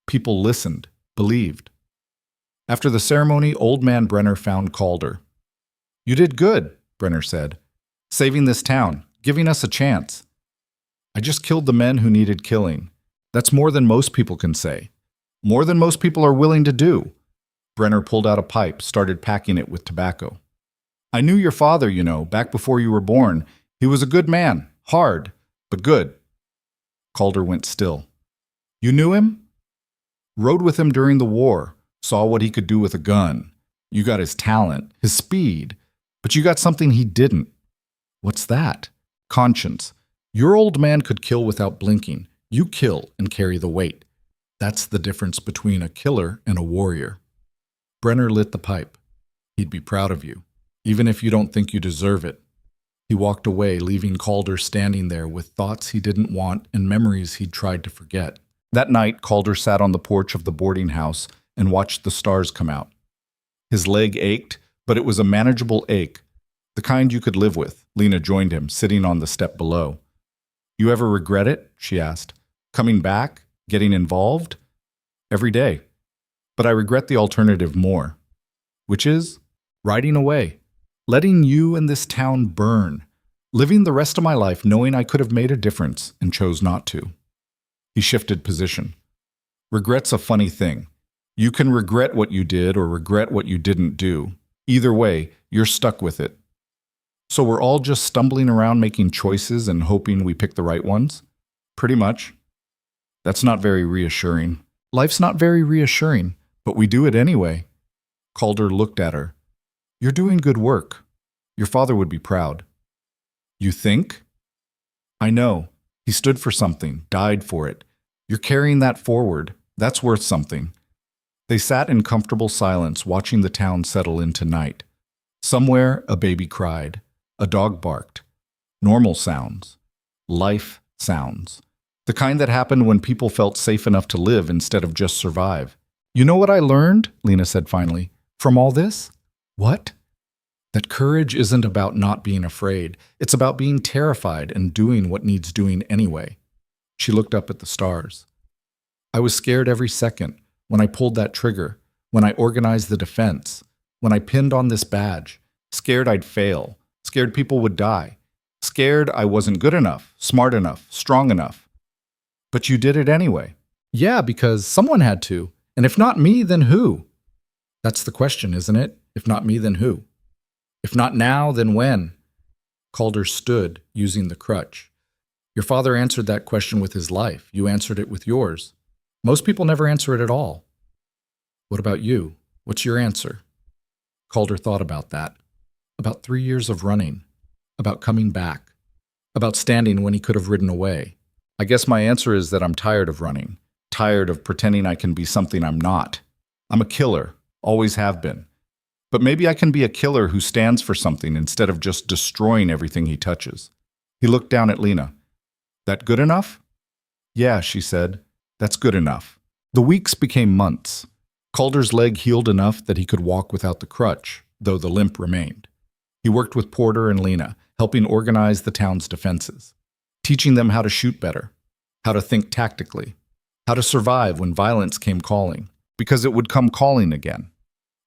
People listened, believed. After the ceremony, Old Man Brenner found Calder. "You did good," Brenner said, "saving this town, giving us a chance. I just killed the men who needed killing. That's more than most people can say. More than most people are willing to do." Brenner pulled out a pipe, started packing it with tobacco. "I knew your father, you know, back before you were born. He was a good man, hard, but good." Calder went still. "You knew him?" "Rode with him during the war, saw what he could do with a gun. You got his talent, his speed, but you got something he didn't." "What's that?" "Conscience. Your old man could kill without blinking. You kill and carry the weight. That's the difference between a killer and a warrior." Brenner lit the pipe. "He'd be proud of you, even if you don't think you deserve it." He walked away, leaving Calder standing there with thoughts he didn't want and memories he'd tried to forget. That night, Calder sat on the porch of the boarding house and watched the stars come out. His leg ached, but it was a manageable ache, the kind you could live with. Lena joined him, sitting on the step below. "You ever regret it?" she asked. "Coming back? Getting involved?" "Every day. But I regret the alternative more." "Which is?" "Riding away. Letting you and this town burn. Living the rest of my life knowing I could have made a difference and chose not to." He shifted position. "Regret's a funny thing. You can regret what you did or regret what you didn't do. Either way, you're stuck with it. So we're all just stumbling around making choices and hoping we pick the right ones?" "Pretty much." "That's not very reassuring." "Life's not very reassuring, but we do it anyway." Calder looked at her. "You're doing good work. Your father would be proud." "You think?" "I know. He stood for something, died for it. You're carrying that forward. That's worth something." They sat in comfortable silence, watching the town settle into night. Somewhere, a baby cried. A dog barked. Normal sounds. Life sounds. The kind that happened when people felt safe enough to live instead of just survive. "You know what I learned," Lena said finally, "from all this?" "What?" "That courage isn't about not being afraid. It's about being terrified and doing what needs doing anyway." She looked up at the stars. "I was scared every second, when I pulled that trigger, when I organized the defense, when I pinned on this badge. Scared I'd fail. Scared people would die. Scared I wasn't good enough, smart enough, strong enough. But you did it anyway." "Yeah, because someone had to. And if not me, then who?" "That's the question, isn't it? If not me, then who? If not now, then when?" Calder stood, using the crutch. "Your father answered that question with his life. You answered it with yours. Most people never answer it at all." "What about you? What's your answer?" Calder thought about that. About 3 years of running. About coming back. About standing when he could have ridden away. "I guess my answer is that I'm tired of running. Tired of pretending I can be something I'm not. I'm a killer. Always have been. But maybe I can be a killer who stands for something instead of just destroying everything he touches." He looked down at Lena. "That good enough?" "Yeah," she said. "That's good enough." The weeks became months. Calder's leg healed enough that he could walk without the crutch, though the limp remained. He worked with Porter and Lena, helping organize the town's defenses, teaching them how to shoot better, how to think tactically, how to survive when violence came calling, because it would come calling again.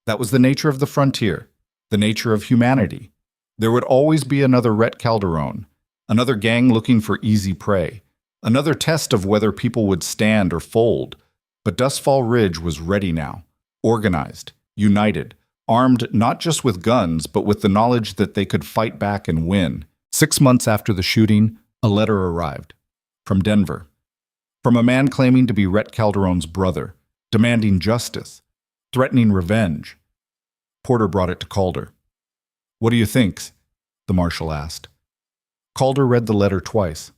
That was the nature of the frontier, the nature of humanity. There would always be another Rhett Calderon, another gang looking for easy prey, another test of whether people would stand or fold. But Dustfall Ridge was ready now, organized, united, armed not just with guns, but with the knowledge that they could fight back and win. 6 months after the shooting, a letter arrived. From Denver. From a man claiming to be Rhett Calderon's brother, demanding justice, threatening revenge. Porter brought it to Calder. "What do you think?" the marshal asked. Calder read the letter twice.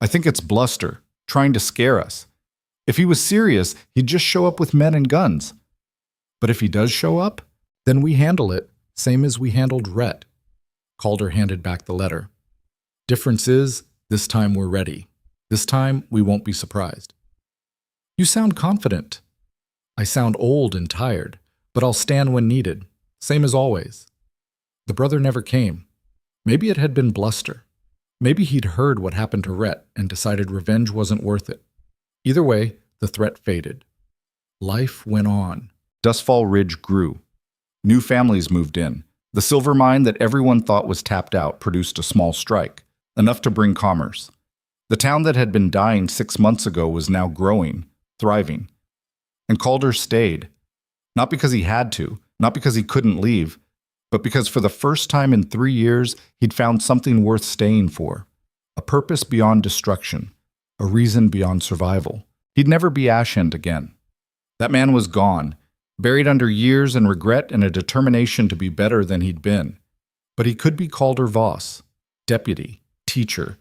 "I think it's bluster, trying to scare us. If he was serious, he'd just show up with men and guns. But if he does show up, then we handle it, same as we handled Rhett. Calder handed back the letter. Difference is, this time we're ready. This time we won't be surprised. You sound confident. I sound old and tired, but I'll stand when needed, same as always. The brother never came. Maybe it had been bluster. Maybe he'd heard what happened to Rhett and decided revenge wasn't worth it. Either way, the threat faded. Life went on. Dustfall Ridge grew. New families moved in. The silver mine that everyone thought was tapped out produced a small strike, enough to bring commerce. The town that had been dying 6 months ago was now growing, thriving. And Calder stayed. Not because he had to, not because he couldn't leave, but because for the first time in 3 years, he'd found something worth staying for. A purpose beyond destruction. A reason beyond survival. He'd never be Ashend again. That man was gone, buried under years and regret and a determination to be better than he'd been. But he could be Calder Voss, deputy, teacher.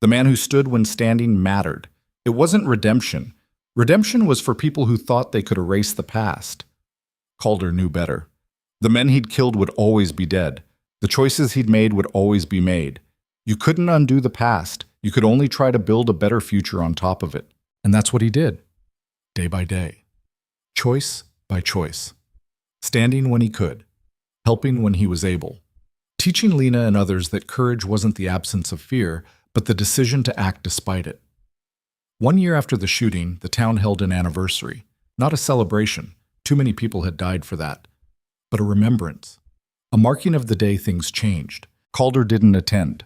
The man who stood when standing mattered. It wasn't redemption. Redemption was for people who thought they could erase the past. Calder knew better. The men he'd killed would always be dead. The choices he'd made would always be made. You couldn't undo the past. You could only try to build a better future on top of it. And that's what he did, day by day. Choice by choice. Standing when he could. Helping when he was able. Teaching Lena and others that courage wasn't the absence of fear, but the decision to act despite it. 1 year after the shooting, the town held an anniversary. Not a celebration. Too many people had died for that. But a remembrance. A marking of the day things changed. Calder didn't attend.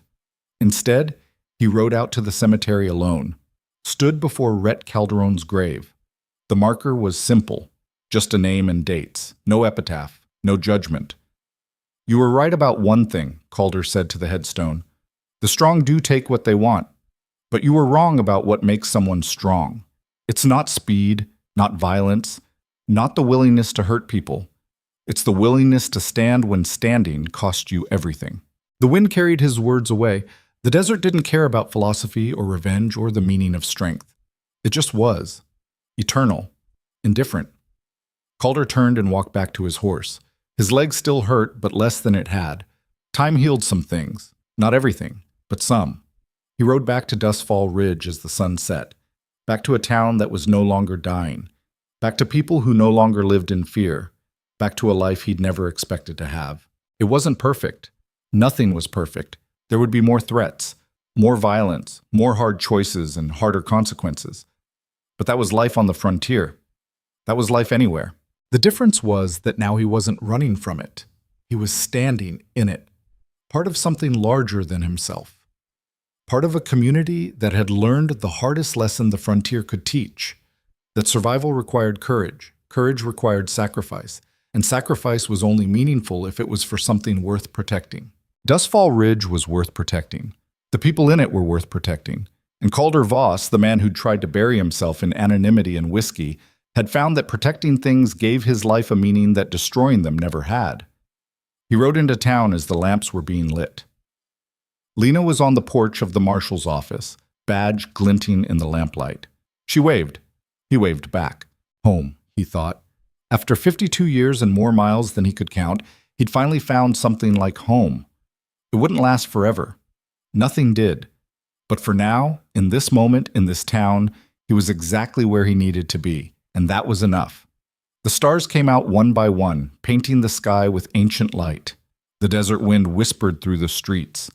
Instead, he rode out to the cemetery alone, stood before Rhett Calderon's grave. The marker was simple, just a name and dates, no epitaph, no judgment. You were right about one thing, Calder said to the headstone. The strong do take what they want, but you were wrong about what makes someone strong. It's not speed, not violence, not the willingness to hurt people. It's the willingness to stand when standing cost you everything. The wind carried his words away. The desert didn't care about philosophy or revenge or the meaning of strength. It just was. Eternal. Indifferent. Calder turned and walked back to his horse. His legs still hurt, but less than it had. Time healed some things. Not everything, but some. He rode back to Dustfall Ridge as the sun set. Back to a town that was no longer dying. Back to people who no longer lived in fear. Back to a life he'd never expected to have. It wasn't perfect. Nothing was perfect. There would be more threats, more violence, more hard choices and harder consequences. But that was life on the frontier. That was life anywhere. The difference was that now he wasn't running from it. He was standing in it, part of something larger than himself. Part of a community that had learned the hardest lesson the frontier could teach, that survival required courage, courage required sacrifice, and sacrifice was only meaningful if it was for something worth protecting. Dustfall Ridge was worth protecting. The people in it were worth protecting. And Calder Voss, the man who'd tried to bury himself in anonymity and whiskey, had found that protecting things gave his life a meaning that destroying them never had. He rode into town as the lamps were being lit. Lena was on the porch of the marshal's office, badge glinting in the lamplight. She waved. He waved back. Home, he thought. After 52 years and more miles than he could count, he'd finally found something like home. It wouldn't last forever. Nothing did. But for now, in this moment, in this town, he was exactly where he needed to be, and that was enough. The stars came out one by one, painting the sky with ancient light. The desert wind whispered through the streets.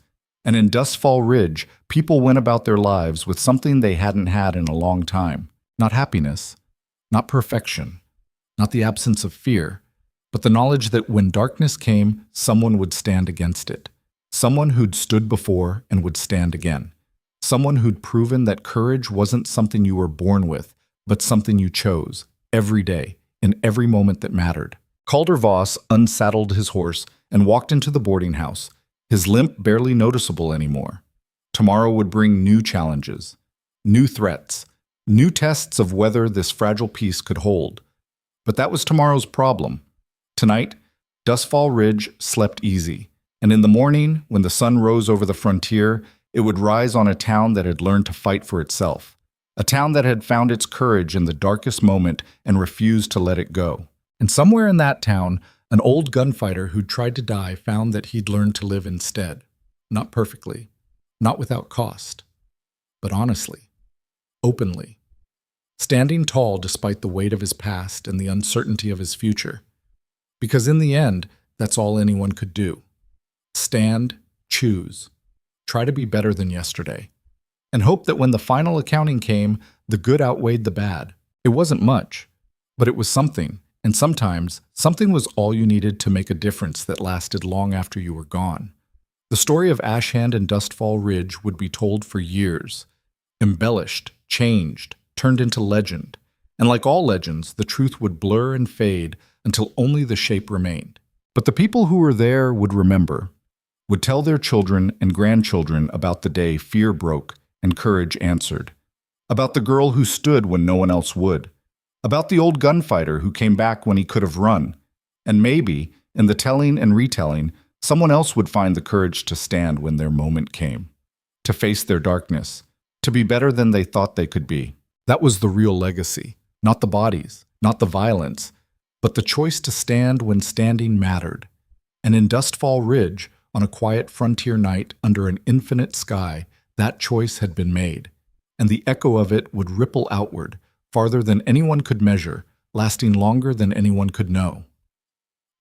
And in Dustfall Ridge, people went about their lives with something they hadn't had in a long time. Not happiness, not perfection, not the absence of fear, but the knowledge that when darkness came, someone would stand against it. Someone who'd stood before and would stand again. Someone who'd proven that courage wasn't something you were born with, but something you chose, every day, in every moment that mattered. Calder Voss unsaddled his horse and walked into the boarding house, his limp barely noticeable anymore. Tomorrow would bring new challenges, new threats, new tests of whether this fragile peace could hold. But that was tomorrow's problem. Tonight, Dustfall Ridge slept easy. And in the morning, when the sun rose over the frontier, it would rise on a town that had learned to fight for itself. A town that had found its courage in the darkest moment and refused to let it go. And somewhere in that town, an old gunfighter who'd tried to die found that he'd learned to live instead. Not perfectly, not without cost, but honestly, openly. Standing tall despite the weight of his past and the uncertainty of his future. Because in the end, that's all anyone could do. Stand, choose, try to be better than yesterday, and hope that when the final accounting came, the good outweighed the bad. It wasn't much, but it was something, and sometimes something was all you needed to make a difference that lasted long after you were gone. The story of Ashhand and Dustfall Ridge would be told for years, embellished, changed, turned into legend, and like all legends, the truth would blur and fade until only the shape remained. But the people who were there would remember, would tell their children and grandchildren about the day fear broke and courage answered, about the girl who stood when no one else would, about the old gunfighter who came back when he could have run, and maybe, in the telling and retelling, someone else would find the courage to stand when their moment came, to face their darkness, to be better than they thought they could be. That was the real legacy, not the bodies, not the violence, but the choice to stand when standing mattered. And in Dustfall Ridge, on a quiet frontier night under an infinite sky, that choice had been made, and the echo of it would ripple outward, farther than anyone could measure, lasting longer than anyone could know.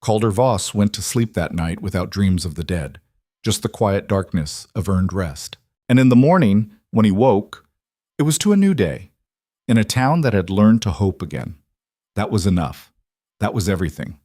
Calder Voss went to sleep that night without dreams of the dead, just the quiet darkness of earned rest. And in the morning, when he woke, it was to a new day, in a town that had learned to hope again. That was enough. That was everything.